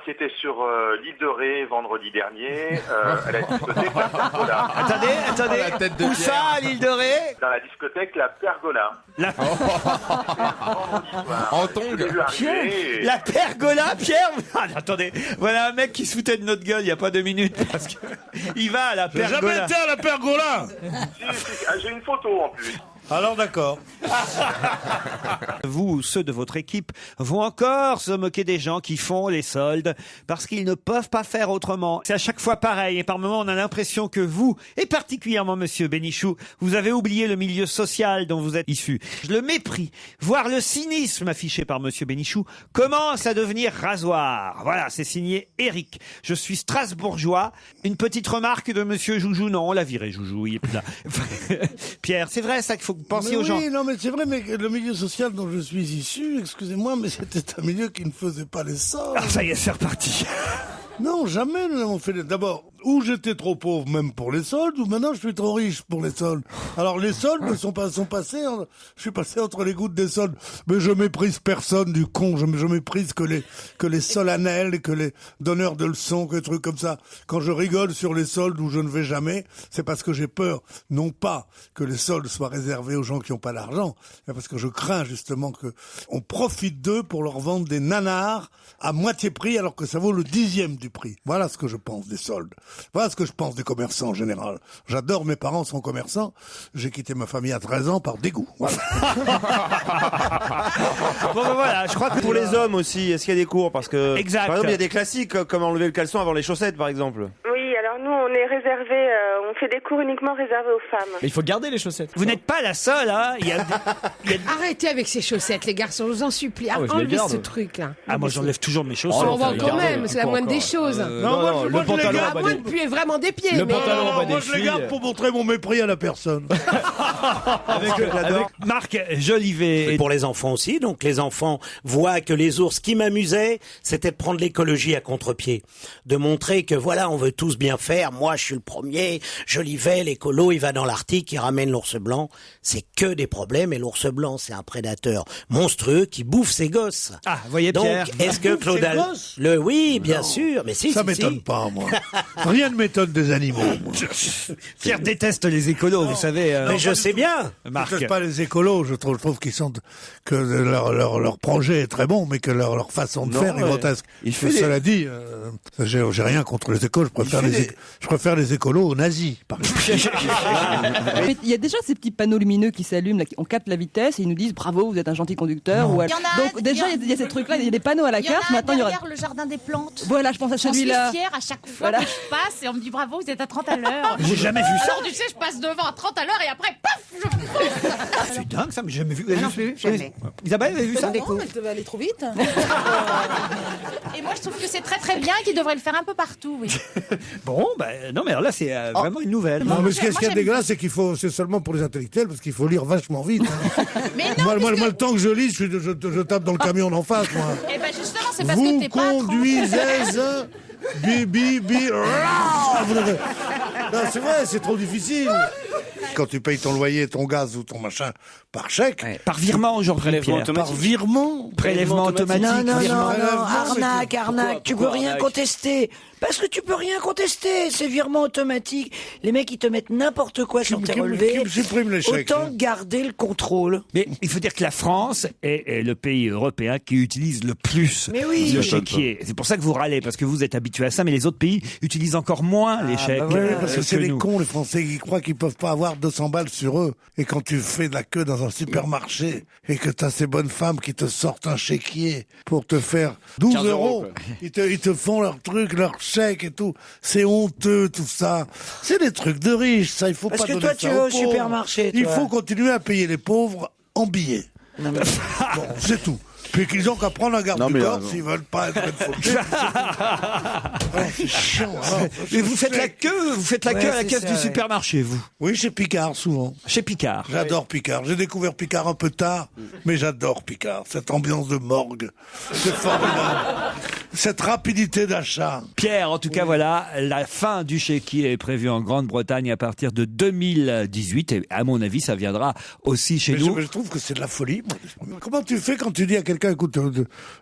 C'était sur l'île de Ré vendredi dernier, à la discothèque La Pergola. Attendez, où ça, à l'île de Ré? Dans la discothèque La Pergola. En tongue. La Pergola, Pierre? Attendez, voilà un mec qui se foutait de notre gueule il n'y a pas 2 minutes, parce que il va à la Pergola. J'ai jamais été à la Pergola. J'ai une photo en plus. Alors d'accord. Vous, ceux de votre équipe, vont encore se moquer des gens qui font les soldes parce qu'ils ne peuvent pas faire autrement. C'est à chaque fois pareil et par moments on a l'impression que vous, et particulièrement Monsieur Bénichou, vous avez oublié le milieu social dont vous êtes issu. Le mépris, voire le cynisme affiché par Monsieur Bénichou commence à devenir rasoir. Voilà, c'est signé Eric. Je suis strasbourgeois. Une petite remarque de Monsieur Joujou. Non, on l'a viré, Joujou, il est plus là. Pierre, c'est vrai ça qu'il faut faut que vous pensiez Mais aux gens. Oui, non, mais c'est vrai, mais le milieu social dont je suis issu, excusez-moi, mais c'était un milieu qui ne faisait pas les soldes. Ah, ça y est, c'est reparti. Non, jamais nous n'avons fait D'abord, ou j'étais trop pauvre même pour les soldes, ou maintenant je suis trop riche pour les soldes. Alors les soldes sont passés, je suis passé entre les gouttes des soldes. Mais je méprise personne du con, je méprise que les solennels, que les donneurs de leçons, que des trucs comme ça. Quand je rigole sur les soldes où je ne vais jamais, c'est parce que j'ai peur, non pas que les soldes soient réservés aux gens qui n'ont pas d'argent, mais parce que je crains justement que on profite d'eux pour leur vendre des nanars à moitié prix alors que ça vaut le 10e du prix. Voilà ce que je pense des soldes. Voilà ce que je pense des commerçants en général. J'adore, mes parents sont commerçants. J'ai quitté ma famille à 13 ans par dégoût. Voilà. Bon, ben voilà, je crois que Pour les hommes aussi, est-ce qu'il y a des cours? Parce que, Exact. par exemple, il y a des classiques comme enlever le caleçon avant les chaussettes, par exemple. Oui, alors nous, on est réservé, on fait des cours uniquement réservés aux femmes. Mais il faut garder les chaussettes. Vous n'êtes pas la seule, hein. Arrêtez avec ces chaussettes, les garçons, je vous en supplie. Ah ouais, je les Enlevez garde. ce truc-là. Ah, moi, j'enlève toujours mes chaussettes. On va quand même, c'est la moindre des choses. Non, moi, je les garde. À moins de puer vraiment des pieds. Le mais- pantalon en bas Moi, des je les garde pour montrer mon mépris à la personne. avec Marc Jolivet. Et pour les enfants aussi, donc les enfants voient que les ours, qui m'amusait, c'était de prendre l'écologie à contre-pied, de montrer que voilà, on veut tous bien faire, moi je suis le premier, Jolivet, l'écolo, il va dans l'Arctique, il ramène l'ours blanc, c'est que des problèmes, et l'ours blanc c'est un prédateur monstrueux qui bouffe ses gosses. Ah, voyez donc, Pierre. est-ce que Bouffe ses Claude gosses oui, bien sûr, mais si, Ça si, m'étonne si. pas, moi. Rien ne m'étonne des animaux. moi. Pierre déteste les écolos, vous savez. Mais je sais bien. Marc. Je ne pas les écolos, je trouve qu'ils sont que leur projet est très bon, mais que leur façon de faire est grotesque. Cela dit, j'ai rien contre les écolos, je préfère les écolos aux nazis, par exemple. Mais il y a déjà ces petits panneaux lumineux qui s'allument, là, on capte la vitesse et ils nous disent bravo, vous êtes un gentil conducteur. Il y en a Donc déjà il y a ces trucs-là, il y a des panneaux à la carte. Maintenant il y aura. Derrière le jardin des plantes. Voilà, je pense à J'en suis celui-là. fière à chaque fois que je passe et on me dit bravo, vous êtes à 30 à l'heure. J'ai jamais vu ça. Alors tu sais, je passe devant à 30 à l'heure et après, paf, je fonce. C'est dingue ça, mais j'ai jamais vu. Ah non plus, jamais. Isabelle, vous avez vu ça? Non, elle devait aller trop vite. Et moi, je trouve que c'est très très bien et qu'ils devraient le faire un peu partout, oui. Bon, ben non, mais alors là c'est vraiment une nouvelle. Non, mais ce qui est dégueulasse, c'est c'est seulement pour les intellectuels, parce qu'il faut lire vachement vite. Hein. Mais non, moi, le temps que je lis, je tape dans le camion d'en face, moi. Et ben justement, c'est parce que Vous t'es pas à 30. conduisez Non, c'est vrai, c'est trop difficile. Quand tu payes ton loyer, ton gaz ou ton machin par chèque. Par virement aujourd'hui, Pierre. Par virement. Prélèvement automatique. Non, virement. arnaque, tu peux rien contester. Parce que tu peux rien contester, c'est virement automatique. Les mecs, ils te mettent n'importe quoi sur tes relevés. Qui me supprime les chèques. Autant garder le contrôle. Mais il faut dire que la France est le pays européen qui utilise le plus Mais oui. le chéquier. C'est pour ça que vous râlez, parce que vous êtes habitué à ça, mais les autres pays utilisent encore moins les chèques. Ouais, parce que c'est les nous. cons, les Français, qui croient qu'ils peuvent pas avoir 200 balles sur eux. Et quand tu fais de la queue dans un supermarché et que t'as ces bonnes femmes qui te sortent un chéquier pour te faire 12 euros, ils te font leur truc, leur chèque et tout. C'est honteux, tout ça. C'est des trucs de riches, ça. Il faut Parce pas que donner toi, ça tu vas aux au pauvres. supermarché, Il toi. faut continuer à payer les pauvres en billets. Bon, c'est tout. Puis qu'ils ont qu'à prendre un garde du corps s'ils veulent pas être fauchés. C'est chiant. Et vous faites la queue à la caisse du supermarché, vous? Oui, chez Picard, souvent. Chez Picard. J'adore Picard. J'ai découvert Picard un peu tard, mais j'adore Picard. Cette ambiance de morgue. C'est formidable. Cette rapidité d'achat. Pierre, en tout cas, voilà, la fin du chéquier est prévue en Grande-Bretagne à partir de 2018. Et à mon avis, ça viendra aussi chez nous. Je trouve que c'est de la folie. Comment tu fais quand tu dis à quelqu'un, écoute,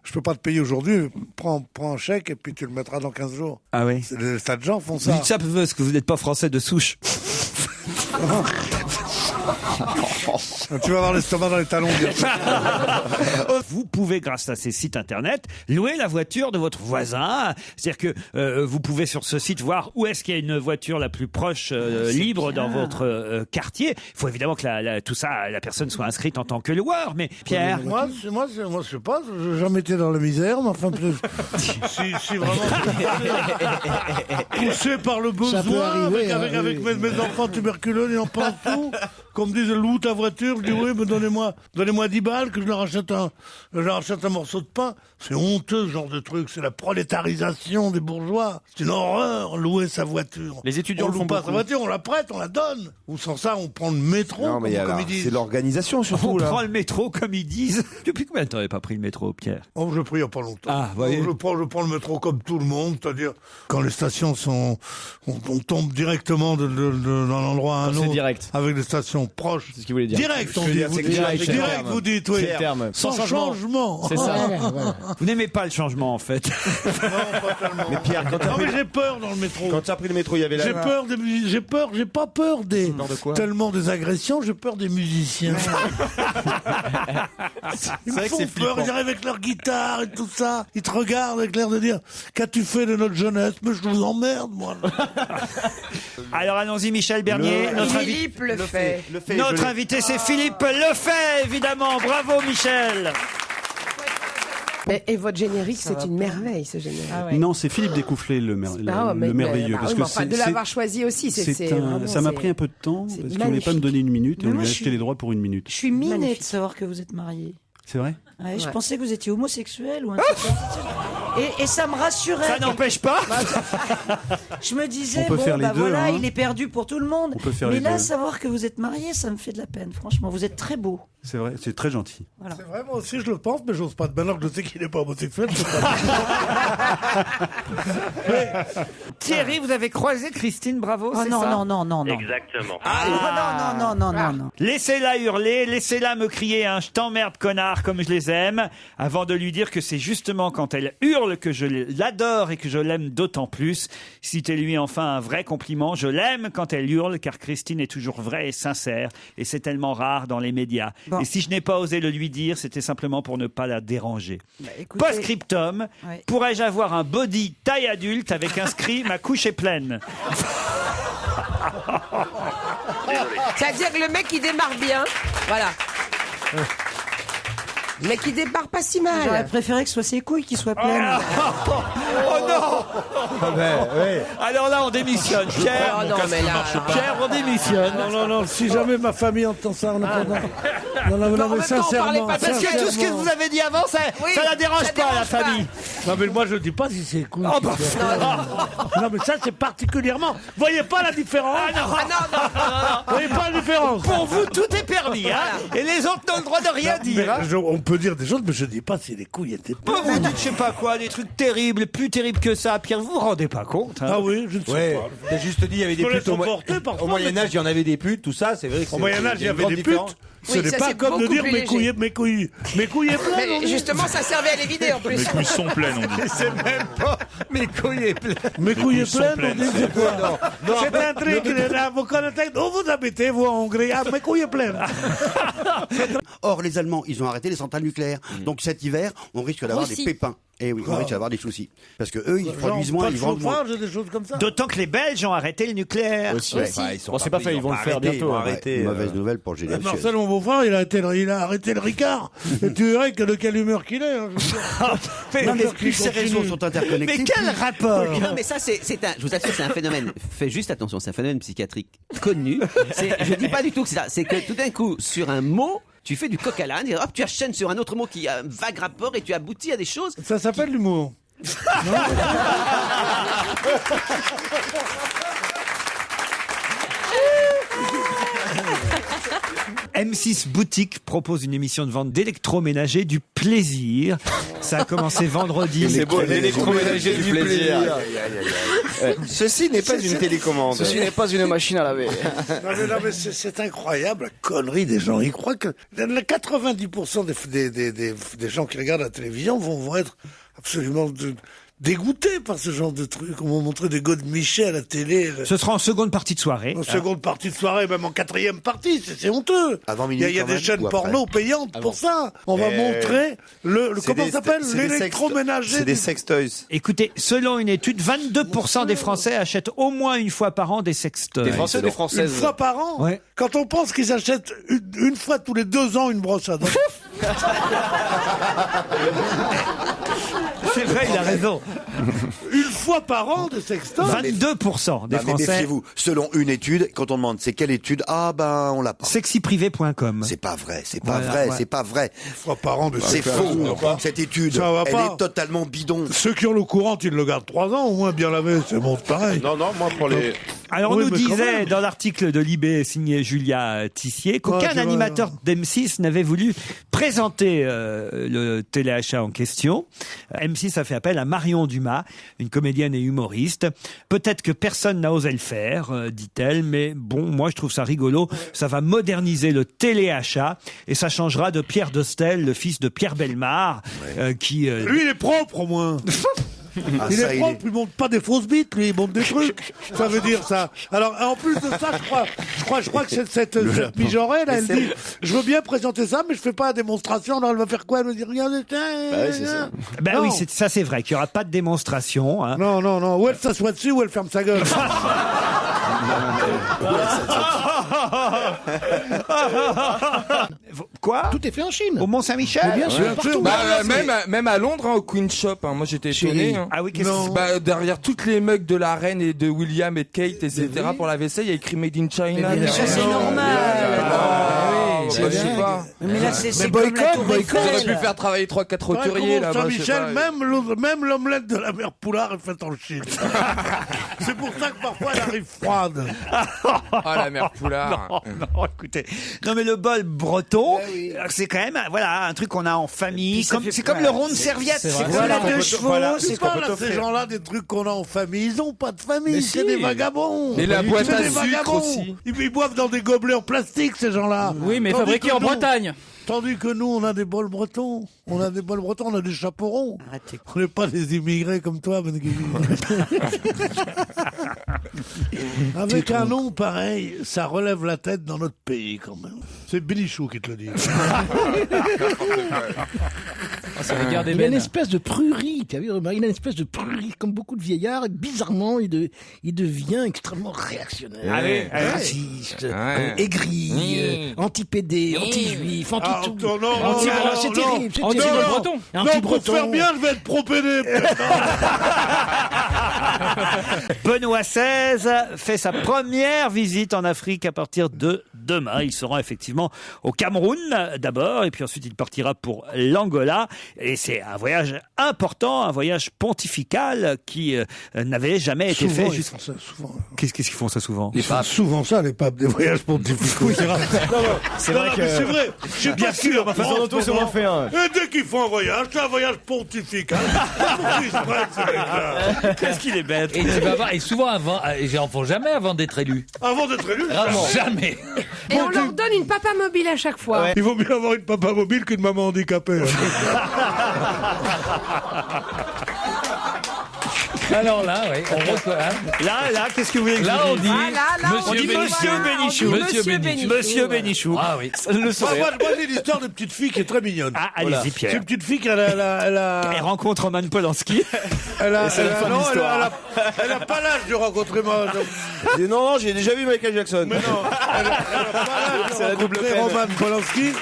je peux pas te payer aujourd'hui, prends un chèque et puis tu le mettras dans 15 jours. Ah oui? Des tas de gens font Vous ça. dites ça parce que vous n'êtes pas français de souche. Tu vas avoir l'estomac dans les talons. Vous pouvez, grâce à ces sites internet, louer la voiture de votre voisin. C'est-à-dire que vous pouvez sur ce site voir où est-ce qu'il y a une voiture la plus proche libre dans votre quartier. Il faut évidemment que tout ça, la personne soit inscrite en tant que loueur. Mais Pierre, Moi, je sais pas, j'ai jamais été dans la misère, mais enfin, si vraiment poussé par le besoin, avec mes enfants tuberculeux n'ayant pas tout, qu'on me dise loue ta voiture, je dis oui, mais donnez-moi 10 balles que je leur achète un morceau de pain. C'est honteux ce genre de truc, c'est la prolétarisation des bourgeois. C'est une horreur, louer sa voiture. Les étudiants on le font loue pas beaucoup. sa voiture, on la prête, on la donne. Ou sans ça, on prend le métro, Non, mais comme ils disent. c'est l'organisation surtout On là. prend le métro comme ils disent. Depuis combien de temps n'avez pas pris le métro, Pierre? Oh, je l'ai pris il n'y a pas longtemps. Ah, voyez. Je prends le métro comme tout le monde, c'est-à-dire quand les stations sont, on tombe directement d'un endroit à un Quand c'est autre. direct. Avec des stations proches. C'est ce qu'il voulait dire. Direct, on Ce que je dit. veux dire, Vous c'est que dites, direct, c'est le direct, terme. vous dites, oui. C'est le terme. Sans changement. C'est ça. Vous n'aimez pas le changement, en fait. Non, pas tellement. Mais Pierre, quand Non, mais j'ai peur dans le métro. tu as pris le métro, il y avait J'ai pas peur des, tellement des agressions, j'ai peur des musiciens. Ils me font peur, ils arrivent avec leur guitare et tout ça. Ils te regardent avec l'air de dire, qu'as-tu fait de notre jeunesse? Mais je vous emmerde, moi. Alors allons-y, Michel Bernier. Philippe le fait. Notre invité, c'est Philippe Lefebvre, évidemment. Bravo, Michel. Et votre générique, c'est une merveille, ce générique. Ah ouais. Non, c'est Philippe Découfflé, le merveilleux. Parce que de l'avoir choisi aussi, ça m'a pris un peu de temps, parce qu'il ne voulait pas me donner une minute, et on lui a acheté les droits pour une minute. Je suis minée de savoir que vous êtes marié. C'est vrai? Ouais, je pensais que vous étiez homosexuel ou un truc comme ça. Et ça me rassurait. Ça n'empêche pas. Je me disais, On peut faire les deux, voilà, hein. il est perdu pour tout le monde. On peut faire Mais les là, deux. savoir que vous êtes marié, ça me fait de la peine, franchement. Vous êtes très beau. C'est vrai, c'est très gentil. Voilà. C'est vrai, moi aussi je le pense, mais j'ose pas. Maintenant que je sais qu'il n'est pas homosexuel, je peux pas. Thierry, vous avez croisé Christine Bravo, Oh c'est non, ça? non. Exactement. Non. Laissez-la hurler, laissez-la me crier un « je t'emmerde connard » comme je les aime, avant de lui dire que c'est justement quand elle hurle que je l'adore et que je l'aime d'autant plus. Citez-lui enfin un vrai compliment. Je l'aime quand elle hurle, car Christine est toujours vraie et sincère, et c'est tellement rare dans les médias. Bon. Et si je n'ai pas osé le lui dire, c'était simplement pour ne pas la déranger. Écoutez- Post-scriptum, Ouais. pourrais-je avoir un body taille adulte avec inscrit « ma couche est pleine » C'est-à-dire que le mec, il démarre bien. Voilà. Le mec, il démarre pas si mal. J'aurais préféré que ce soit ses couilles qui soient pleines. Oh non! Alors là, on démissionne. Pierre, Oh non, mais là, Pierre, on démissionne. Non, si jamais ma famille entend ça, on entend. Non, en mais même temps, on sincèrement. parlait pas de Parce que tout ce que vous avez dit avant, ça la dérange pas, la famille. Non, mais moi je dis pas si c'est cool. Oh, bah, Non, mais ça c'est particulièrement. Voyez pas la différence? Voyez pas la différence? Pour vous, tout est permis, hein. Et les autres n'ont le droit de rien dire. hein. On peut dire des choses, mais je dis pas si les couilles étaient pleines. Vous dites, je sais pas quoi, des trucs terribles, plus terribles que ça. Pierre, vous vous rendez pas compte, hein. Ah oui, je ne sais Ouais, pas. t'as juste dit, il y avait des Faut les putes supporter parfois, au Moyen-Âge, il y en avait des putes, tout ça, c'est vrai que Au Moyen-Âge, il y avait des putes. Ce Oui, n'est ça, pas c'est comme de beaucoup dire plus mes couilles est pleine. Mais justement, ça servait à les vider en plus. Mes couilles sont pleines, on dit. C'est même pas mes couilles est pleines. Mes couilles est sont pleine, pleines. on dit c'est quoi? C'est un truc, là, vous connaissez, où vous habitez, vous, en Hongrie? Ah, mes couilles est pleine. Or, les Allemands, ils ont arrêté les centrales nucléaires. Donc cet hiver, on risque d'avoir des Russie. pépins. Et oui, on risque d'avoir des soucis. Parce que eux, ils produisent moins, ils vendent moins. des choses comme ça. D'autant que les Belges ont arrêté le nucléaire. Aussi. Ouais, enfin, ils sont Bon, c'est pas fait, ils vont le faire bientôt. Ouais, mauvaise nouvelle pour Général Suez. Marcel, mon beau-frère, il a arrêté le Ricard. Et tu verrais que de quelle humeur qu'il est. Hein, Non, mais plus ces réseaux sont interconnectés. Mais quel rapport? Non, mais ça, je vous assure, c'est un phénomène. Faites juste attention, c'est un phénomène psychiatrique connu. Je dis pas du tout que c'est ça. C'est que tout d'un coup, sur un mot, tu fais du coq à l'âne et hop, tu enchaînes sur un autre mot qui a un vague rapport et tu aboutis à des choses. Ça s'appelle l'humour. M6 Boutique propose une émission de vente d'électroménager du plaisir. Ça a commencé vendredi. C'est beau, l'électroménager du plaisir. Ceci n'est pas une télécommande. Ceci n'est pas une machine à laver. Non, mais c'est incroyable, la connerie des gens. Ils croient que 90% des gens qui regardent la télévision vont être absolument dégoûtés par ce genre de trucs. On va montrer des gars de Michel à la télé. Ce sera en seconde partie de soirée. En seconde partie de soirée, même en quatrième partie, c'est honteux. Avant Il minuit, y a quand des même, chaînes ou après porno payantes pour ça. On va montrer le comment ça s'appelle, l'électroménager. C'est des sextoys. Écoutez, selon une étude, 22% des Français achètent au moins une fois par an des sextoys. Des Français ou des Françaises? Une fois par an. Ouais. Quand on pense qu'ils achètent une fois tous les 2 ans une brosse à dents. c'est vrai, il a raison. Une fois par an de sextoy. 22% des Non, mais Français. méfiez-vous. Selon une étude, quand on demande c'est quelle étude, on l'a pas. Sexyprivé.com. C'est pas vrai, c'est pas Voilà, vrai, ouais. c'est pas vrai. Une fois par an de C'est sextoy. faux. Cette étude, Ça va elle pas. est totalement bidon. Ceux qui ont l'eau courante, ils le gardent 3 ans, au moins bien lavé, c'est bon, c'est pareil. Non, moi pour les. Alors, on Oui, nous mais quand disait même. dans l'article de Libé signé Julia Tissier qu'aucun tu vois, animateur d'M6 n'avait voulu présenter le téléachat en question. M6 a fait appel à Marion Dumas, une comédienne et humoriste. Peut-être que personne n'a osé le faire, dit-elle, mais bon, moi je trouve ça rigolo. Ça va moderniser le téléachat et ça changera de Pierre Dostel, le fils de Pierre Bellemare, qui... Lui, il est propre au moins. Il est propre, il monte pas des fausses bites, lui, il monte des trucs. Ça veut dire ça. Alors, en plus de ça, je crois que cette mijaurée, là, elle dit, je veux bien présenter ça, mais je fais pas la démonstration. Alors, elle va faire quoi? Elle va dire, regardez, c'est ça. Ben oui, ça c'est vrai qu'il y aura pas de démonstration. Hein. Non. Ou elle s'assoit dessus, ou elle ferme sa gueule. Quoi? Tout est fait en Chine. Au Mont-Saint-Michel? Mais bien sûr, partout. Même à Londres, au Queen Shop, moi j'étais étonné. Ah oui, qu'est-ce que derrière toutes les mugs de la reine et de William et de Kate, etc. pour la vaisselle, il y a écrit Made in China. Mais ça, c'est normal. Je sais pas. Mais là, c'est boycott, comme la Tour boycott. Eiffel. J'aurais pu faire travailler 3-4 roturiers là-bas. Saint-Michel, même l'omelette de la mère Poulard est faite en Chine. C'est pour ça que parfois elle arrive froide. Ah, la mère Poulard. Non, écoutez. Non, mais le bol breton, c'est quand même, voilà, un truc qu'on a en famille. C'est comme le rond de serviette. C'est comme la deux chevaux. C'est pas là, ces gens-là, des trucs qu'on a en famille. Ils ont pas de famille. C'est des vagabonds. Mais la boîte à des sucre vagabonds. aussi. Ils boivent dans des gobelets en plastique, ces gens-là. Oui, mais fabriqués en Bretagne. Tandis que nous, on a des bols bretons. On a des chapeaux ronds. On n'est pas des immigrés comme toi, Ben Guigui. Avec un nom pareil, ça relève la tête dans notre pays, quand même. C'est Bénichou qui te le dit. Il a une espèce de prurie, tu as vu, il a une espèce de prurie, comme beaucoup de vieillards, et bizarrement, il devient extrêmement réactionnaire, raciste, aigri, anti-PD, anti-juif, anti-tout. C'est terrible, c'est anti-breton. Non, pour faire bien, je vais être pro-PD. Benoît XVI fait sa première visite en Afrique à partir de demain. Il se rend effectivement au Cameroun d'abord, et puis ensuite il partira pour l'Angola. Et c'est un voyage important, un voyage pontifical qui n'avait jamais été fait. Souvent. Qu'est-ce qu'ils font ça souvent? Ils font souvent ça, les papes, des voyages pontificaux. C'est vrai que... C'est vrai. Je bien sûr, ma façon dont on en fait un. Et dès qu'ils font un voyage, c'est un voyage pontifical. Qu'est-ce qu'il est bête. Et tu vas voir, et souvent avant, ils en font jamais avant d'être élus. Avant d'être élu? Jamais. Et on leur donne une papa mobile à chaque fois. Il vaut mieux avoir une papa mobile qu'une maman handicapée. Alors là, oui, on reçoit. Là, qu'est-ce que vous voulez que Là, je on vous dit dise Monsieur Bénichou. Ah oui. Le sourire. Moi, j'ai l'histoire d'une petite fille qui est très mignonne. Ah, allez-y, Pierre. C'est une petite fille qui elle rencontre Roman Polanski. Elle a pas l'âge de rencontrer moi. Non, j'ai déjà vu Michael Jackson. Mais non, elle a pas l'âge de rencontrer Roman Polanski.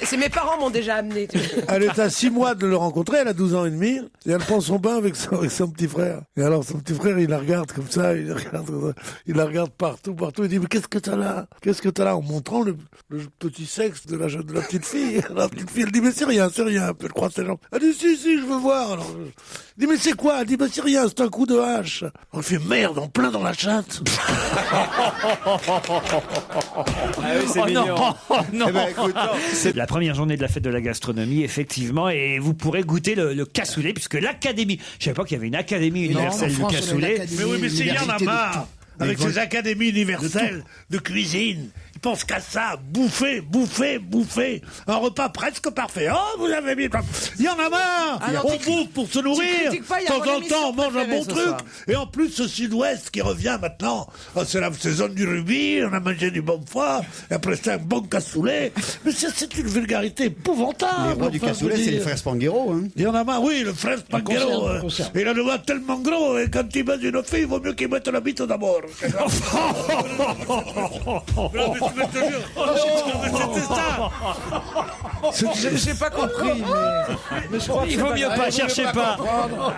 C'est mes parents m'ont déjà amené. Elle est à 6 mois de le rencontrer, elle a 12 ans et demi, et elle prend son bain avec son petit frère. Et alors son petit frère, il la regarde comme ça, il la regarde partout, il dit, mais qu'est-ce que t'as là? Qu'est-ce que t'as là? En montrant le petit sexe de la petite fille. La petite fille, elle dit, mais c'est rien, elle croise ses jambes. Elle dit, si, je veux voir. Alors, il dit, mais c'est quoi? Elle dit, mais c'est rien, c'est un coup de hache. On fait merde, en plein dans la chatte. C'est mignon. Non. C'est la première journée de la fête de la gastronomie, effectivement, et vous pourrez goûter le cassoulet, puisque l'Académie, je savais pas qu'il y avait une Académie universelle du cassoulet. Mais oui, mais c'est y en a marre. Avec ces académies universelles de cuisine. Ils pensent qu'à ça, bouffer. Un repas presque parfait. Oh, vous avez mis... Il y en a marre. On bouffe pour se nourrir. De temps en temps, on mange un bon truc. Et en plus, ce sud-ouest qui revient maintenant, c'est la saison du rubis, on a mangé du bon foie, et après c'est un bon cassoulet. Mais c'est une vulgarité épouvantable. Les rois du cassoulet, c'est les frères Spanghero. Hein. Il y en a marre, oui, le frère Spanghero. Il a le doigt tellement gros, et quand il baise une fille, il vaut mieux qu'il mette la bite d'abord. mais je te jure. C'était ça. J'ai pas compris, mais je crois que Il c'est vaut mieux grave, pas, il vaut mieux cherchez pas. comprendre.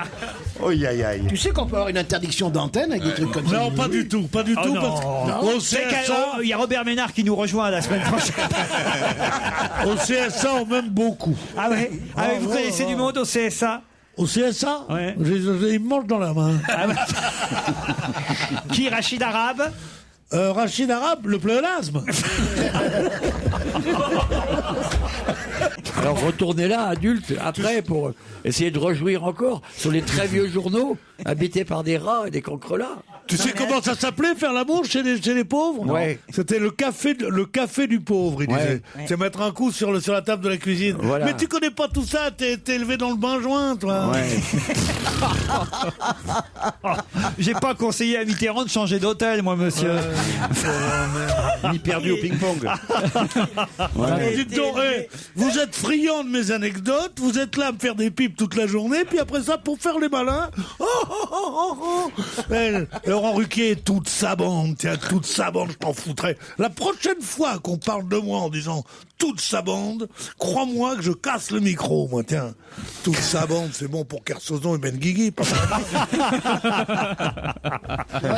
Aïe, aïe, aïe. Tu sais qu'on peut avoir une interdiction d'antenne avec des trucs comme ça? Non, pas du tout, pas du Oh tout. non. Parce que au C'est CSA, qu'il y a Robert Ménard qui nous rejoint la semaine prochaine. au CSA, on m'aime beaucoup. Ah ouais, vous connaissez du monde au CSA? Au CSA, Ouais. Il me mange dans la main. Ah ouais. Qui, Rachid Arabe? Rachid Arabe, le pléonasme. Alors retournez là, adulte, après, pour essayer de rejouir encore sur les très vieux journaux habités par des rats et des cancrelats. Tu sais comment ça s'appelait, faire l'amour chez les pauvres? Ouais. C'était le café du pauvre, il disait. C'est mettre un coup sur la table de la cuisine. Voilà. Mais tu connais pas tout ça, t'es élevé dans le bain joint, toi. J'ai pas conseillé à Mitterrand de changer d'hôtel, moi, monsieur. Ni perdu au ping-pong. Dites donc, vous êtes friand de mes anecdotes, vous êtes là à me faire des pipes toute la journée, puis après ça, pour faire les malins, Laurent Ruquier, toute sa bande, tiens, toute sa bande, je t'en foutrais. La prochaine fois qu'on parle de moi en disant toute sa bande, crois-moi que je casse le micro, moi, tiens. Toute sa bande, c'est bon pour Kersozon et Benguigui.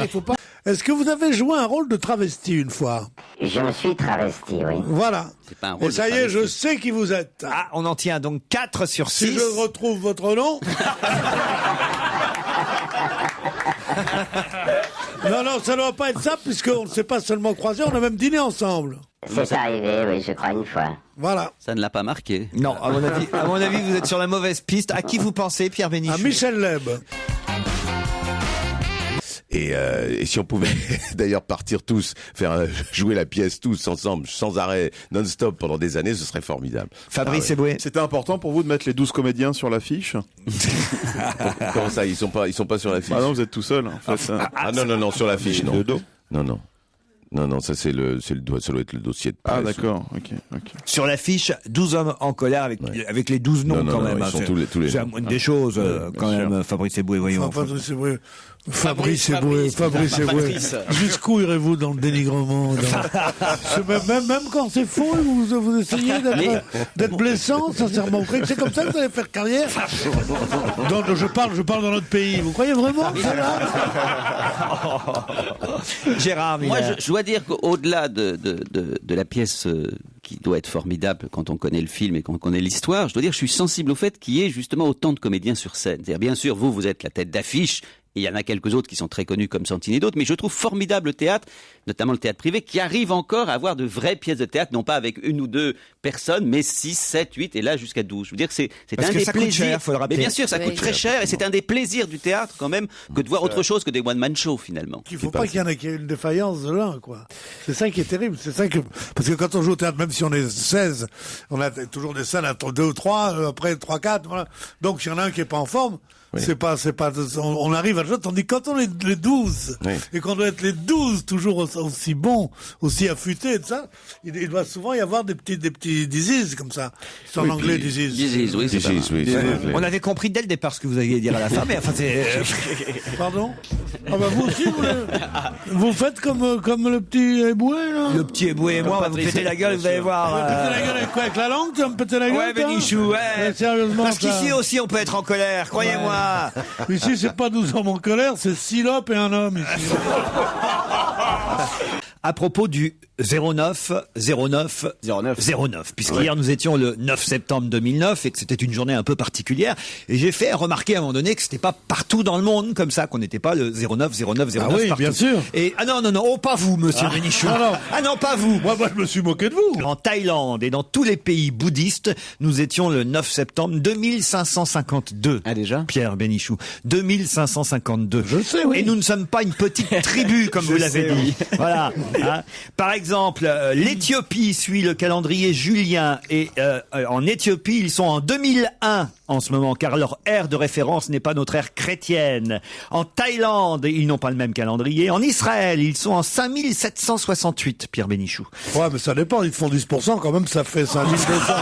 Il faut pas... Est-ce que vous avez joué un rôle de travesti une fois? Je me suis travesti, oui. Voilà. C'est pas un rôle Et ça de y est, travesti. je sais qui vous êtes. Ah, on en tient donc 4 sur 6. Si je retrouve votre nom... Non, ça ne doit pas être ça, puisqu'on ne s'est pas seulement croisés, on a même dîné ensemble. C'est arrivé, oui, je crois, une fois. Voilà. Ça ne l'a pas marqué. Non, à mon avis, vous êtes sur la mauvaise piste. À qui vous pensez, Pierre Bénichou? À Michel Leb. Et si on pouvait d'ailleurs partir tous, faire jouer la pièce tous ensemble, sans arrêt, non-stop pendant des années, ce serait formidable. Fabrice Eboué. C'était important pour vous de mettre les 12 comédiens sur l'affiche? Comment ça, ils sont pas sur l'affiche? Ah non, vous êtes tout seul, en fait. Ah non, sur l'affiche, non. Le dos? Non, ça ça doit être le dossier de presse. Ah d'accord, ok. Sur l'affiche, 12 hommes en colère avec les 12 noms quand même. Ils sont tous les C'est la moindre des choses quand même, Fabrice Eboué, voyons. Fabrice Eboué. Jusqu'où irez-vous dans le dénigrement? Même quand c'est faux, vous essayez d'être blessant, sincèrement. Vous croyez que c'est comme ça que vous allez faire carrière? Non, je parle dans notre pays. Vous croyez vraiment que c'est là? Gérard Miller. Moi, je dois dire qu'au-delà de la pièce qui doit être formidable quand on connaît le film et quand on connaît l'histoire, je dois dire que je suis sensible au fait qu'il y ait justement autant de comédiens sur scène. C'est-à-dire, bien sûr, vous êtes la tête d'affiche, et il y en a quelques autres qui sont très connus comme Santini et d'autres, mais je trouve formidable le théâtre, notamment le théâtre privé, qui arrive encore à avoir de vraies pièces de théâtre, non pas avec 1 ou 2 personnes, mais 6, 7, 8, et là jusqu'à 12. Je veux dire que c'est Parce un que des ça coûte plaisirs. cher, faut le rappeler. Mais bien sûr, ça coûte très cher, et c'est un des plaisirs du théâtre quand même que de voir autre chose que des one-man shows finalement. Il ne faut pas qu'il y en ait une défaillance de l'un, quoi. C'est ça qui est terrible. Parce que quand on joue au théâtre, même si on est 16, on a toujours des scènes entre 2 ou 3, après 3, 4, voilà. Donc, s'il y en a un qui est pas en forme, on arrive à le jeu, tandis que quand on est les 12, et qu'on doit être les 12 toujours aussi bons, aussi affûtés et tout ça, il doit souvent y avoir des petits diseases comme ça. C'est en anglais, disease. Disease, oui, c'est On avait compris dès le départ ce que vous alliez dire à la fin, mais enfin c'est... Pardon? Ah bah vous aussi, vous faites comme le petit Eboué, là? Le petit Eboué et moi, on va vous péter la gueule, vous allez voir. Vous péter la gueule avec quoi? Avec la langue, tu vas me péter la gueule? Ouais, Bénichou, ouais. Sérieusement. Parce qu'ici aussi, on peut être en colère, croyez-moi. Ici, c'est pas 12 hommes en colère, c'est 6 lopes et un homme, ici. À propos du 09, puisqu'hier nous étions le 9 septembre 2009 et que c'était une journée un peu particulière. Et j'ai fait remarquer à un moment donné que c'était pas partout dans le monde comme ça, qu'on n'était pas le 09. Ah oui, partout. bien sûr. Et, non, pas vous, monsieur Bénichou. Ah non, pas vous. Moi, je me suis moqué de vous. En Thaïlande et dans tous les pays bouddhistes, nous étions le 9 septembre 2552. Ah déjà? Pierre Bénichou. 2552. Je le sais, oui. Et nous ne sommes pas une petite tribu, comme vous l'avez dit. Voilà. Hein. Par exemple, l'Éthiopie suit le calendrier julien et en Éthiopie, ils sont en 2001 en ce moment, car leur ère de référence n'est pas notre ère chrétienne. En Thaïlande, ils n'ont pas le même calendrier. En Israël, ils sont en 5768, Pierre Bénichou. Ouais, mais ça dépend, ils font 10% quand même, ça fait 5200.